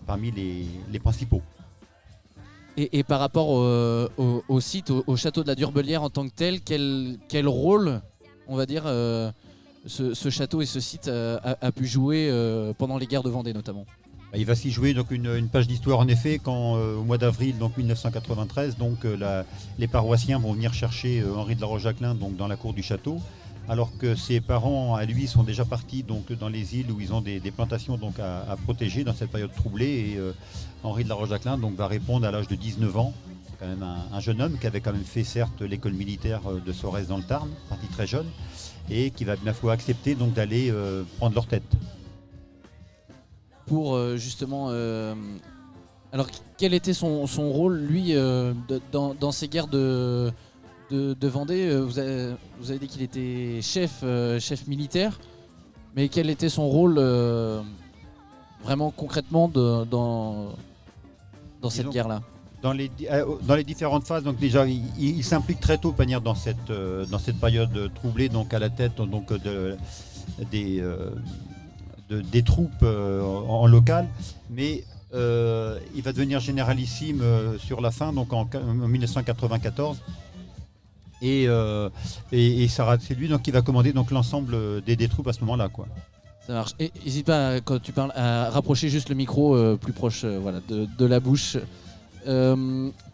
parmi les principaux. Et par rapport au site, au château de la Durbelière en tant que tel, quel rôle, on va dire, ce château et ce site a pu jouer pendant les guerres de Vendée notamment? Il va s'y jouer donc une page d'histoire en effet quand au mois d'avril donc 1993 donc les paroissiens vont venir chercher Henri de la Roche-Jacquelin donc dans la cour du château, alors que ses parents à lui sont déjà partis donc dans les îles où ils ont des plantations donc à protéger dans cette période troublée, et Henri de la Roche-Jacquelin donc va répondre à l'âge de 19 ans, quand même un jeune homme qui avait quand même fait certes l'école militaire de Sorèze dans le Tarn, parti très jeune, et qui va bien fois accepter donc d'aller prendre leur tête. Pour justement... alors quel était son rôle lui dans ces guerres de Vendée? Vous avez dit qu'il était chef militaire, mais quel était son rôle vraiment concrètement dans cette guerre-là? Dans les différentes phases, donc déjà il s'implique très tôt dans cette période troublée, donc à la tête donc de des troupes en local, mais il va devenir généralissime sur la fin, donc en 1994. Et c'est lui donc, qui va commander donc, l'ensemble des troupes à ce moment-là, quoi. Ça marche. Et n'hésite pas, quand tu parles, à rapprocher juste le micro plus proche voilà, de la bouche.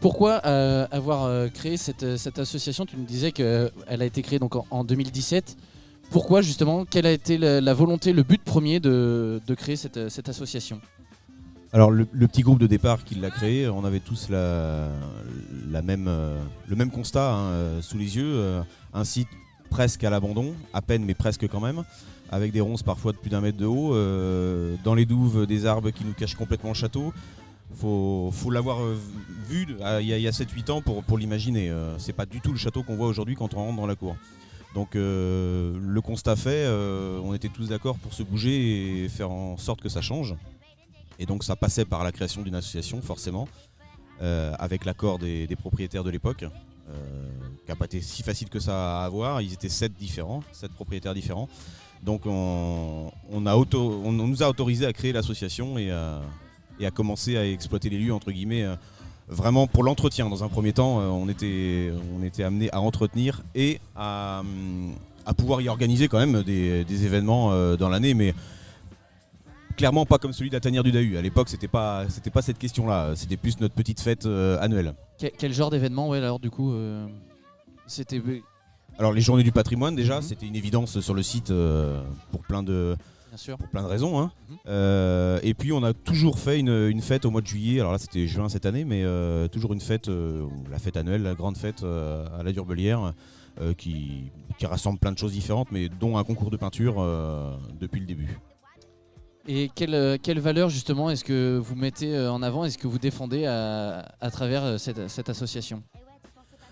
Pourquoi avoir créé cette association? Tu me disais qu'elle a été créée donc, en 2017. Pourquoi justement? Quelle a été la volonté, le but premier de créer cette association? Alors le petit groupe de départ qui l'a créé, on avait tous le même constat sous les yeux, un site presque à l'abandon, à peine mais presque quand même, avec des ronces parfois de plus d'1 mètre de haut, dans les douves des arbres qui nous cachent complètement le château. Faut l'avoir vu il y a 7-8 ans pour l'imaginer. C'est pas du tout le château qu'on voit aujourd'hui quand on rentre dans la cour. Donc le constat fait, on était tous d'accord pour se bouger et faire en sorte que ça change. Et donc ça passait par la création d'une association forcément, avec l'accord des propriétaires de l'époque, qui n'a pas été si facile que ça à avoir. Ils étaient 7 propriétaires différents. Donc on nous a autorisé à créer l'association et à commencer à exploiter les lieux entre guillemets. Vraiment pour l'entretien dans un premier temps, on était amené à entretenir et à pouvoir y organiser quand même des événements dans l'année, mais clairement pas comme celui de la tanière du Dahu. À l'époque c'était pas cette question-là, c'était plus notre petite fête annuelle. Quel genre d'événement alors du coup c'était... Alors les journées du patrimoine déjà, c'était une évidence sur le site pour plein de raisons. Hein. Et puis on a toujours fait une fête au mois de juillet, alors là c'était juin cette année, mais toujours une fête, la fête annuelle, la grande fête à la Durbelière, qui rassemble plein de choses différentes, mais dont un concours de peinture depuis le début. Et quelle valeur justement est-ce que vous mettez en avant, est-ce que vous défendez à travers cette association?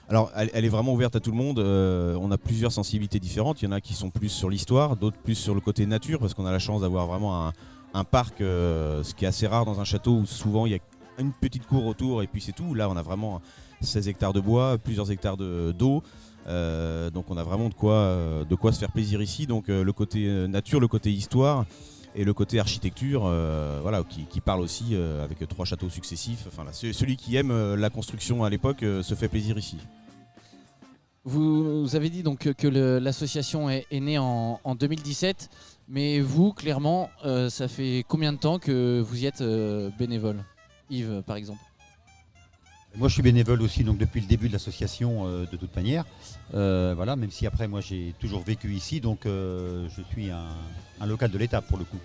Alors elle est vraiment ouverte à tout le monde, on a plusieurs sensibilités différentes, il y en a qui sont plus sur l'histoire, d'autres plus sur le côté nature, parce qu'on a la chance d'avoir vraiment un parc, ce qui est assez rare dans un château où souvent il y a une petite cour autour et puis c'est tout. Là on a vraiment 16 hectares de bois, plusieurs hectares d'eau, donc on a vraiment de quoi se faire plaisir ici. Donc le côté nature, le côté histoire et le côté architecture, voilà, qui parle aussi avec 3 châteaux successifs. Enfin, là, celui qui aime la construction à l'époque se fait plaisir ici. Vous avez dit donc que l'association est née en 2017, mais vous, clairement, ça fait combien de temps que vous y êtes bénévole? Yves, par exemple. Moi, je suis bénévole aussi donc, depuis le début de l'association, de toute manière. Voilà, même si après, moi, j'ai toujours vécu ici, donc je suis un local de l'État pour le coup.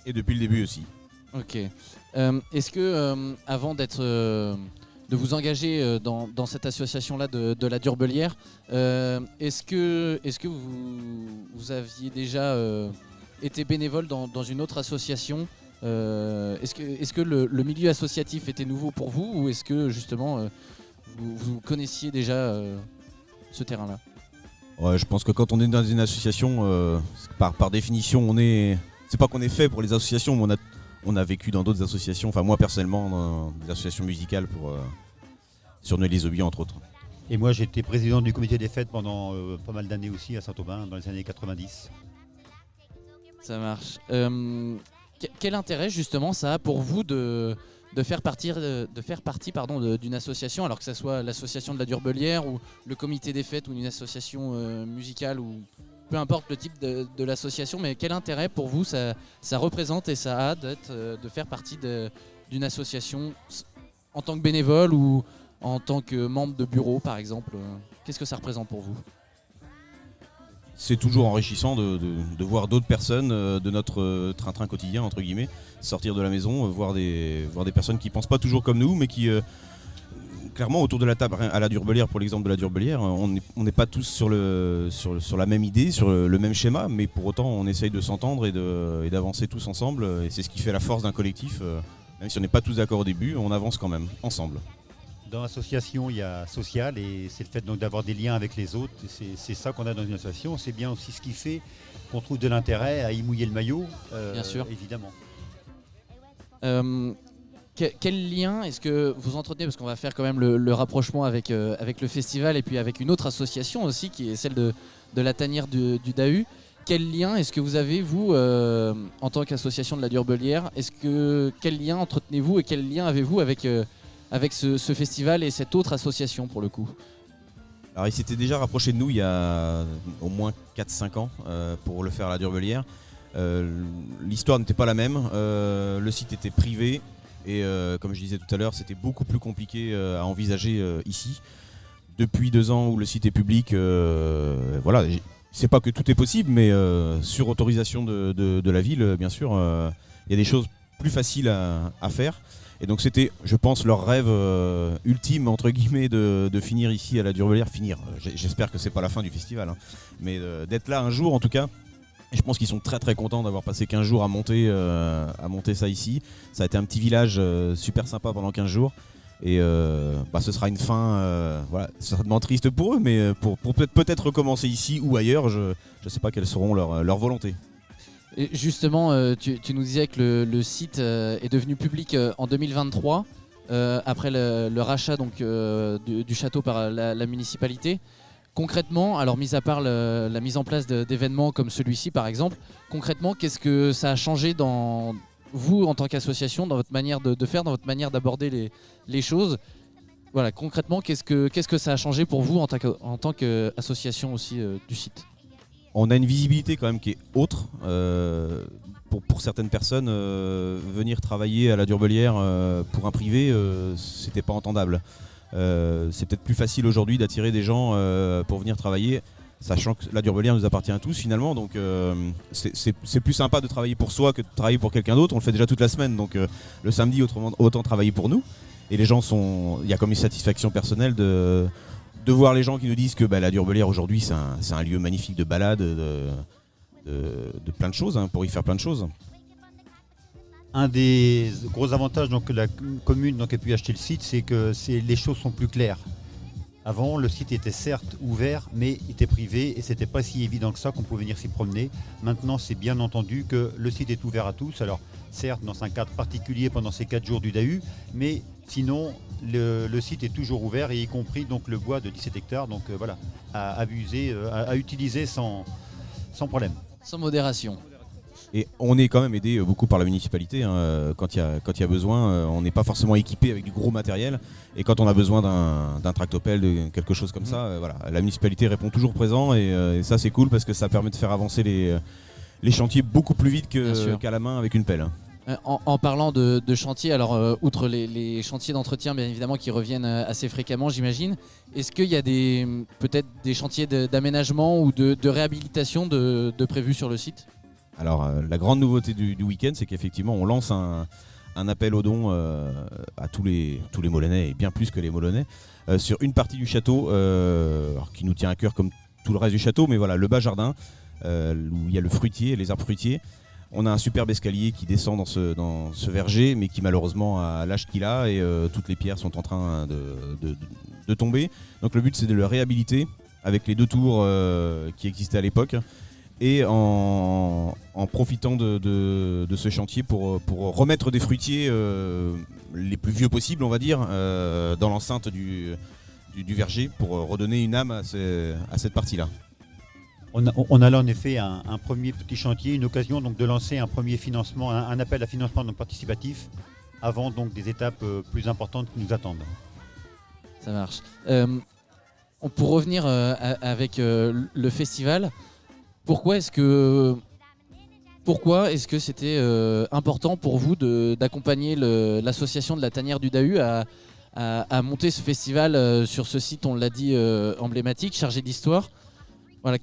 Et depuis le début aussi. Ok. Est-ce que, avant de vous engager dans cette association-là de la Durbelière, est-ce que vous aviez déjà été bénévole dans une autre association? Est-ce que le milieu associatif était nouveau pour vous, ou est-ce que justement vous connaissiez déjà ce terrain-là? Ouais, je pense que quand on est dans une association, par définition, c'est pas qu'on est fait pour les associations, mais on a vécu dans d'autres associations. Enfin, moi personnellement, dans des associations musicales sur Noël-les-Aubiers entre autres. Et moi, j'étais président du comité des fêtes pendant pas mal d'années aussi à Saint-Aubin, dans les années 90. Ça marche. Quel intérêt justement ça a pour vous de faire partie d'une association, alors que ce soit l'association de la Durbelière ou le comité des fêtes ou une association musicale, ou peu importe le type de l'association, mais quel intérêt pour vous ça représente et ça a de faire partie d'une association en tant que bénévole ou en tant que membre de bureau par exemple? Qu'est-ce que ça représente pour vous? C'est toujours enrichissant de voir d'autres personnes de notre train-train quotidien, entre guillemets, sortir de la maison, voir des personnes qui pensent pas toujours comme nous, mais qui, clairement, autour de la table, à la Durbelière, pour l'exemple de la Durbelière, on n'est pas tous sur la même idée, sur le même schéma, mais pour autant, on essaye de s'entendre et d'avancer tous ensemble, et c'est ce qui fait la force d'un collectif. Même si on n'est pas tous d'accord au début, on avance quand même, ensemble. Dans l'association, il y a social, et c'est le fait donc d'avoir des liens avec les autres. C'est ça qu'on a dans une association. C'est bien aussi ce qui fait qu'on trouve de l'intérêt à y mouiller le maillot, bien sûr. Évidemment. Quel lien est-ce que vous entretenez, parce qu'on va faire quand même le rapprochement avec le festival et puis avec une autre association aussi qui est celle de la tanière du Dahu. quel lien est-ce que vous avez, vous, en tant qu'association de la Durbelière? Quel lien entretenez-vous et quel lien avez-vous avec ce festival et cette autre association pour le coup? Alors il s'était déjà rapproché de nous il y a au moins 4-5 ans pour le faire à la Durbelière. L'histoire n'était pas la même, le site était privé et comme je disais tout à l'heure, c'était beaucoup plus compliqué à envisager ici. Depuis 2 ans où le site est public, voilà, c'est pas que tout est possible, mais sur autorisation de la ville, bien sûr, il y a des choses plus faciles à faire. Et donc c'était, je pense, leur rêve ultime, entre guillemets, de finir ici à la Durbelière. J'espère que c'est pas la fin du festival, hein, mais d'être là un jour en tout cas. Et je pense qu'ils sont très très contents d'avoir passé 15 jours à monter ça ici. Ça a été un petit village super sympa pendant 15 jours. Et ce sera une fin certainement triste pour eux, mais pour peut-être recommencer ici ou ailleurs, je ne sais pas quelles seront leurs volontés. Et justement, tu nous disais que le site est devenu public en 2023, après le rachat donc, du château par la municipalité. Concrètement, alors mis à part la mise en place d'événements comme celui-ci par exemple, concrètement, qu'est-ce que ça a changé dans vous en tant qu'association, dans votre manière de faire, dans votre manière d'aborder les choses? Voilà, concrètement, qu'est-ce que ça a changé pour vous en tant qu'association aussi du site? On a une visibilité quand même qui est autre. Pour certaines personnes, venir travailler à la Durbelière pour un privé, c'était pas entendable. C'est peut-être plus facile aujourd'hui d'attirer des gens pour venir travailler, sachant que la Durbelière nous appartient à tous finalement, donc c'est plus sympa de travailler pour soi que de travailler pour quelqu'un d'autre. On le fait déjà toute la semaine, donc le samedi autant travailler pour nous. Et les gens il y a comme une satisfaction personnelle de voir les gens qui nous disent que la Durbelière aujourd'hui c'est un lieu magnifique de balade, de plein de choses, hein, pour y faire plein de choses. Un des gros avantages que la commune ait pu acheter le site, c'est que les choses sont plus claires. Avant, le site était certes ouvert, mais il était privé et c'était pas si évident que ça qu'on pouvait venir s'y promener. Maintenant, c'est bien entendu que le site est ouvert à tous. Alors, certes, dans un cadre particulier pendant ces 4 jours du DAU, mais sinon, le site est toujours ouvert, et y compris donc le bois de 17 hectares. Donc voilà, à utiliser sans problème. Sans modération. Et on est quand même aidé beaucoup par la municipalité, hein. Quand il y a besoin, on n'est pas forcément équipé avec du gros matériel, et quand on a besoin d'un tractopelle, de quelque chose comme ça, voilà, la municipalité répond toujours présent, et ça c'est cool parce que ça permet de faire avancer les chantiers beaucoup plus vite qu'à la main avec une pelle. En parlant de chantier, alors outre les chantiers d'entretien bien évidemment qui reviennent assez fréquemment, j'imagine, est-ce qu'il y a peut-être des chantiers d'aménagement ou de réhabilitation de prévus sur le site? Alors la grande nouveauté du week-end, c'est qu'effectivement on lance un appel aux dons à tous les Molenais, et bien plus que les Molenais, sur une partie du château qui nous tient à cœur comme tout le reste du château, mais voilà, le bas jardin où il y a le fruitier, les arbres fruitiers. On a un superbe escalier qui descend dans ce verger, mais qui malheureusement a l'âge qu'il a, et toutes les pierres sont en train de tomber. Donc le but, c'est de le réhabiliter avec les 2 tours qui existaient à l'époque, et en profitant de ce chantier pour remettre des fruitiers les plus vieux possibles, on va dire, dans l'enceinte du verger, pour redonner une âme à cette partie-là. On a là en effet un premier petit chantier, une occasion donc de lancer un premier financement, un appel à financement donc participatif, avant donc des étapes plus importantes qui nous attendent. Ça marche. Pour revenir avec le festival, pourquoi est-ce que c'était important pour vous d'accompagner l'association de la Tanière du DAU à monter ce festival sur ce site, on l'a dit, emblématique, chargé d'histoire? Voilà.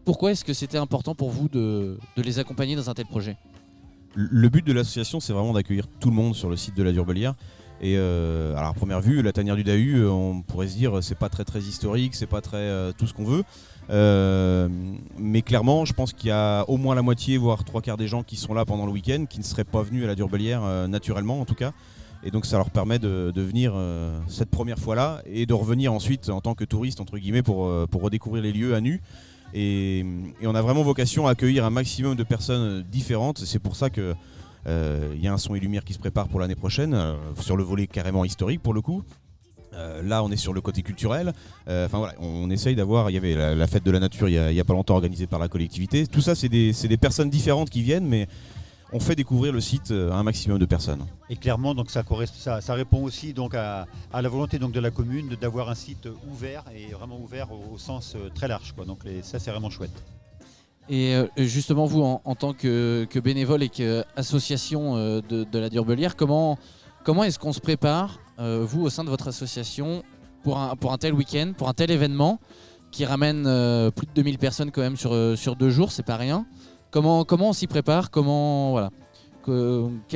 Pourquoi est-ce que c'était important pour vous de les accompagner dans un tel projet? Le but de l'association, c'est vraiment d'accueillir tout le monde sur le site de la Durbelière. Et alors à première vue, la Tanière du DAU, on pourrait se dire c'est pas très très historique, c'est pas très tout ce qu'on veut. Mais clairement, je pense qu'il y a au moins la moitié, voire 3/4 des gens qui sont là pendant le week-end, qui ne seraient pas venus à la Durbelière naturellement en tout cas. Et donc ça leur permet de venir cette première fois-là, et de revenir ensuite en tant que touriste entre guillemets pour redécouvrir les lieux à nu. Et on a vraiment vocation à accueillir un maximum de personnes différentes. C'est pour ça que y a un son et lumière qui se prépare pour l'année prochaine, sur le volet carrément historique pour le coup. Là, on est sur le côté culturel. Enfin voilà, on essaye d'avoir. Il y avait la fête de la nature il y a pas longtemps organisée par la collectivité. Tout ça, c'est des personnes différentes qui viennent, mais on fait découvrir le site à un maximum de personnes. Et clairement, donc ça répond aussi donc à la volonté donc de la commune d'avoir un site ouvert et vraiment ouvert au sens très large, quoi. Donc ça, c'est vraiment chouette. Et justement, vous, en tant que bénévole et qu'association de la Durbelière, comment est-ce qu'on se prépare, vous, au sein de votre association, pour un tel week-end, pour un tel événement qui ramène plus de 2000 personnes quand même sur 2 jours, c'est pas rien. Comment on s'y prépare, quel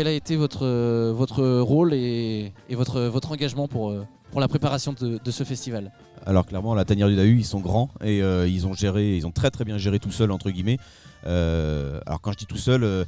a été votre rôle et votre engagement pour la préparation de ce festival? Alors clairement, la tanière du Dahu, ils sont grands et ils ont très très bien géré tout seul, entre guillemets. Alors quand je dis tout seul,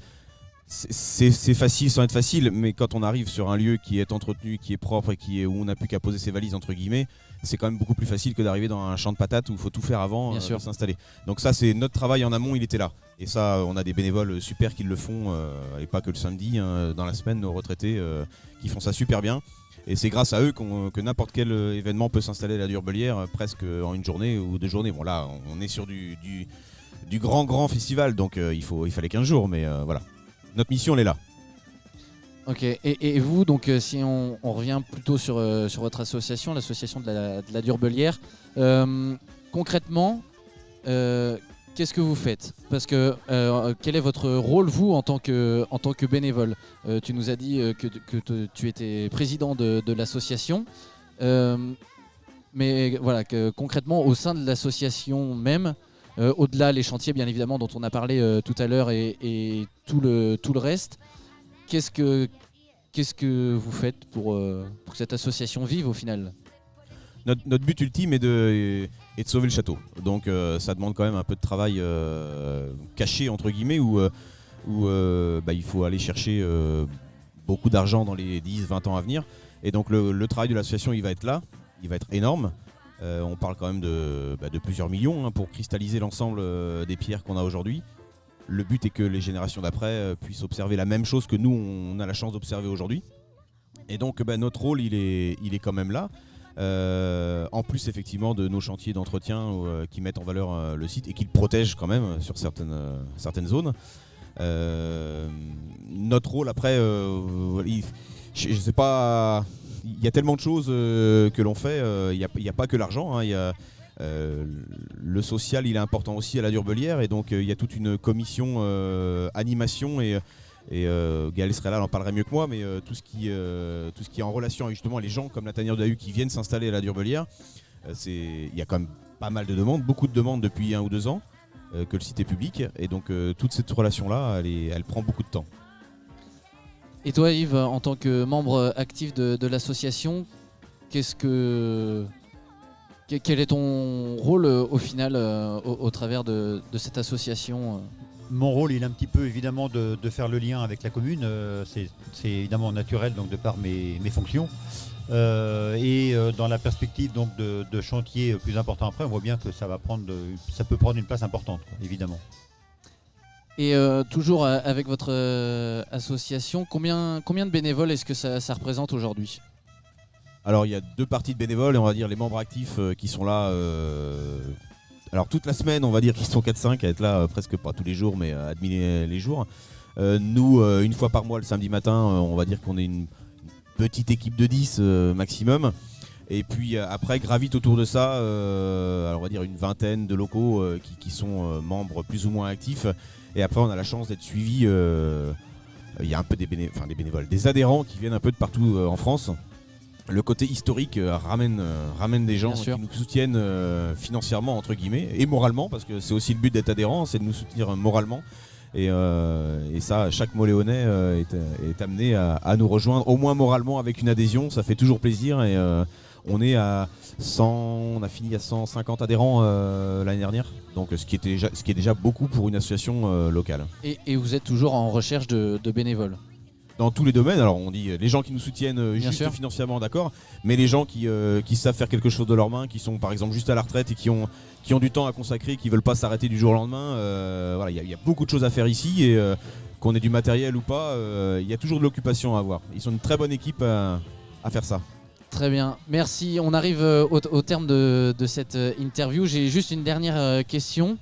c'est facile sans être facile, mais quand on arrive sur un lieu qui est entretenu, qui est propre et où on n'a plus qu'à poser ses valises, entre guillemets, c'est quand même beaucoup plus facile que d'arriver dans un champ de patates où il faut tout faire avant de s'installer. Donc ça, c'est notre travail en amont, il était là. Et ça, on a des bénévoles super qui le font, et pas que le samedi, dans la semaine, nos retraités qui font ça super bien. Et c'est grâce à eux que n'importe quel événement peut s'installer à la Durbelière presque en une journée ou 2 journées. Bon là, on est sur du grand festival, donc il fallait 15 jours, mais voilà. Notre mission, elle est là. Ok, et vous, donc si on revient plutôt sur votre association, l'association de la Durbelière, concrètement, qu'est-ce que vous faites? Parce que quel est votre rôle, vous, en tant que bénévole? Tu nous as dit que tu étais président de l'association, mais voilà, concrètement, au sein de l'association même, au-delà les chantiers bien évidemment dont on a parlé tout à l'heure et tout le reste, qu'est-ce que vous faites pour que cette association vive au final? Notre but ultime est de sauver le château. Donc ça demande quand même un peu de travail caché, entre guillemets, où il faut aller chercher beaucoup d'argent dans les 10-20 ans à venir. Et donc le travail de l'association, il va être là, il va être énorme. On parle quand même de plusieurs millions pour cristalliser l'ensemble des pierres qu'on a aujourd'hui. Le but est que les générations d'après puissent observer la même chose que nous, on a la chance d'observer aujourd'hui. Et donc notre rôle, il est quand même là. En plus effectivement de nos chantiers d'entretien qui mettent en valeur le site et qui le protègent quand même sur certaines zones. Notre rôle après, je sais pas, il y a tellement de choses que l'on fait, il n'y a pas que l'argent, hein, le social il est important aussi à la Durbelière et donc il y a toute une commission animation et Gaël serait là, elle en parlerait mieux que moi, mais tout ce qui est en relation avec justement les gens comme la tanière de Dahu qui viennent s'installer à la Durbelière, il y a quand même pas mal de demandes, beaucoup de demandes depuis 1 ou 2 ans que le site est public et donc toute cette relation là elle prend beaucoup de temps. Et toi Yves, en tant que membre actif de l'association, quel est ton rôle au final au travers de cette association? Mon rôle, il est un petit peu évidemment de faire le lien avec la commune. C'est évidemment naturel donc de par mes fonctions. Et dans la perspective donc de chantier plus important après, on voit bien que ça peut prendre une place importante, quoi, évidemment. Et toujours avec votre association, combien de bénévoles est-ce que ça représente aujourd'hui? Alors il y a 2 parties de bénévoles et on va dire les membres actifs qui sont là alors toute la semaine on va dire qu'ils sont 4-5 à être là presque pas tous les jours mais admis les jours. Nous une fois par mois le samedi matin on va dire qu'on est une petite équipe de 10 maximum. Et puis après gravite autour de ça alors on va dire une vingtaine de locaux qui sont membres plus ou moins actifs. Et après on a la chance d'être suivis, il y a un peu des bénévoles, des adhérents qui viennent un peu de partout en France. Le côté historique ramène des gens qui nous soutiennent financièrement entre guillemets et moralement parce que c'est aussi le but d'être adhérent, c'est de nous soutenir moralement et ça chaque Moléonais est amené à nous rejoindre au moins moralement avec une adhésion, ça fait toujours plaisir et on a fini à 150 adhérents l'année dernière, donc ce qui est déjà beaucoup pour une association locale. Et vous êtes toujours en recherche de bénévoles? Dans tous les domaines, alors on dit les gens qui nous soutiennent juste financièrement, d'accord, mais les gens qui savent faire quelque chose de leurs mains, qui sont par exemple juste à la retraite et qui ont du temps à consacrer, qui veulent pas s'arrêter du jour au lendemain, voilà, il y a beaucoup de choses à faire ici et qu'on ait du matériel ou pas, il y a toujours de l'occupation à avoir. Ils sont une très bonne équipe à faire ça. Très bien, merci. On arrive au terme de cette interview. J'ai juste une dernière question.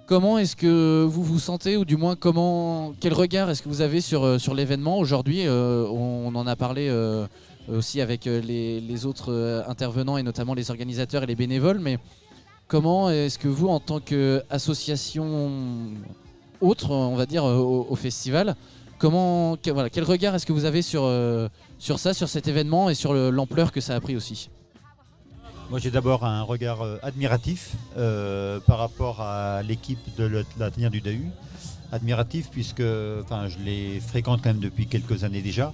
Comment est-ce que vous vous sentez, ou du moins quel regard est-ce que vous avez sur l'événement aujourd'hui? On en a parlé aussi avec les autres intervenants, et notamment les organisateurs et les bénévoles, mais comment est-ce que vous, en tant qu'association autre, on va dire, au festival, quel regard est-ce que vous avez sur ça, sur cet événement, et sur l'ampleur que ça a pris aussi? Moi, j'ai d'abord un regard admiratif par rapport à l'équipe de la tanière du Dahu. Admiratif puisque je les fréquente quand même depuis quelques années déjà,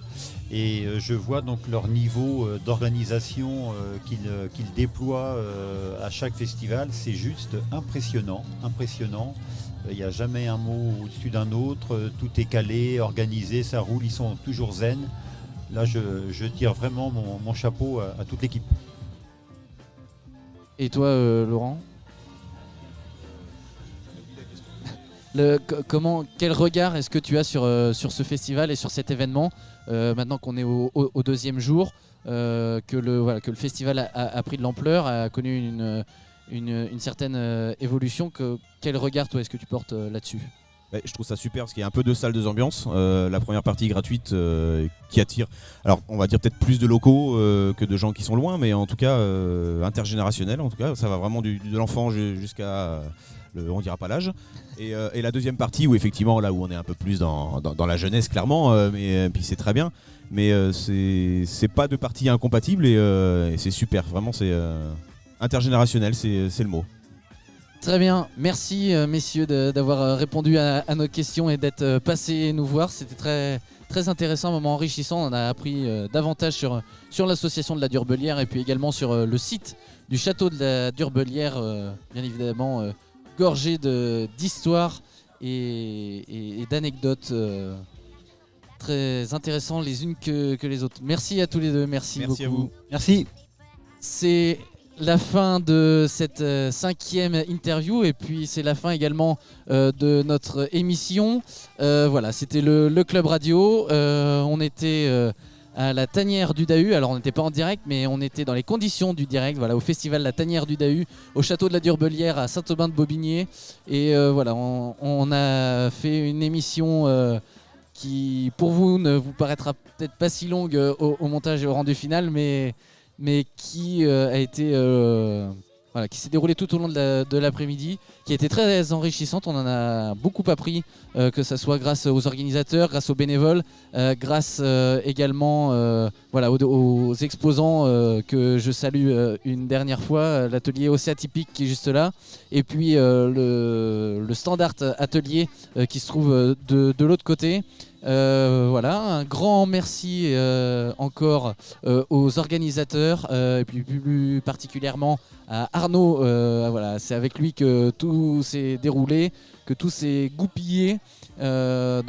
et je vois donc leur niveau d'organisation qu'ils déploient à chaque festival. C'est juste impressionnant. Il n'y a jamais un mot au-dessus d'un autre, tout est calé, organisé, ça roule, ils sont toujours zen. Là, je tire vraiment mon chapeau à toute l'équipe. Et toi, Laurent? Quel regard est-ce que tu as sur ce festival et sur cet événement, maintenant qu'on est au deuxième jour, que le festival a pris de l'ampleur, a connu une certaine évolution? Quel regard, toi, est-ce que tu portes là-dessus? Je trouve ça super parce qu'il y a un peu deux salles, deux ambiances. La première partie gratuite qui attire, alors on va dire peut-être plus de locaux que de gens qui sont loin, mais en tout cas intergénérationnel. En tout cas, ça va vraiment de l'enfant jusqu'à on dira pas l'âge. Et la deuxième partie où effectivement là où on est un peu plus dans la jeunesse clairement, mais puis c'est très bien. Mais c'est pas deux parties incompatibles, et c'est super. Vraiment, c'est intergénérationnel, c'est le mot. Très bien, merci messieurs d'avoir répondu à nos questions et d'être passés nous voir. C'était très, très intéressant, un moment enrichissant. On a appris davantage sur l'association de la Durbelière, et puis également sur le site du château de la Durbelière, bien évidemment gorgé d'histoires et d'anecdotes très intéressantes les unes que les autres. Merci à tous les deux, merci beaucoup. À vous. Merci. C'est la fin de cette 5e interview, et puis c'est la fin également de notre émission. Voilà, c'était le Club Radio. On était à la Tanière du Dahu. Alors on n'était pas en direct, mais on était dans les conditions du direct, voilà, au festival La Tanière du Dahu, au château de la Durbelière à Saint-Aubin-de-Bobigné. Et voilà, on a fait une émission qui pour vous ne vous paraîtra peut-être pas si longue au montage et au rendu final, mais qui a été qui s'est déroulée tout au long de l'après-midi, qui a été très enrichissante. On en a beaucoup appris, que ce soit grâce aux organisateurs, grâce aux bénévoles, grâce également aux exposants que je salue une dernière fois, l'atelier Océan Atypique qui est juste là, et puis le Standard Atelier qui se trouve de l'autre côté. Un grand merci encore aux organisateurs, et puis plus particulièrement à Arnaud. C'est avec lui que tout s'est déroulé, que tout s'est goupillé. Un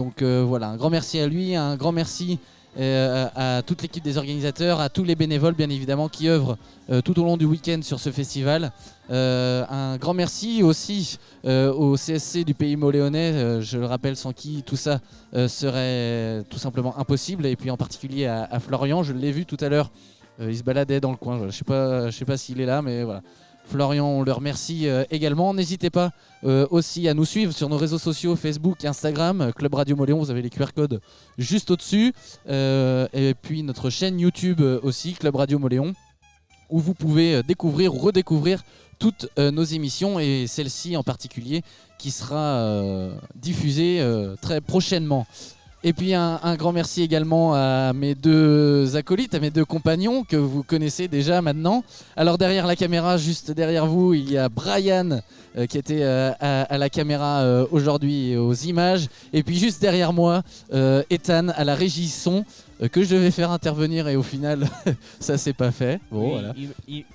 grand merci à lui, un grand merci à toute l'équipe des organisateurs, à tous les bénévoles bien évidemment qui œuvrent tout au long du week-end sur ce festival. Un grand merci aussi au CSC du Pays Moléonnais, je le rappelle, sans qui tout ça serait tout simplement impossible, et puis en particulier à Florian, je l'ai vu tout à l'heure, il se baladait dans le coin, je sais pas s'il est là, mais voilà. Florian, on le remercie également. N'hésitez pas aussi à nous suivre sur nos réseaux sociaux, Facebook et Instagram, Club Radio Moléon, vous avez les QR codes juste au-dessus. Et puis notre chaîne YouTube aussi, Club Radio Moléon, où vous pouvez découvrir ou redécouvrir toutes nos émissions, et celle-ci en particulier qui sera diffusée très prochainement. Et puis un grand merci également à mes deux acolytes, à mes deux compagnons que vous connaissez déjà maintenant. Alors derrière la caméra, juste derrière vous, il y a Brian qui était à la caméra aujourd'hui et aux images. Et puis juste derrière moi, Ethan à la régie son, que je devais faire intervenir, et au final ça s'est pas fait. Bon, oui, voilà.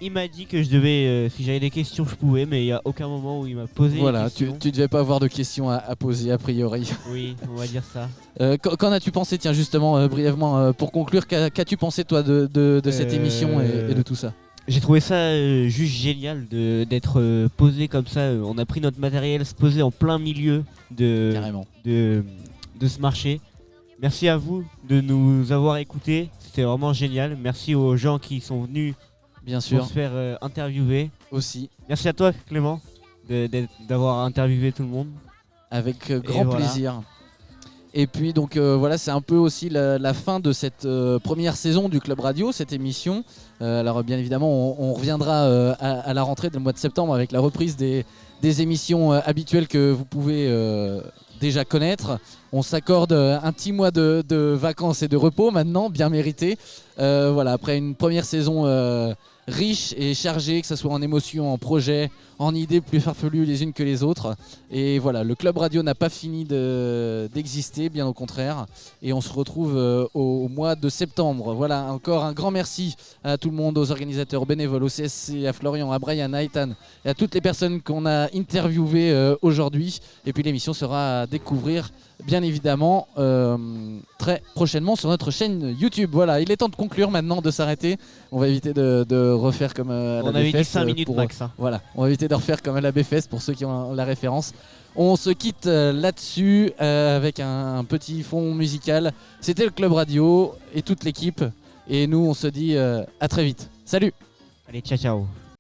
Il m'a dit que je devais, si j'avais des questions je pouvais, mais il n'y a aucun moment où il m'a posé voilà, une question. tu devais pas avoir de questions à poser a priori. Oui, on va dire ça. Qu'en as-tu pensé, tiens justement brièvement pour conclure, qu'as-tu pensé toi de cette émission et de tout ça? J'ai trouvé ça juste génial d'être posé comme ça. On a pris notre matériel, se poser en plein milieu de ce marché. Merci à vous de nous avoir écoutés. c'était vraiment génial. Merci aux gens qui sont venus Bien pour sûr, se faire interviewer. aussi. Merci à toi Clément d'avoir interviewé tout le monde. Avec grand voilà. plaisir. Et puis donc voilà, c'est un peu aussi la fin de cette première saison du Club Radio, cette émission. Alors bien évidemment, on reviendra à la rentrée, dans le mois de septembre, avec la reprise des émissions habituelles que vous pouvez déjà connaître. On s'accorde un petit mois de vacances et de repos maintenant, bien mérité. Voilà, après une première saison riche et chargée, que ce soit en émotions, en projets, en idées plus farfelues les unes que les autres. Et voilà, le Club Radio n'a pas fini d'exister, bien au contraire. Et on se retrouve au mois de septembre. Voilà, encore un grand merci à tout le monde, aux organisateurs, aux bénévoles, au CSC, à Florian, à Brian, à Ethan et à toutes les personnes qu'on a interviewées aujourd'hui. Et puis l'émission sera à découvrir, bien évidemment, très prochainement sur notre chaîne YouTube. Voilà, il est temps de conclure maintenant, de s'arrêter. On va éviter de refaire comme à la On avait dit BFest 5 minutes max. Voilà, on va éviter de refaire comme à la BFest pour ceux qui ont la référence. On se quitte là-dessus avec un petit fond musical. C'était le Club Radio et toute l'équipe. Et nous, on se dit à très vite. Salut! Allez, ciao ciao.